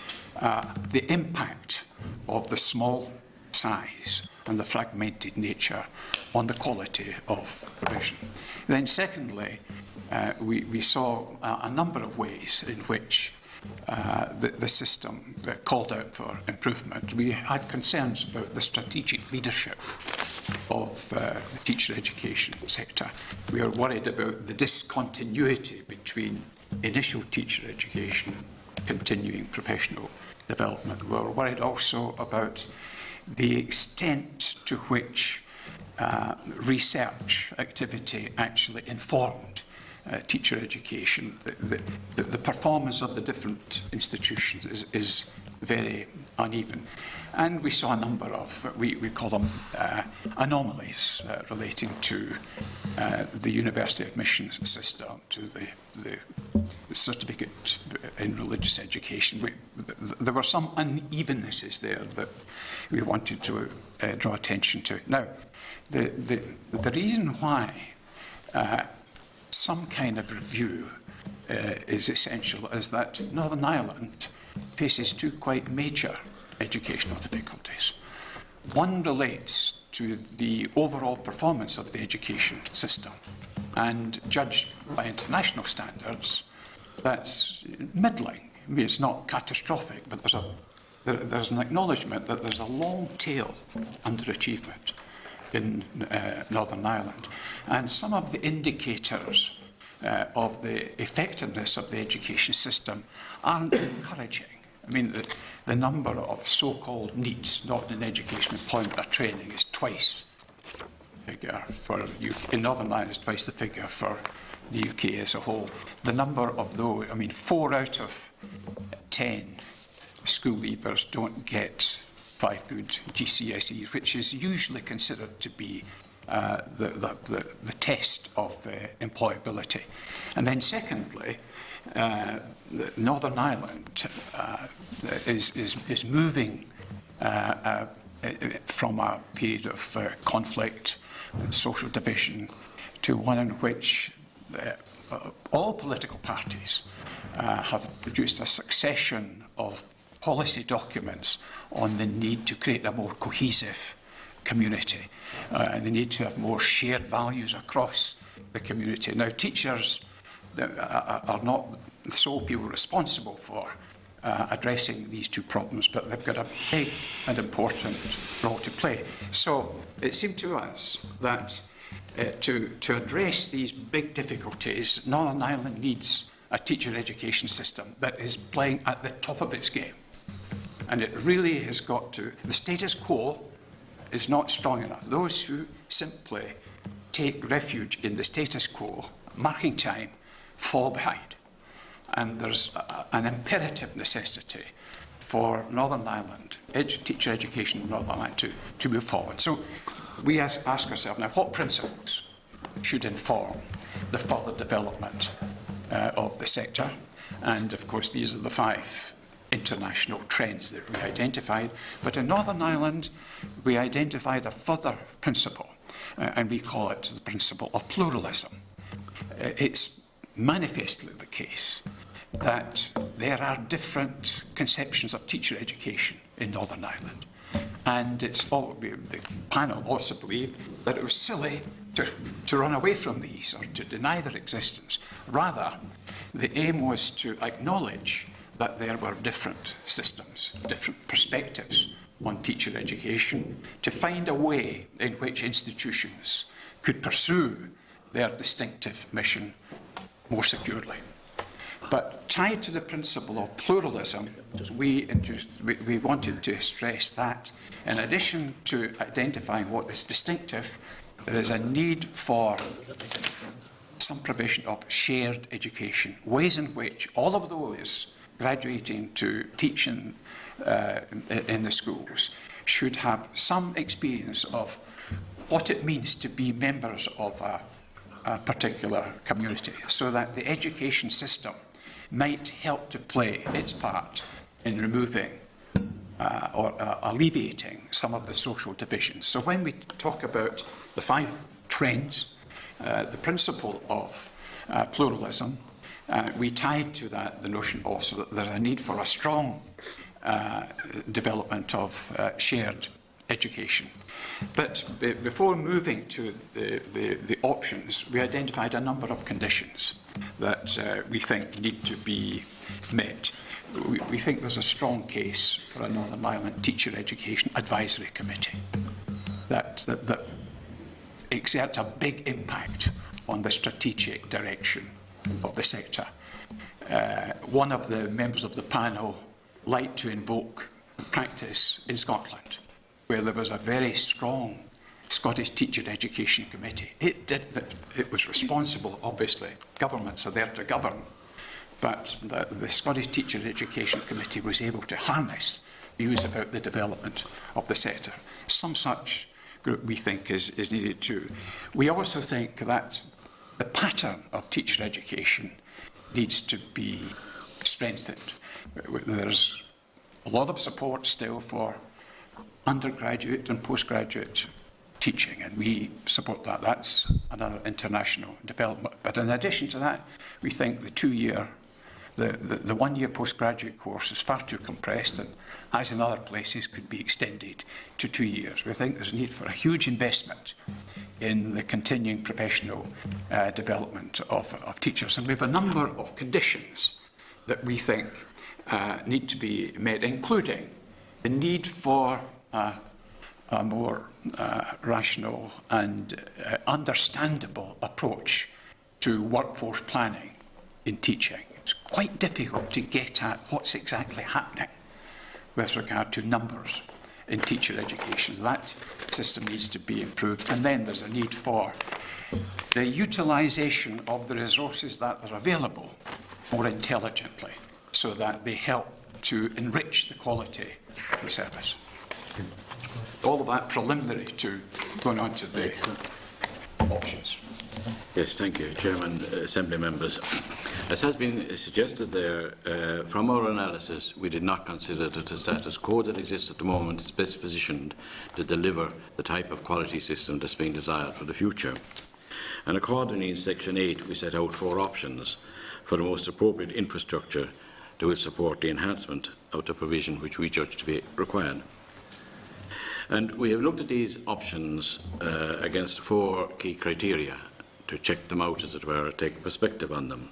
the impact of the small size and the fragmented nature on the quality of provision. Then secondly, we saw a number of ways in which the system called out for improvement. We had concerns about the strategic leadership of the teacher education sector. We are worried about the discontinuity between initial teacher education, continuing professional development. We are worried also about the extent to which research activity actually informed teacher education. The performance of the different institutions is very uneven. And we saw a number of, we call them anomalies relating to the university admissions system, to the certificate in religious education. There were some unevennesses there that we wanted to draw attention to. Now, the reason why some kind of review is essential is that Northern Ireland faces 2 quite major educational difficulties. One relates to the overall performance of the education system, and judged by international standards, that's middling. I mean, it's not catastrophic, but there's an acknowledgement that there's a long tail underachievement in Northern Ireland. And some of the indicators of the effectiveness of the education system aren't encouraging. I mean, the number of so-called NEETs, not in education, employment or training, is twice the figure for UK. In Northern Ireland, is twice the figure for the UK as a whole. The number of those, I mean, 4 out of 10 school leavers don't get 5 good GCSEs, which is usually considered to be the test of employability. And then secondly, Northern Ireland is moving from a period of conflict and social division to one in which all political parties have produced a succession of policy documents on the need to create a more cohesive community and the need to have more shared values across the community. Now, teachers are not the sole people responsible for addressing these two problems, but they've got a big and important role to play. So it seemed to us that to address these big difficulties, Northern Ireland needs a teacher education system that is playing at the top of its game. And it really has got to, the status quo is not strong enough. Those who simply take refuge in the status quo, marking time, fall behind. And there's an imperative necessity for Northern Ireland, teacher education in Northern Ireland to move forward. So we ask ourselves now, what principles should inform the further development of the sector? And of course, these are the 5 international trends that we identified. But in Northern Ireland, we identified a further principle, and we call it the principle of pluralism. It's manifestly the case that there are different conceptions of teacher education in Northern Ireland. And the panel also believed that it was silly to run away from these or to deny their existence. Rather, the aim was to acknowledge that there were different systems, different perspectives on teacher education, to find a way in which institutions could pursue their distinctive mission more securely. But tied to the principle of pluralism, we wanted to stress that in addition to identifying what is distinctive, there is a need for some provision of shared education, ways in which all of those graduating to teaching in the schools should have some experience of what it means to be members of a particular community, so that the education system might help to play its part in removing or alleviating some of the social divisions. So when we talk about the 5 trends, the principle of pluralism, we tied to that the notion also that there's a need for a strong development of shared education. But before moving to the options, we identified a number of conditions that we think need to be met. We think there's a strong case for a Northern Ireland Teacher Education Advisory Committee that exerts a big impact on the strategic direction of the sector. One of the members of the panel liked to invoke practice in Scotland, where there was a very strong Scottish Teacher Education Committee. It was responsible, obviously. Governments are there to govern. But the Scottish Teacher Education Committee was able to harness views about the development of the sector. Some such group we think is needed too. We also think that the pattern of teacher education needs to be strengthened. There's a lot of support still for undergraduate and postgraduate teaching, and we support that. That's another international development. But in addition to that, we think the one-year postgraduate course is far too compressed, and as in other places could be extended to 2 years. We think there's a need for a huge investment in the continuing professional development of teachers. And we have a number of conditions that we think need to be met, including the need for a more rational and understandable approach to workforce planning in teaching. It's quite difficult to get at what's exactly happening with regard to numbers in teacher education. That system needs to be improved. And then there's a need for the utilisation of the resources that are available more intelligently, so that they help to enrich the quality of the service. All of that preliminary to going on to the options. Yes, thank you, Chairman, Assembly members. As has been suggested there, from our analysis, we did not consider that the status quo that exists at the moment is best positioned to deliver the type of quality system that's being desired for the future. And accordingly, in Section 8, we set out 4 options for the most appropriate infrastructure that will support the enhancement of the provision which we judge to be required. And we have looked at these options against 4 key criteria to check them out, as it were, or take a perspective on them.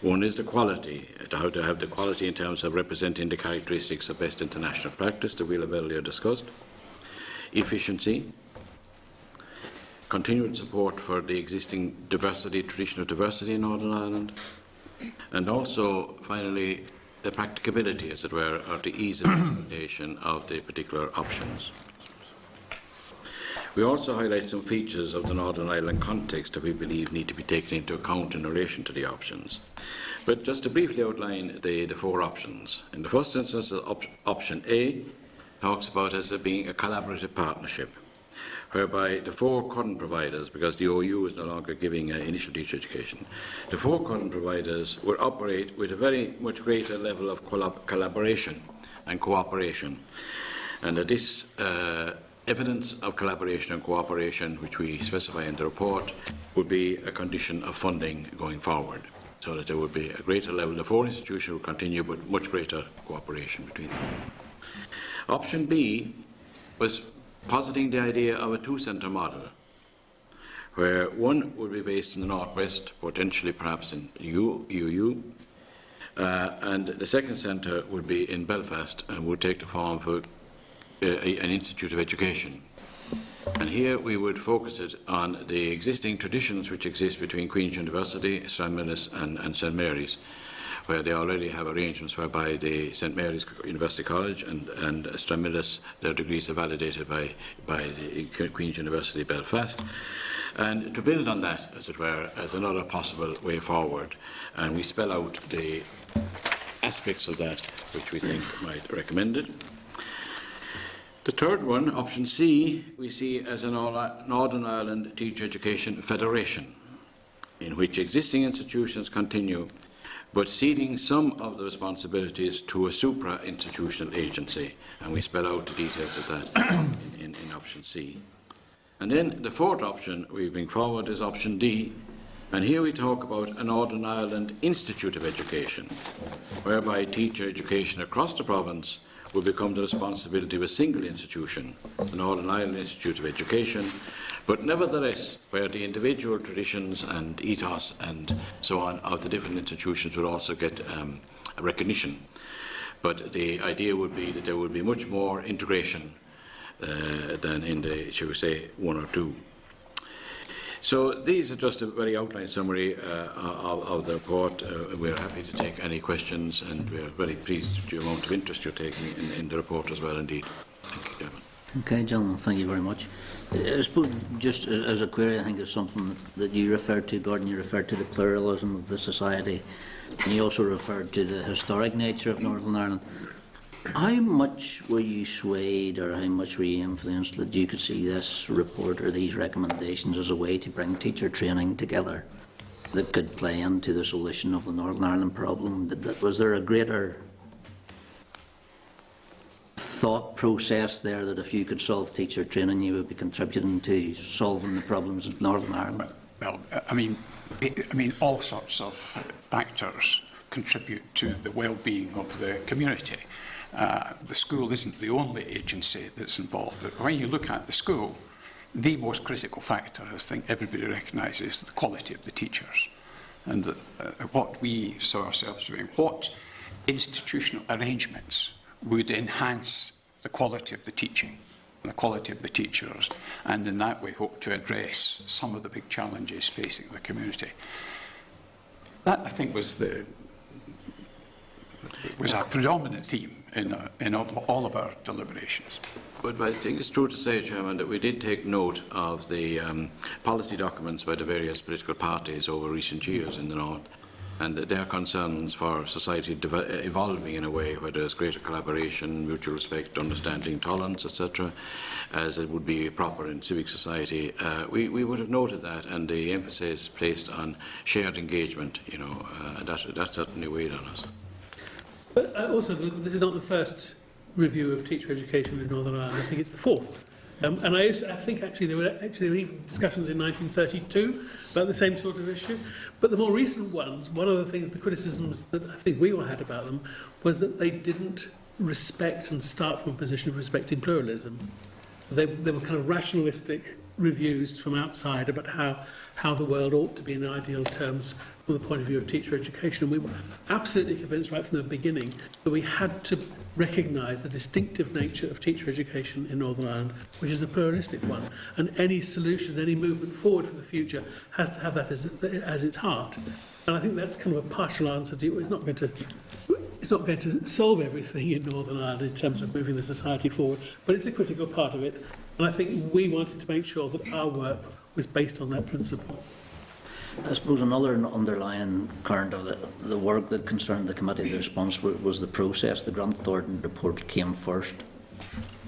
One is the quality, how to have the quality in terms of representing the characteristics of best international practice that we'll have earlier discussed. Efficiency, continued support for the existing diversity, tradition of diversity in Northern Ireland, and also, finally, the practicability, as it were, or the ease of implementation of the particular options. We also highlight some features of the Northern Ireland context that we believe need to be taken into account in relation to the options. But just to briefly outline the 4 options. In the first instance, option A talks about as being a collaborative partnership, whereby the 4 current providers, because the OU is no longer giving initial teacher education, the 4 current providers will operate with a very much greater level of collaboration and cooperation. And that this evidence of collaboration and cooperation, which we specify in the report, would be a condition of funding going forward, so that there would be a greater level. The 4 institutions will continue, but much greater cooperation between them. Option B was positing the idea of a 2-centre model, where one would be based in the northwest, potentially perhaps in UU, and the second centre would be in Belfast and would take the form of an institute of education. And here we would focus it on the existing traditions which exist between Queen's University, Stranmillis and St Mary's, where they already have arrangements whereby the St Mary's University College and Stranmillis, their degrees are validated by the Queen's University Belfast. And to build on that, as it were, as another possible way forward, and we spell out the aspects of that which we think might recommend it. The third one, option C, we see as a Northern Ireland Teacher Education Federation, in which existing institutions continue, but ceding some of the responsibilities to a supra-institutional agency, and we spell out the details of that in option C. And then the fourth option we bring forward is option D, and here we talk about a Northern Ireland Institute of Education, whereby teacher education across the province will become the responsibility of a single institution, the Northern Ireland Institute of Education, but nevertheless, where the individual traditions and ethos and so on of the different institutions will also get recognition. But the idea would be that there would be much more integration than in the, shall we say, 1 or 2. So these are just a very outline summary of the report. We're happy to take any questions, and we're very pleased with the amount of interest you're taking in the report as well, indeed. Thank you, Chairman. Okay, gentlemen, thank you very much. I suppose, just as a query, I think it's something that you referred to, Gordon. You referred to the pluralism of the society, and you also referred to the historic nature of Northern Ireland. How much were you swayed, or how much were you influenced that you could see this report or these recommendations as a way to bring teacher training together that could play into the solution of the Northern Ireland problem? Was there a greater thought process there that if you could solve teacher training, you would be contributing to solving the problems of Northern Ireland? Well, I mean, all sorts of factors contribute to the well-being of the community. The school isn't the only agency that's involved. But when you look at the school, the most critical factor, I think everybody recognises, is the quality of the teachers. And what we saw ourselves doing, what institutional arrangements would enhance the quality of the teaching and the quality of the teachers, and in that way hope to address some of the big challenges facing the community. That, I think, was our predominant theme in all of our deliberations. But I think it's true to say, Chairman, that we did take note of the policy documents by the various political parties over recent years in the North, and their concerns for society evolving in a way where there's greater collaboration, mutual respect, understanding, tolerance, etc., as it would be proper in civic society. We would have noted that, and the emphasis placed on shared engagement, that certainly weighed on us. But also, this is not the first review of teacher education in Northern Ireland. I think it's the fourth. And I think actually there were even discussions in 1932 about the same sort of issue. But the more recent ones, one of the things, the criticisms that I think we all had about them, was that they didn't respect and start from a position of respecting pluralism. They were kind of rationalistic reviews from outside about how the world ought to be in ideal terms from the point of view of teacher education. And we were absolutely convinced right from the beginning that we had to recognise the distinctive nature of teacher education in Northern Ireland, which is a pluralistic one. And any solution, any movement forward for the future has to have that as its heart. And I think that's kind of a partial answer to you. It's not going to solve everything in Northern Ireland in terms of moving the society forward, but it's a critical part of it. And I think we wanted to make sure that our work was based on that principle. I suppose another underlying current of the work that concerned the committee, the response was the process. The Grant Thornton report came first,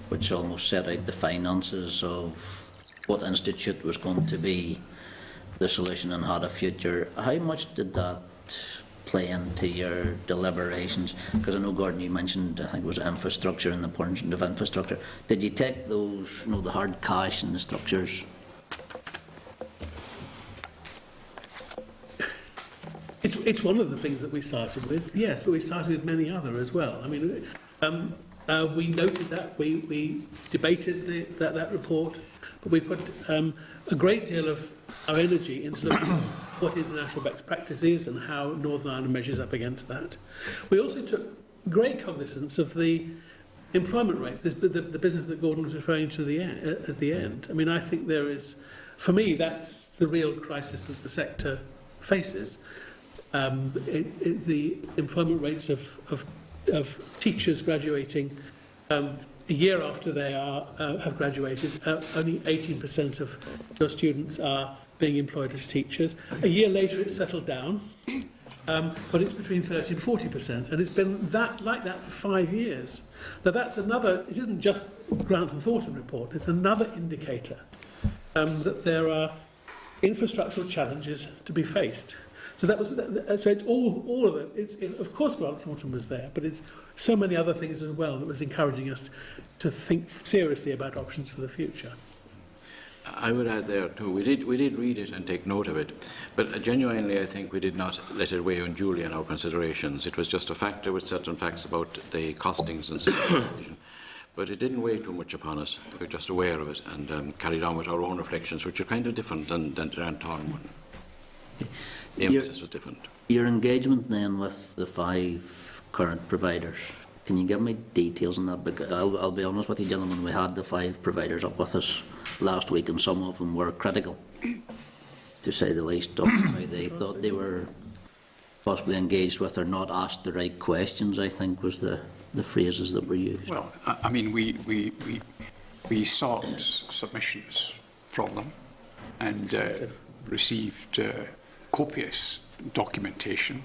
which almost set out the finances of what institute was going to be the solution and had a future. How much did that play into your deliberations? Because I know, Gordon, you mentioned, I think it was infrastructure and the importance of infrastructure. Did you take those, the hard cash and the structures? It's one of the things that we started with, yes, but we started with many other as well. I mean, we noted that, we debated that report, but we put a great deal of our energy into looking at what international best practice is and how Northern Ireland measures up against that. We also took great cognizance of the employment rates, the business that Gordon was referring to at the end. I mean, I think there is, for me, that's the real crisis that the sector faces. The employment rates of teachers graduating a year after they have graduated, only 18% of your students are being employed as teachers. A year later, it's settled down, but it's between 30 and 40%, and it's been like that for 5 years. Now, that's another. It isn't just Grant and Thornton report. It's another indicator that there are infrastructural challenges to be faced. So that was. So it's all of it. Of course, Grant Thornton was there, but it's so many other things as well that was encouraging us to think seriously about options for the future. I would add there too, we did read it and take note of it, but genuinely I think we did not let it weigh unduly in our considerations. It was just a factor with certain facts about the costings and situation, but it didn't weigh too much upon us. We were just aware of it and carried on with our own reflections, which are kind of different than Grant Thornton. The emphasis was different. Your engagement then with the 5 current providers, can you give me details on that? Because I'll be honest with you, gentlemen, we had the 5 providers up with us last week, and some of them were critical, to say the least, of how they thought they were possibly engaged with or not asked the right questions, I think was the phrases that were used. Well, I mean, we sought submissions from them and received copious documentation.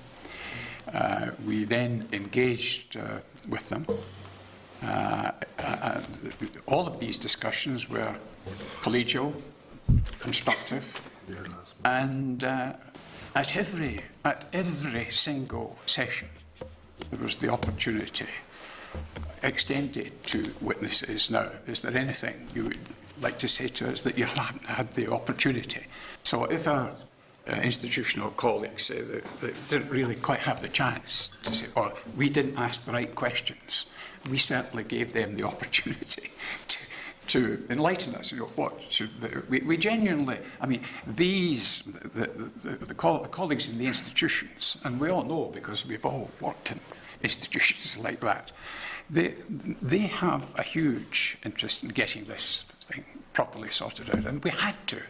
We then engaged with them. All of these discussions were collegial, constructive, and at every single session there was the opportunity extended to witnesses. Now, is there anything you would like to say to us that you haven't had the opportunity? So if our institutional colleagues say that they didn't really quite have the chance to say, or we didn't ask the right questions, we certainly gave them the opportunity to enlighten us. What should we genuinely? I mean, the colleagues in the institutions, and we all know because we've all worked in institutions like that. They have a huge interest in getting this thing properly sorted out, and we had to.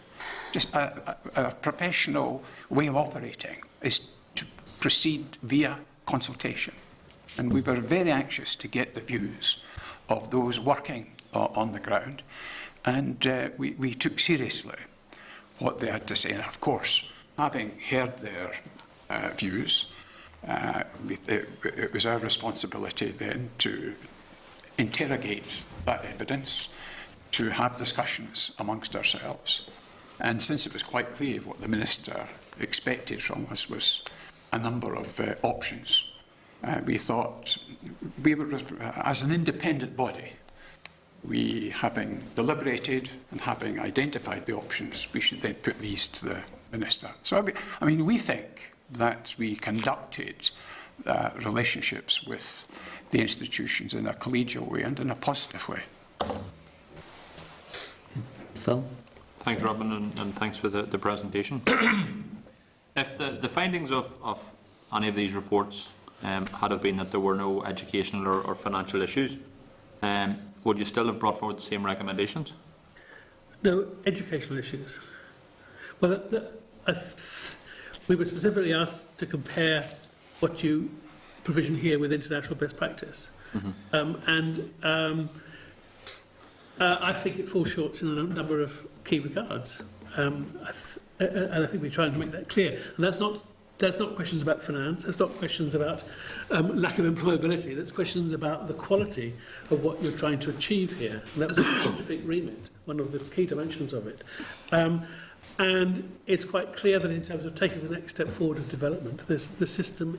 Just a professional way of operating is to proceed via consultation. And we were very anxious to get the views of those working on the ground. And we took seriously what they had to say. And of course, having heard their views, it was our responsibility then to interrogate that evidence, to have discussions amongst ourselves. And since it was quite clear what the Minister expected from us was a number of options, we thought we were, as an independent body, we, having deliberated and having identified the options, we should then put these to the Minister. So, I mean, we think that we conducted relationships with the institutions in a collegial way and in a positive way. Phil? Thanks, Robin, and thanks for the presentation. If the findings of any of these reports had have been that there were no educational or financial issues, would you still have brought forward the same recommendations? No educational issues. Well, we were specifically asked to compare what you provision here with international best practice. I think it falls short in a number of key regards. And I think we're trying to make that clear. And that's not questions about finance, that's not questions about lack of employability, that's questions about the quality of what you're trying to achieve here. And that was a specific remit, one of the key dimensions of it. And it's quite clear that in terms of taking the next step forward of development, the system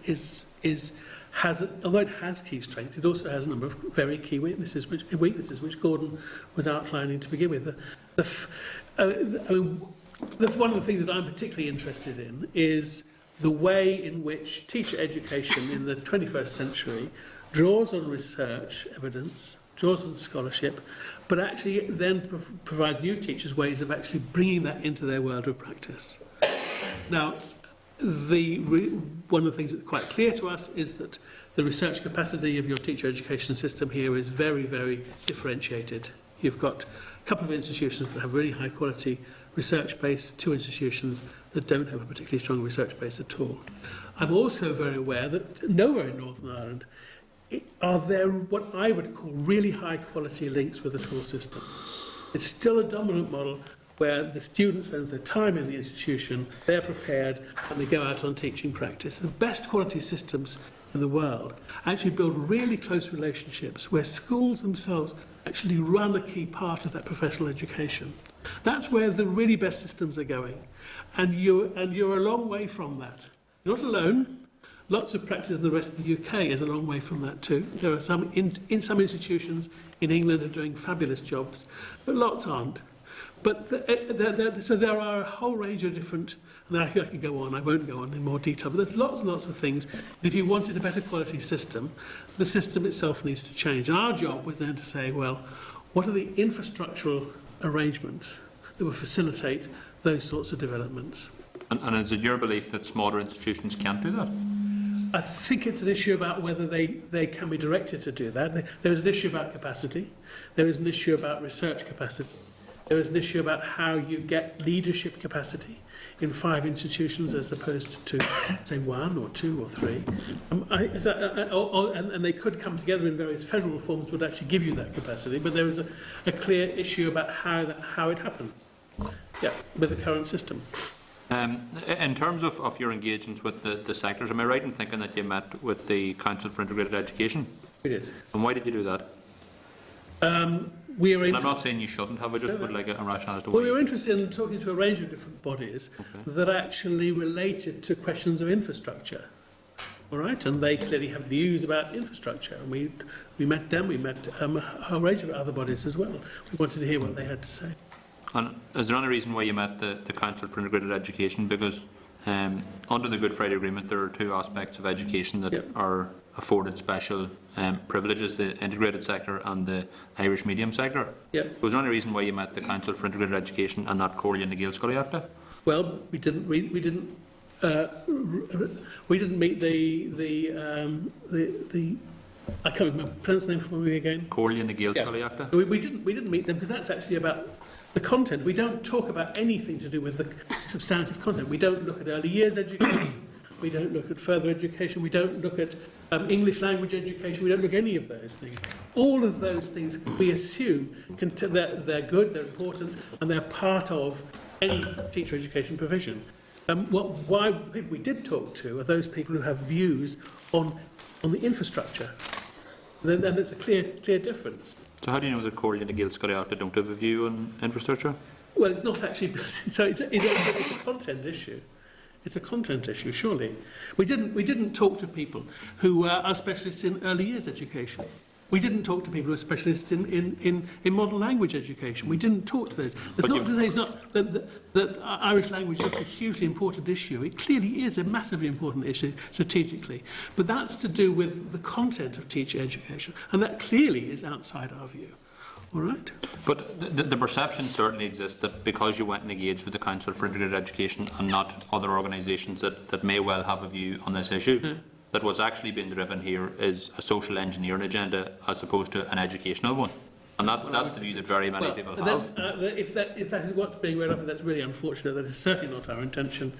although it has key strengths, it also has a number of very key weaknesses which Gordon was outlining to begin with. One of the things that I'm particularly interested in is the way in which teacher education in the 21st century draws on research evidence, draws on scholarship, but actually then provides new teachers ways of actually bringing that into their world of practice. Now, one of the things that's quite clear to us is that the research capacity of your teacher education system here is very, very differentiated. You've got a couple of institutions that have really high quality research base, 2 institutions that don't have a particularly strong research base at all. I'm also very aware that nowhere in Northern Ireland are there what I would call really high quality links with the school system. It's still a dominant model where the student spends their time in the institution, they're prepared, and they go out on teaching practice. The best quality systems in the world actually build really close relationships where schools themselves actually run a key part of that professional education. That's where the really best systems are going. And you're a long way from that. You're not alone. Lots of practice in the rest of the UK is a long way from that too. There are some in some institutions in England are doing fabulous jobs, but lots aren't. But so there are a whole range of different, and I could go on, I won't go on in more detail, but there's lots and lots of things. If you wanted a better quality system, the system itself needs to change. And our job was then to say, well, what are the infrastructural arrangements that will facilitate those sorts of developments? And is it your belief that smaller institutions can't do that? I think it's an issue about whether they can be directed to do that. There is an issue about capacity. There is an issue about research capacity. There is an issue about how you get leadership capacity in 5 institutions as opposed to, say, 1 or 2 or 3. And they could come together in various federal reforms would actually give you that capacity, but there is a clear issue about how it happens with the current system. In terms of your engagements with the sectors, am I right in thinking that you met with the Council for Integrated Education? We did. And why did you do that? And I'm not saying you shouldn't have, I just would like a rationale as to why. Well, we were interested in talking to a range of different bodies that actually related to questions of infrastructure. All right, and they clearly have views about infrastructure. And we met them, we met a whole range of other bodies as well. We wanted to hear what they had to say. And is there any reason why you met the Council for Integrated Education? Because under the Good Friday Agreement, there are 2 aspects of education that are afforded special privileges, the integrated sector and the Irish medium sector. Was there any reason why you met the Council for Integrated Education and not Corley and the Gaelscoileachta? Well, we didn't meet the I can't remember pronounce the name for me again. Corley and the Gaelscoileachta? We didn't meet them because that's actually about the content. We don't talk about anything to do with the substantive content. We don't look at early years education. We don't look at further education. We don't look at English language education. We don't look at any of those things. All of those things we assume they're good, they're important, and they're part of any teacher education provision. Why the people we did talk to are those people who have views on the infrastructure. Then there's a clear difference. So how do you know that Corley and the Gaelscoileachta don't have a view on infrastructure? Well, it's not actually. So it's a content issue. It's a content issue, surely. We didn't talk to people who are specialists in early years education. We didn't talk to people who are specialists in modern language education. We didn't talk to those. That's not to say it's not that Irish language is a hugely important issue. It clearly is a massively important issue strategically. But that's to do with the content of teacher education. And that clearly is outside our view. All right? But the perception certainly exists that because you went and engaged with the Council for Integrated Education and not other organisations that may well have a view on this issue, that what's actually being driven here is a social engineering agenda as opposed to an educational one. And that's the view that very many people have. If that is what's being read up, that's really unfortunate. That is certainly not our intention.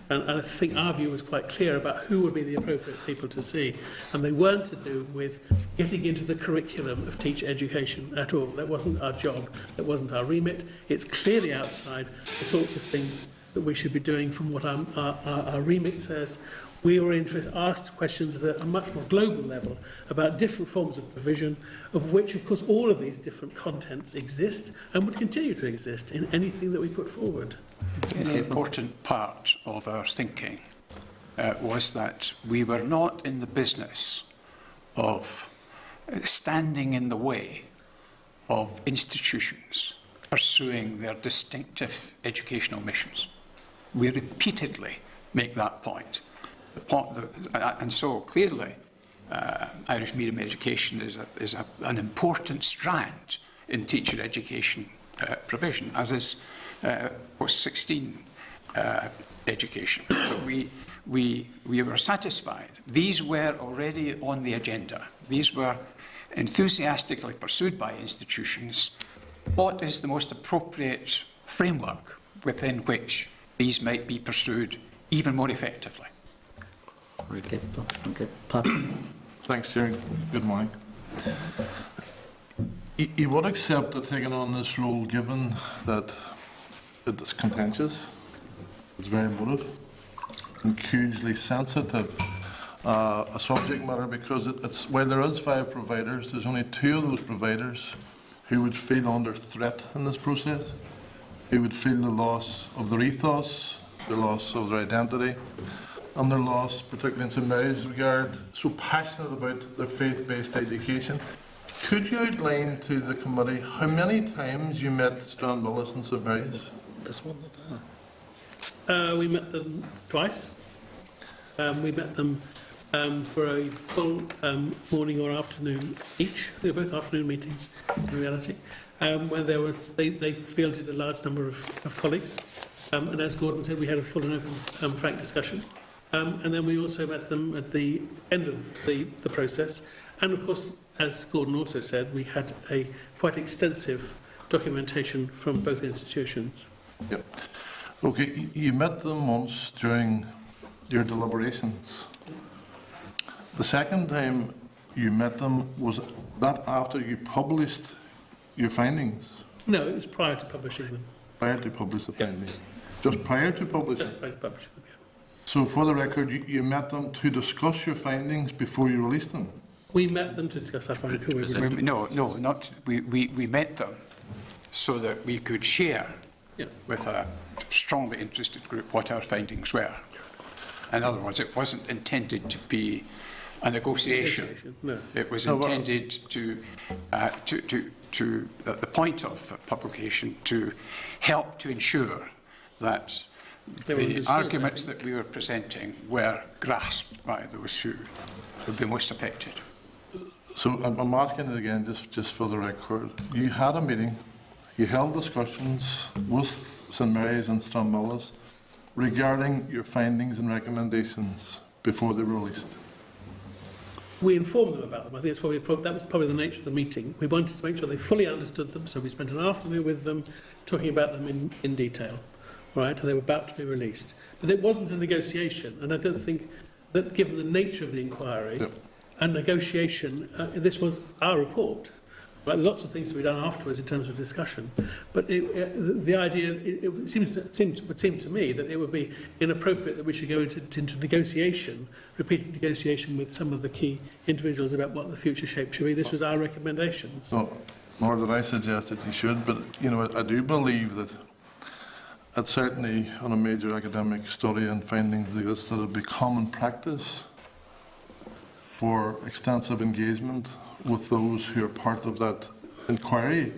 And I think our view was quite clear about who would be the appropriate people to see. And they weren't to do with getting into the curriculum of teacher education at all. That wasn't our job. That wasn't our remit. It's clearly outside the sorts of things that we should be doing from what our remit says. We were asked questions at a much more global level about different forms of provision, of which, of course, all of these different contents exist and would continue to exist in anything that we put forward. An important part of our thinking was that we were not in the business of standing in the way of institutions pursuing their distinctive educational missions. We repeatedly make that point. And so clearly, Irish medium education is an important strand in teacher education provision, as is post-16 education. But we were satisfied. These were already on the agenda. These were enthusiastically pursued by institutions. What is the most appropriate framework within which these might be pursued even more effectively? Okay, Pat. Thanks, Chair. Good morning. You would accept that taking on this role, given that it is contentious, it's very emotive, and hugely sensitive, a subject matter, because it's while there is 5 providers, there's only 2 of those providers who would feel under threat in this process, who would feel the loss of their ethos, the loss of their identity, and their loss, particularly in St Mary's regard, so passionate about their faith-based education. Could you outline to the committee how many times you met Stranmillis and St Mary's? This one? We met them twice. We met them for a full morning or afternoon each. They were both afternoon meetings, in reality, where they fielded a large number of colleagues. And as Gordon said, we had a full and open, frank discussion. And then we also met them at the end of the process. And of course, as Gordon also said, we had a quite extensive documentation from both institutions. Yep. Okay, you met them once during your deliberations. The second time you met them, was that after you published your findings? No, it was prior to publishing them. Prior to publish the findings? Just prior to publishing? Just prior to publishing them, yeah. So, for the record, you met them to discuss your findings before you released them? We met them to discuss our findings. We met them so that we could share with a strongly interested group what our findings were. In other words, it wasn't intended to be a negotiation. No. It was intended to the point of publication, to help to ensure that the arguments that we were presenting were grasped by those who would be most affected. So I'm asking it again, just for the record. You had a meeting, you held discussions with St Mary's and Stranmillis regarding your findings and recommendations before they were released. We informed them about them. I think that was probably the nature of the meeting. We wanted to make sure they fully understood them, so we spent an afternoon with them talking about them in detail. Right, and they were about to be released. But it wasn't a negotiation, and I don't think that, given the nature of the inquiry, a negotiation, this was our report. Right, there's lots of things to be done afterwards in terms of discussion, but the idea, it would seem to me that it would be inappropriate that we should go into negotiation, repeated negotiation with some of the key individuals about what the future shape should be. This was our recommendations. So, nor did I suggest that you should, but I do believe that it's certainly on a major academic study and findings like this that it would be common practice for extensive engagement with those who are part of that inquiry.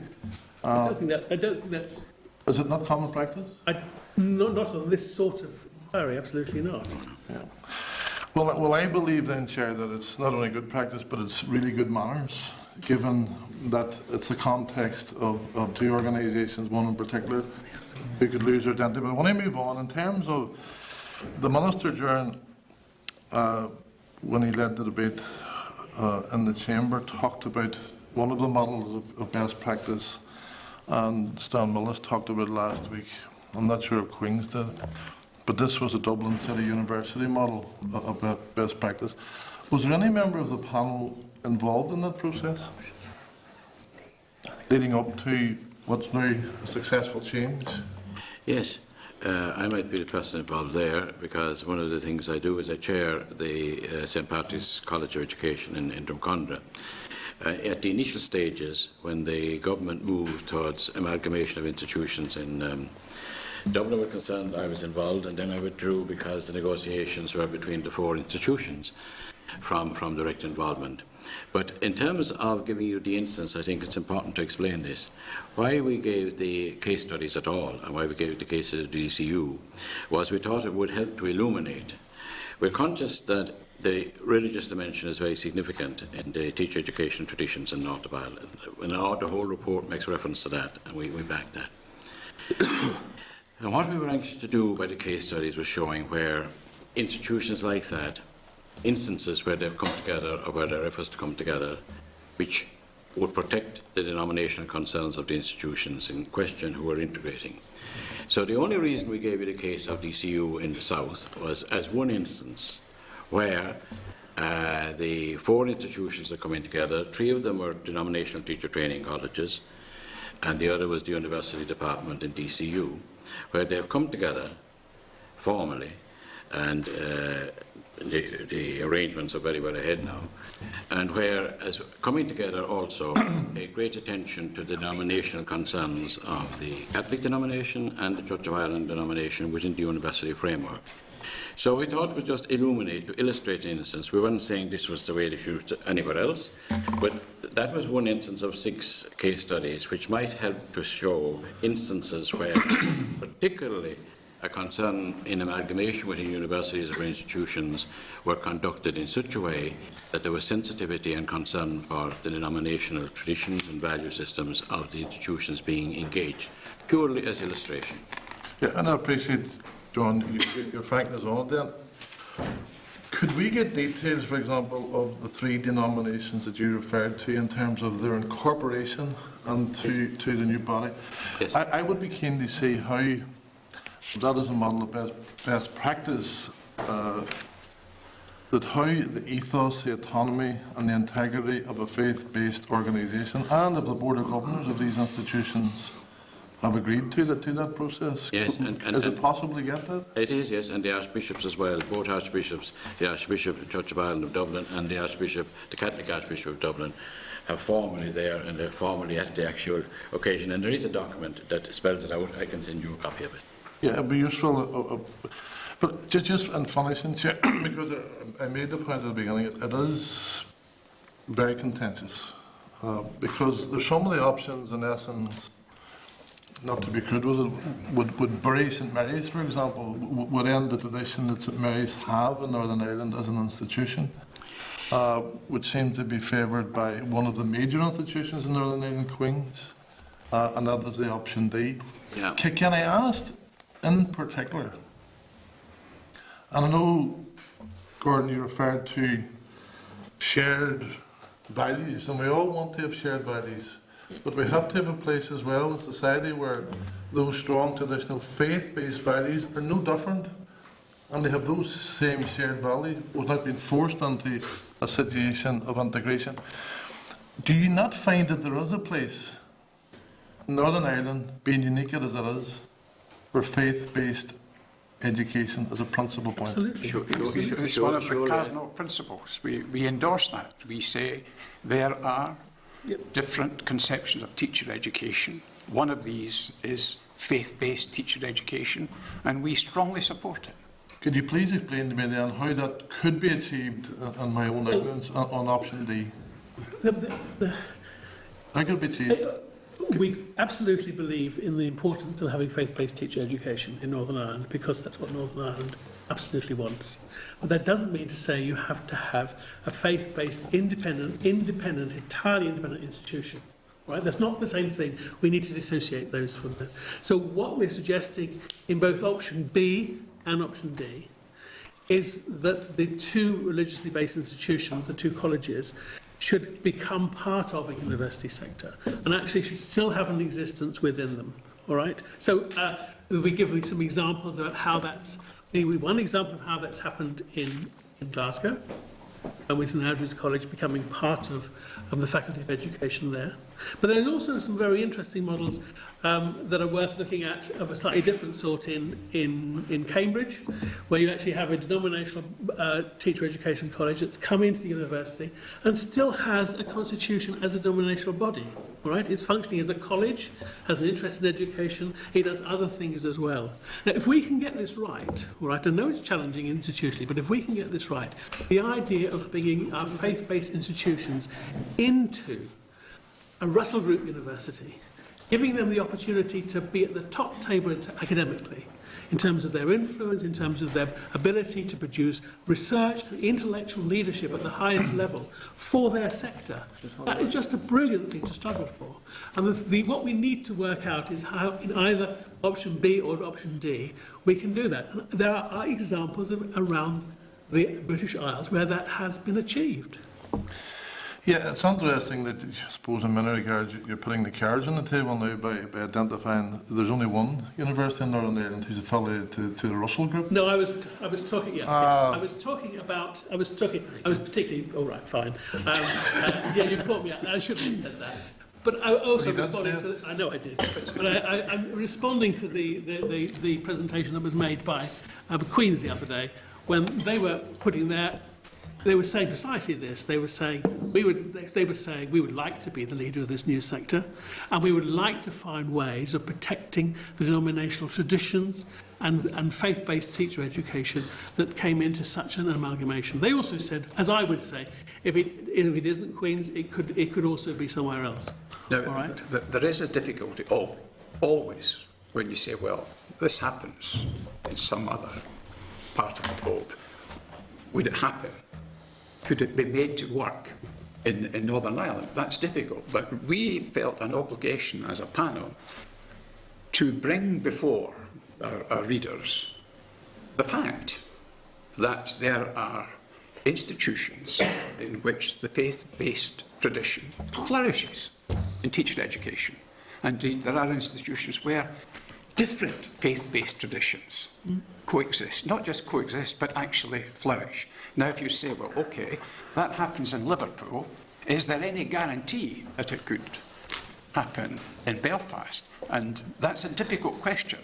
I don't think that's... Is it not common practice? Not on this sort of inquiry, absolutely not. Yeah. Well, I believe then, Chair, that it's not only good practice, but it's really good manners. given that it's the context of two organisations, one in particular, who could lose their identity. But when I move on, in terms of the Minister during, when he led the debate in the Chamber, talked about one of the models of best practice, and Stan Millis talked about it last week. I'm not sure if Queen's did, but this was a Dublin City University model of best practice. Was there any member of the panel involved in that process, leading up to what's now a successful change? Yes, I might be the person involved there, because one of the things I do is I chair the St. Patrick's College of Education in Drumcondra. At the initial stages, when the government moved towards amalgamation of institutions in Dublin were concerned, I was involved, and then I withdrew because the negotiations were between the four institutions from direct involvement. But in terms of giving you the instance, I think it's important to explain this. Why we gave the case studies at all, and why we gave the case of the DCU, was we thought it would help to illuminate. We're conscious that the religious dimension is very significant in the teacher education traditions in North of Ireland. And the whole report makes reference to that, and we back that. And what we were anxious to do by the case studies was showing where institutions like that, instances where they've come together or where there are efforts to come together, which would protect the denominational concerns of the institutions in question who are integrating. So the only reason we gave you the case of DCU in the South was as one instance where the four institutions are coming together. Three of them were denominational teacher training colleges, and the other was the university department in DCU, where they have come together formally, and the arrangements are very well ahead now, and where, as coming together also, a great attention to the denominational concerns of the Catholic denomination and the Church of Ireland denomination within the university framework. So we thought it would just illuminate, to illustrate an instance. We weren't saying this was the way to shoot anywhere else, but that was one instance of 6 case studies which might help to show instances where particularly a concern in amalgamation within universities or institutions were conducted in such a way that there was sensitivity and concern for the denominational traditions and value systems of the institutions being engaged, purely as illustration. Yeah, and I appreciate, John, your frankness on it then. Could we get details, for example, of the 3 denominations that you referred to in terms of their incorporation to the new body? Yes. I would be keen to see how that is a model of best practice, that how the ethos, the autonomy and the integrity of a faith-based organisation and of the Board of Governors of these institutions have agreed to that process. Yes, is it possible to get that? It is, yes, and the archbishops as well, both archbishops, the Archbishop of the Church of Ireland of Dublin and the Archbishop, the Catholic Archbishop of Dublin, have formally there, and they're formally at the actual occasion. And there is a document that spells it out. I can send you a copy of it. Yeah, it'd be useful. But just in finishing, Chair, because I made the point at the beginning, it is very contentious because there's so many options. In essence, not to be crude with it, would bury St Mary's, for example, would end the tradition that St Mary's have in Northern Ireland as an institution, would seem to be favoured by one of the major institutions in Northern Ireland, Queen's, and that is the option D. Yeah. Can I ask, in particular, and I know, Gordon, you referred to shared values, and we all want to have shared values, but we have to have a place as well in society where those strong traditional faith-based values are no different, and they have those same shared values without being forced into a situation of integration. Do you not find that there is a place in Northern Ireland, being unique as it is, where faith-based education is a principal point? Absolutely. It's one of the cardinal principles. We endorse that. We say there are different conceptions of teacher education. One of these is faith-based teacher education, and we strongly support it. Could you please explain to me then how that could be achieved, on my own ignorance, on option D? How could it be achieved? We absolutely believe in the importance of having faith-based teacher education in Northern Ireland, because that's what Northern Ireland absolutely wants. But that doesn't mean to say you have to have a faith-based, independent, entirely independent institution. Right? That's not the same thing. We need to dissociate those from that. So what we're suggesting in both option B and option D is that the two religiously based institutions, the two colleges, should become part of a university sector and actually should still have an existence within them. All right? So we'll be giving some examples about how that's... One example of how that's happened in Glasgow, and with St Andrews College becoming part of the Faculty of Education there. But there's also some very interesting models that are worth looking at of a slightly different sort in Cambridge, where you actually have a denominational teacher education college that's come into the university and still has a constitution as a denominational body. All right? It's functioning as a college, has an interest in education, it does other things as well. Now, if we can get this right, all right, I know it's challenging institutionally, but if we can get this right, the idea of bringing our faith-based institutions into a Russell Group university, giving them the opportunity to be at the top table academically, in terms of their influence, in terms of their ability to produce research and intellectual leadership at the highest level for their sector. That is just a brilliant thing to struggle for. And what we need to work out is how, in either option B or option D, we can do that. And there are examples around the British Isles where that has been achieved. Yeah, it's interesting that, I suppose, in many regards, you're putting the cards on the table now by identifying there's only one university in Northern Ireland who's affiliated to the Russell Group. No, I was talking. Yeah, I was talking about. I was particularly. All right, fine. Yeah, you caught me out. I shouldn't have said that. But I also responding to. I know I did. But I'm responding to the presentation that was made by Queen's the other day when they were putting their. They were saying precisely this. They were saying we would like to be the leader of this new sector, and we would like to find ways of protecting the denominational traditions and faith-based teacher education that came into such an amalgamation. They also said, as I would say, if it isn't Queen's, it could also be somewhere else. Now, all right? There is a difficulty always when you say, well, this happens in some other part of the globe. Would it happen? Could it be made to work in Northern Ireland? That's difficult, but we felt an obligation as a panel to bring before our readers the fact that there are institutions in which the faith-based tradition flourishes in teaching education. Indeed, there are institutions where different faith-based traditions coexist, not just coexist, but actually flourish. Now, if you say, well, okay, that happens in Liverpool, is there any guarantee that it could happen in Belfast? And that's a difficult question,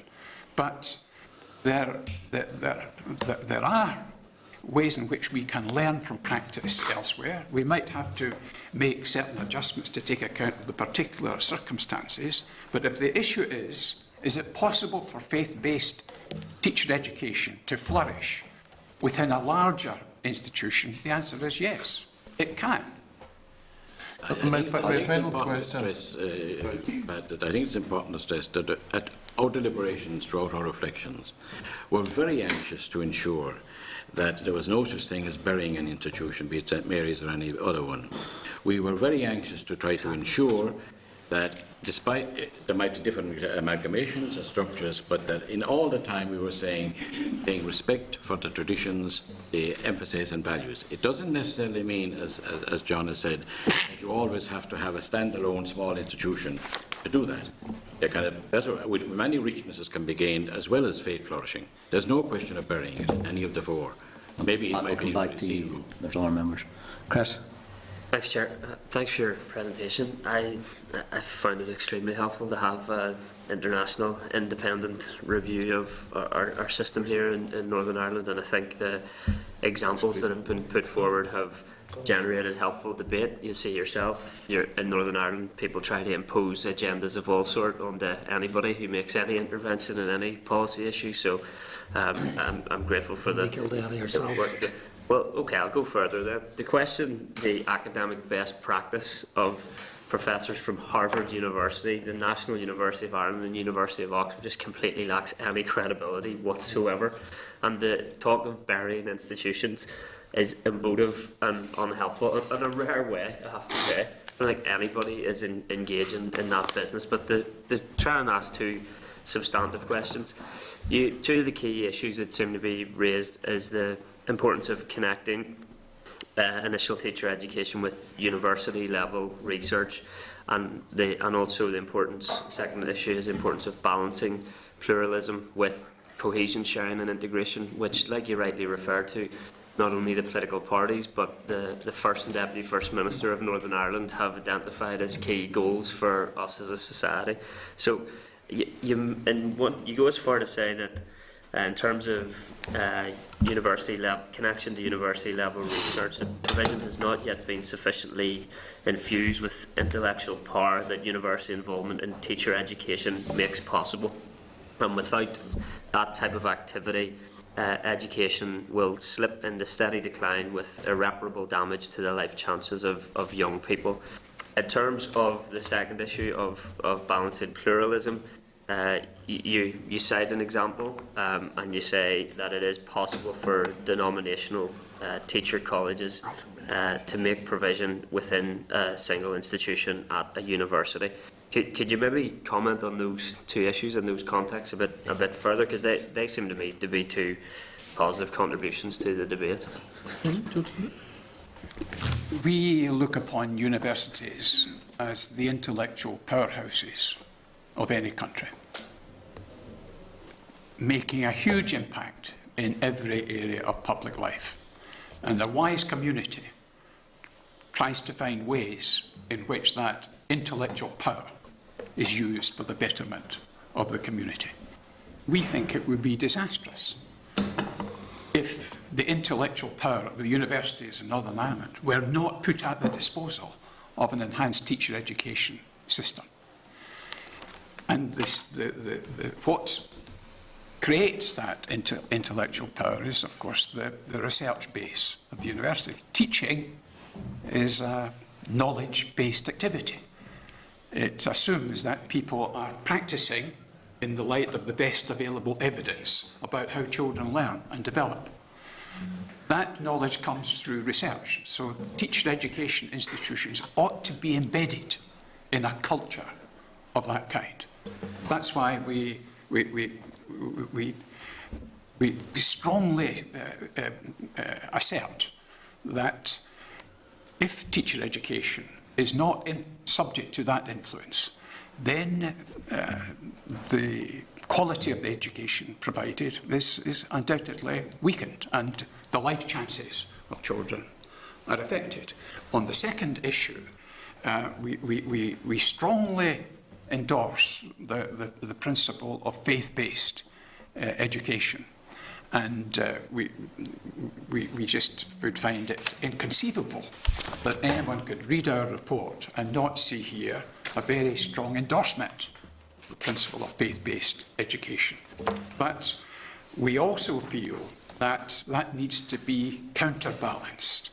but there are ways in which we can learn from practice elsewhere. We might have to make certain adjustments to take account of the particular circumstances, but if the issue is it possible for faith-based teacher education to flourish within a larger institution? The answer is yes, it can. I think it's important to stress that at our deliberations throughout our reflections, we're very anxious to ensure that there was no such thing as burying an institution, be it St Mary's or any other one. We were very anxious to try to ensure that despite there might be different amalgamations and structures, but that in all the time we were saying paying respect for the traditions, the emphasis and values. It doesn't necessarily mean, as John has said, that you always have to have a standalone small institution to do that. They're kind of better, with many richnesses can be gained as well as faith flourishing. There's no question of burying it in any of the four. Maybe it might come back to you. There's other members. Chris. Thanks, Chair. Thanks for your presentation. I found it extremely helpful to have an international independent review of our system here in Northern Ireland, and I think the examples that have been put forward have generated helpful debate. You see yourself, you're in Northern Ireland, people try to impose agendas of all sorts onto anybody who makes any intervention in any policy issue, so I'm grateful for the work Well, okay, I'll go further then. To question the academic best practice of professors from Harvard University, the National University of Ireland and University of Oxford just completely lacks any credibility whatsoever. And the talk of burying institutions is emotive and unhelpful in a rare way, I have to say. I don't think anybody is engaging in that business. But to try and ask two substantive questions, two of the key issues that seem to be raised is the importance of connecting initial teacher education with university level research, and also the importance, second issue is the importance of balancing pluralism with cohesion, sharing and integration, which, like you rightly referred to, not only the political parties but the First and Deputy First Minister of Northern Ireland have identified as key goals for us as a society. So you go as far to say that in terms of university level connection to university level research, the provision has not yet been sufficiently infused with intellectual power that university involvement in teacher education makes possible. And without that type of activity, education will slip into steady decline with irreparable damage to the life chances of young people. In terms of the second issue of balancing pluralism, you cite an example and you say that it is possible for denominational teacher colleges to make provision within a single institution at a university. Could you maybe comment on those two issues and those contexts a bit further, because they seem to me to be two positive contributions to the debate. We look upon universities as the intellectual powerhouses of any country, making a huge impact in every area of public life. And the wise community tries to find ways in which that intellectual power is used for the betterment of the community. We think it would be disastrous if the intellectual power of the universities in Northern Ireland were not put at the disposal of an enhanced teacher education system. And what creates that intellectual power is, of course, the research base of the university. Teaching is a knowledge-based activity. It assumes that people are practicing in the light of the best available evidence about how children learn and develop. That knowledge comes through research. So teacher education institutions ought to be embedded in a culture of that kind. That's why we strongly assert that if teacher education is not subject to that influence, then the quality of the education provided is undoubtedly weakened and the life chances of children are affected. On the second issue, we strongly endorse the principle of faith-based education. And we just would find it inconceivable that anyone could read our report and not see here a very strong endorsement of the principle of faith-based education. But we also feel that that needs to be counterbalanced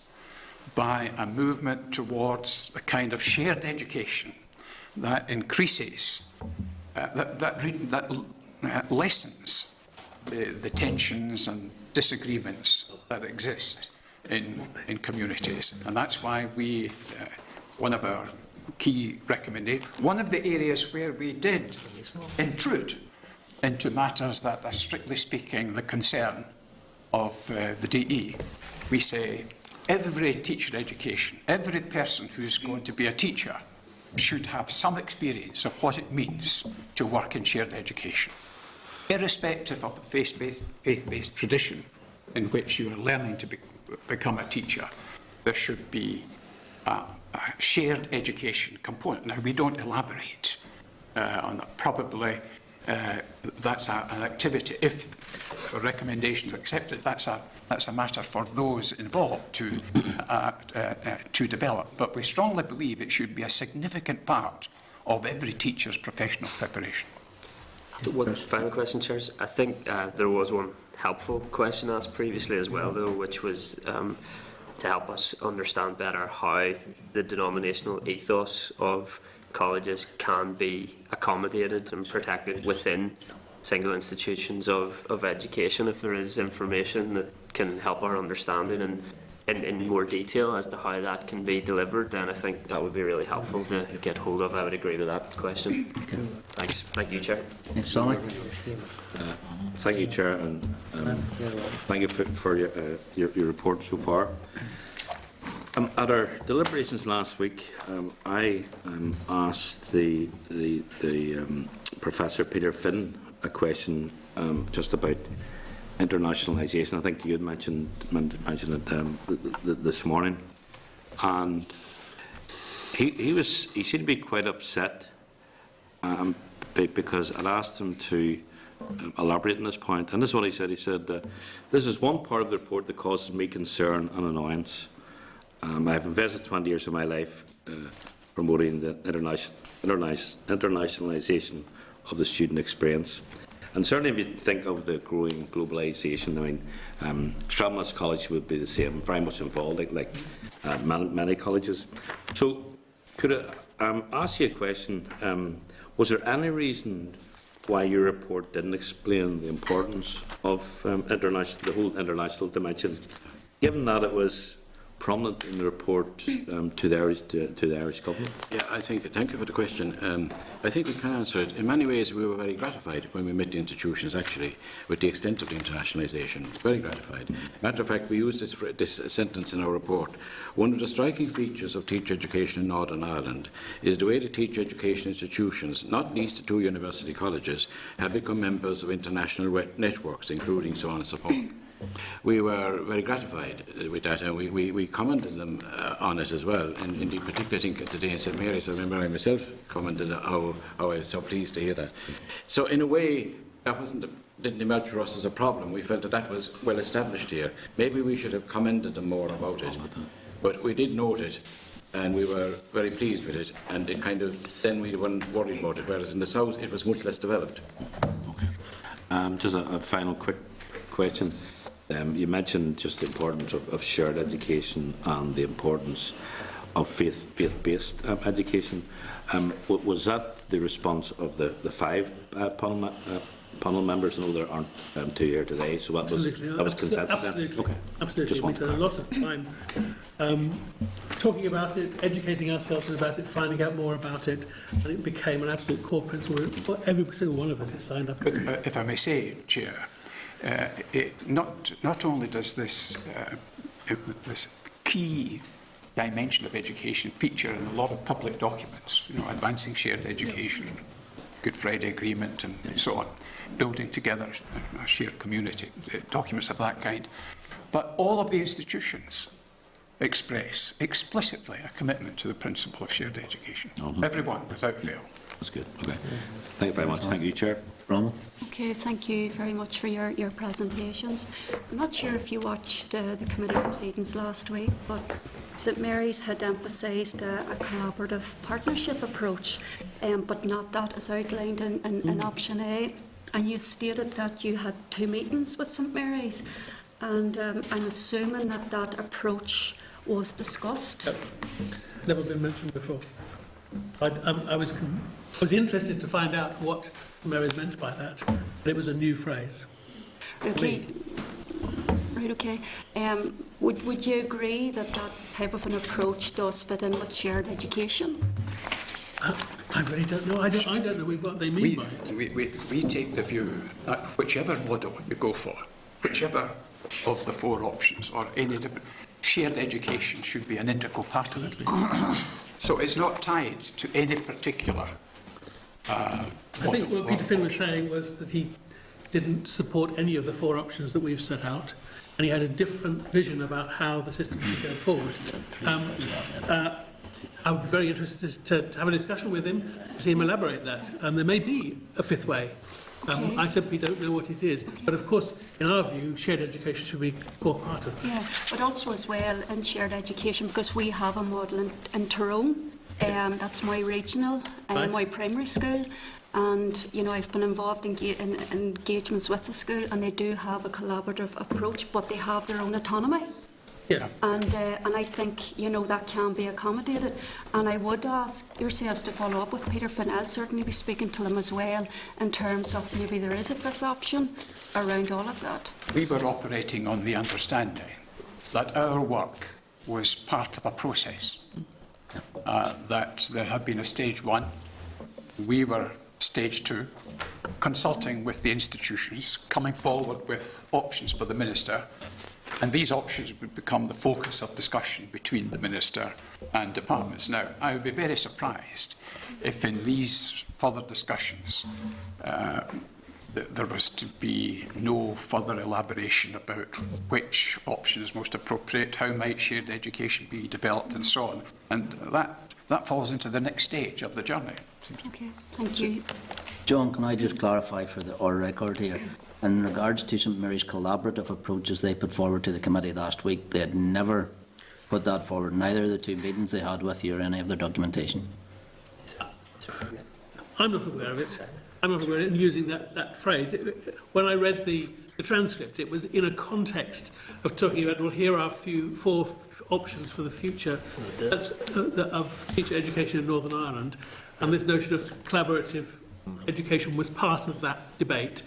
by a movement towards the kind of shared education that increases, that lessens the tensions and disagreements that exist in communities. And that's why we, one of our key recommendations, one of the areas where we did intrude into matters that are strictly speaking the concern of the DE, we say every teacher education, every person who's going to be a teacher should have some experience of what it means to work in shared education. Irrespective of the faith-based tradition in which you are learning to become a teacher, there should be a shared education component. Now, we don't elaborate on that. Probably that's an activity. If a recommendation is accepted, that's a matter for those involved to develop. But we strongly believe it should be a significant part of every teacher's professional preparation. One final question, Chairs. I think there was one helpful question asked previously as well, though, which was to help us understand better how the denominational ethos of colleges can be accommodated and protected within single institutions of education. If there is information that can help our understanding and in more detail as to how that can be delivered, then I think that would be really helpful to get hold of. I would agree with that question. Okay. Thanks. Thank you, Chair. Thanks, Sally. Thank you, Chair, and thank you for your report so far. At our deliberations last week, I asked the Professor Peter Finn a question just about internationalisation. I think you had mentioned it this morning, and he seemed to be quite upset because I'd asked him to elaborate on this point, and this is what he said. He said, "This is one part of the report that causes me concern and annoyance. I have invested 20 years of my life promoting the internationalisation of the student experience. And certainly if you think of the growing globalisation, I mean, Stranraer College would be the same, very much involved, like many colleges. So could I ask you a question? Was there any reason why your report didn't explain the importance of the whole international dimension, given that it was prominent in the report to the Irish government? Yeah, thank you for the question. I think we can answer it. In many ways, we were very gratified when we met the institutions, actually, with the extent of the internationalisation. Very gratified. Matter of fact, we used this sentence in our report. One of the striking features of teacher education in Northern Ireland is the way the teacher education institutions, not least the 2 university colleges, have become members of international networks, including so on and so forth. We were very gratified with that, and we commended them on it as well. And indeed, particularly, I think today in St Mary's, I remember I myself commented how I was so pleased to hear that. So, in a way, that didn't emerge for us as a problem. We felt that was well established here. Maybe we should have commended them more about it, but we did note it, and we were very pleased with it. And it then we weren't worried about it. Whereas in the south, it was much less developed. Okay. Just a final quick question. You mentioned just the importance of shared education and the importance of faith-based education. Was that the response of the 5 panel members? I know there aren't 2 here today, so that was consensus. Absolutely. Okay. Absolutely. We spent a lot of time talking about it, educating ourselves about it, finding out more about it, and it became an absolute core principle. Every single one of us is signed up. But if I may say, Chair, not only does this key dimension of education feature in a lot of public documents, advancing shared education, Good Friday Agreement and so on, building together a shared community, documents of that kind, but all of the institutions express explicitly a commitment to the principle of shared education. Everyone, without fail. That's good. Okay. Thank you very much. Thank you, Chair. Bronwyn? Okay, thank you very much for your presentations. I'm not sure if you watched the committee proceedings last week, but St Mary's had emphasised a collaborative partnership approach, but not that as outlined in option A. And you stated that you had 2 meetings with St Mary's, and I'm assuming that approach was discussed. Never been mentioned before. I was interested to find out what Mary's meant by that, but it was a new phrase. Okay. Right, okay. Would you agree that type of an approach does fit in with shared education? I really don't know. I don't know what they mean by it. We take the view that whichever model you go for, whichever of the 4 options or any different, shared education should be an integral part of it. So it's not tied to any particular I think what Peter Finn was saying was that he didn't support any of the 4 options that we've set out, and he had a different vision about how the system should go forward. I would be very interested to have a discussion with him, to see him elaborate that. There may be a 5th way. I simply don't know what it is. But of course, in our view, shared education should be a core part of it. Yeah, but also as well in shared education, because we have a model in Tyrone, that's my regional, my primary school, And, you know, I've been involved in engagements with the school, and they do have a collaborative approach, but they have their own autonomy. Yeah. And I think, you know, that can be accommodated. And I would ask yourselves to follow up with Peter Finn. I'll certainly be speaking to him as well in terms of maybe there is a fifth option around all of that. We were operating on the understanding that our work was part of a process, that there had been a stage 1, we were stage 2, consulting with the institutions, coming forward with options for the Minister, and these options would become the focus of discussion between the Minister and departments. Now, I would be very surprised if in these further discussions there was to be no further elaboration about which option is most appropriate, how might shared education be developed and so on. And that falls into the next stage of the journey. Okay, thank you. John, can I just clarify for our record here? In regards to St Mary's collaborative approaches they put forward to the committee last week, they had never put that forward, neither of the 2 meetings they had with you or any of their documentation. I'm not aware of it. I'm not aware of it, and using that phrase. When I read the transcript, it was in a context of talking about, well, here are 4 options for the future of teacher education in Northern Ireland, and this notion of collaborative education was part of that debate.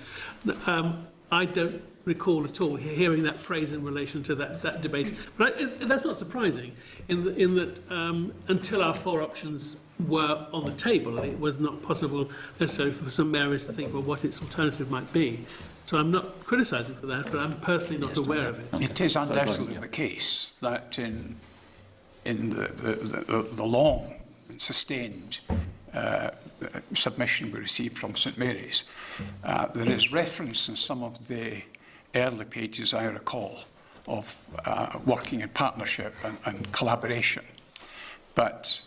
I don't recall at all hearing that phrase in relation to that debate, but that's not surprising in that until our 4 options were on the table, it was not possible necessarily for St Mary's to think, well, what its alternative might be. So I'm not criticising for that, but I'm personally not aware of it. Okay. It is undoubtedly the case that in the long and sustained submission we received from St Mary's, there is reference in some of the early pages, I recall, of working in partnership and collaboration. But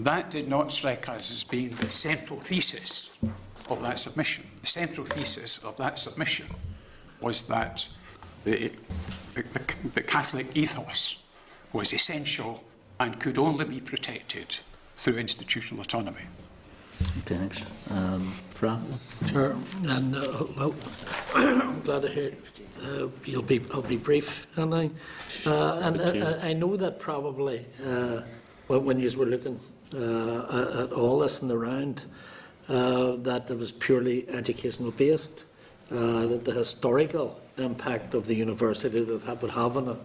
that did not strike us as being the central thesis of that submission. The central thesis of that submission was that the Catholic ethos was essential and could only be protected through institutional autonomy. Okay, thanks. Fra? Sure, and well, I'm glad to hear I'll be brief, and I know that probably when you were looking at all this in the round, that it was purely educational based, that the historical impact of the university that would have on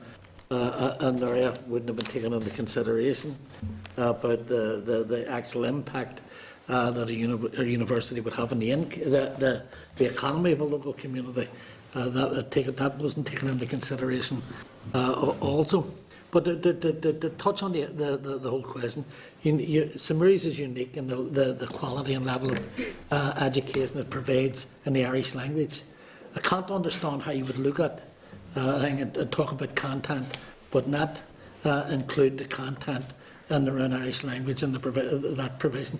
an area wouldn't have been taken into consideration, but the actual impact that a university would have on the economy of a local community, that wasn't taken into consideration also. But to touch on the whole question, St Mary's is unique in the quality and level of education it provides in the Irish language. I can't understand how you would look at and talk about content, but not include the content in the Irish language in that provision.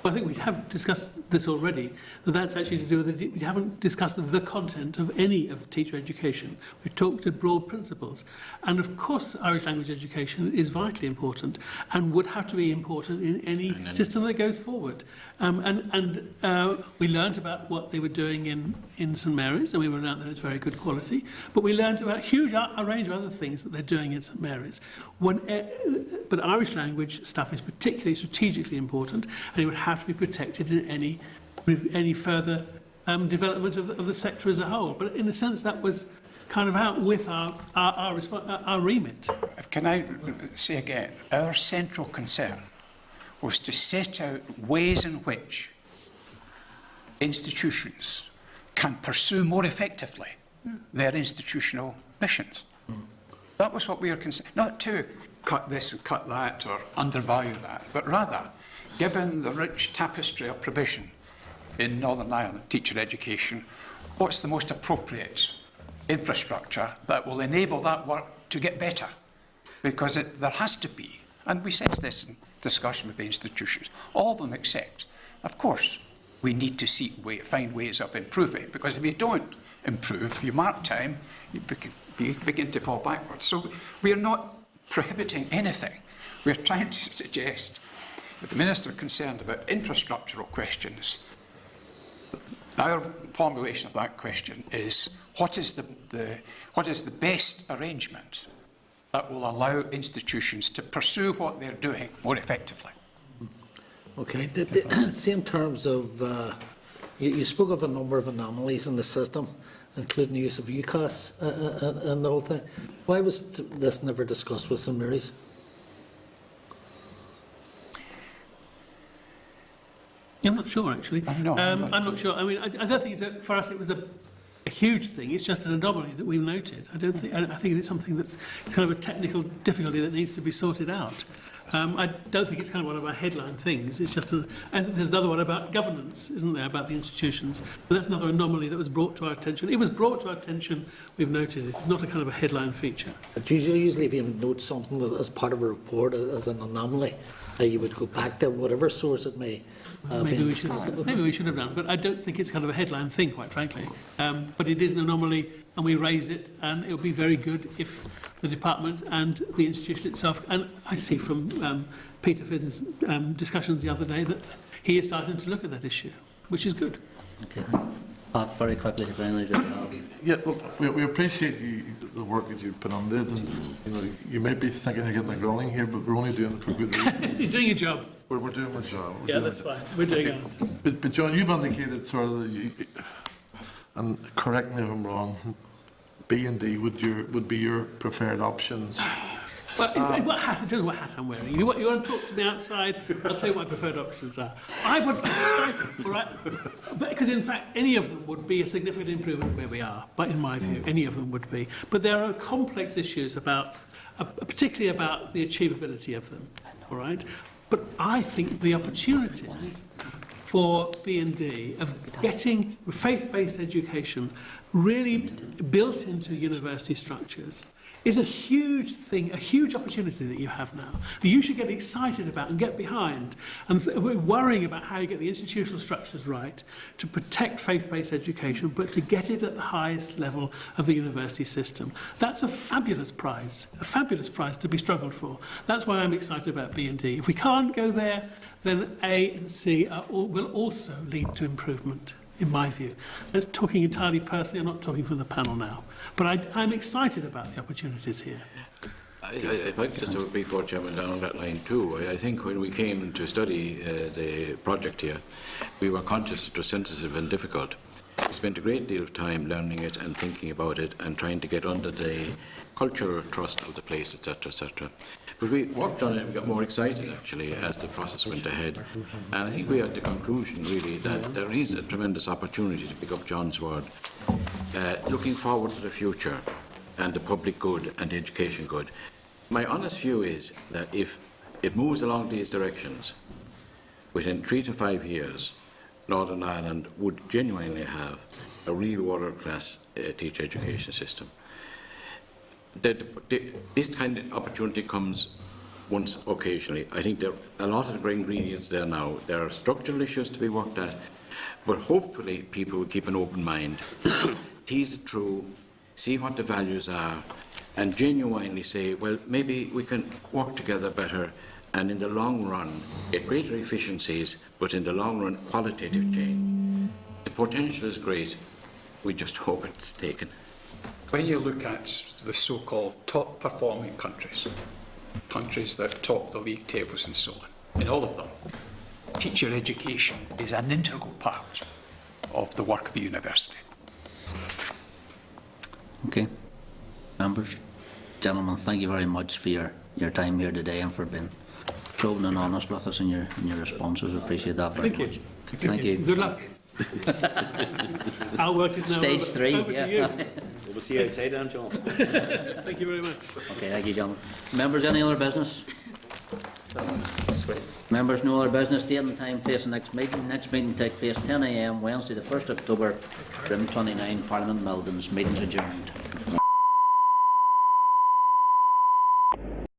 I think we have discussed this already, that's actually to do with we haven't discussed the content of any of teacher education. We've talked at broad principles. And of course, Irish language education is vitally important and would have to be important in any system that goes forward. We learnt about what they were doing in St Mary's, and we learnt that it's very good quality, but we learnt about a range of other things that they're doing in St Mary's. But Irish language stuff is particularly strategically important, and it would have to be protected in any further development of the sector as a whole. But in a sense, that was kind of out with our remit. Can I say again, our central concern was to set out ways in which institutions can pursue more effectively their institutional missions. That was what we were concerned, not to cut this and cut that or undervalue that, but rather, given the rich tapestry of provision in Northern Ireland teacher education, what's the most appropriate infrastructure that will enable that work to get better? Because there has to be, and we sense this in discussion with the institutions, all of them accept. Of course, we need to find ways of improving, because if you don't improve, you mark time, you begin to fall backwards. So we are not prohibiting anything. We're trying to suggest with the Minister concerned about infrastructural questions. Our formulation of that question is, what is the best arrangement that will allow institutions to pursue what they're doing more effectively? Okay, same terms of, you spoke of a number of anomalies in the system, including the use of UCAS and the whole thing. Why was this never discussed with St Mary's? I'm not sure, actually. I'm not sure. I mean, I don't think it's for us it was a huge thing. It's just an anomaly that we've noted. I think it's something that's kind of a technical difficulty that needs to be sorted out. I don't think it's kind of one of our headline things. It's just and there's another one about governance, isn't there, about the institutions? But that's another anomaly that was brought to our attention. It was brought to our attention, we've noted it. It's not a kind of a headline feature. But usually if you note something as part of a report as an anomaly, you would go back to whatever source it may maybe we should have done, but I don't think it's kind of a headline thing, quite frankly. But it is an anomaly, and we raise it, and it would be very good if the department and the institution itself, and I see from Peter Finn's discussions the other day that he is starting to look at that issue, which is good. Okay. Pat, very quickly to finally just Yeah, look, we appreciate the work that you've put on it, and you might be thinking you're getting a groaning here, but we're only doing it for good reason. You're doing your job. We're doing my job. Yeah, that's fine. We're doing ours. But John, you've indicated sort of and correct me if I'm wrong, B and D would be your preferred options. Well, what hat? I don't know what hat I'm wearing. You want to talk to me outside? I'll tell you what my preferred options are. I want to be all right, because in fact any of them would be a significant improvement where we are. But in my view, any of them would be. But there are complex issues about, particularly about the achievability of them. All right. But I think the opportunities for B&D of getting faith-based education really built into university structures is a huge thing, a huge opportunity that you have now, that you should get excited about and get behind. And we're worrying about how you get the institutional structures right to protect faith-based education, but to get it at the highest level of the university system. That's a fabulous prize to be struggled for. That's why I'm excited about B&D. If we can't go there, then A and C will also lead to improvement, in my view. I'm talking entirely personally, I'm not talking for the panel now. But I'm excited about the opportunities here. I'd like just to brief our Chairman down on that line too. I think when we came to study the project here, we were conscious it was sensitive and difficult. We spent a great deal of time learning it and thinking about it and trying to get under the cultural trust of the place, etc., etc. But we worked on it, we got more excited actually as the process went ahead. And I think we are at the conclusion really that there is a tremendous opportunity, to pick up John's word, looking forward to the future and the public good and the education good. My honest view is that if it moves along these directions, within 3 to 5 years, Northern Ireland would genuinely have a real world-class teacher education system. This kind of opportunity comes once occasionally. I think there are a lot of ingredients there now. There are structural issues to be worked at, but hopefully people will keep an open mind, tease it through, see what the values are, and genuinely say, well, maybe we can work together better, and in the long run, get greater efficiencies, but in the long run, qualitative change. The potential is great. We just hope it's taken. When you look at the so-called top-performing countries, countries that top the league tables and so on, in all of them, teacher education is an integral part of the work of the university. Okay. Members, gentlemen, thank you very much for your time here today and for being open and honest with us in your responses. We appreciate that very much. Thank you. Good luck. Our work is now Stage 3. over to you. We'll see you outside then, John. Thank you very much. Okay, thank you, gentlemen. Members, any other business? Members, no other business. Date and time, place, and next meeting. Next meeting take place 10 a.m. Wednesday, the 1st October, room 29, Parliament Mildens. Meeting's adjourned.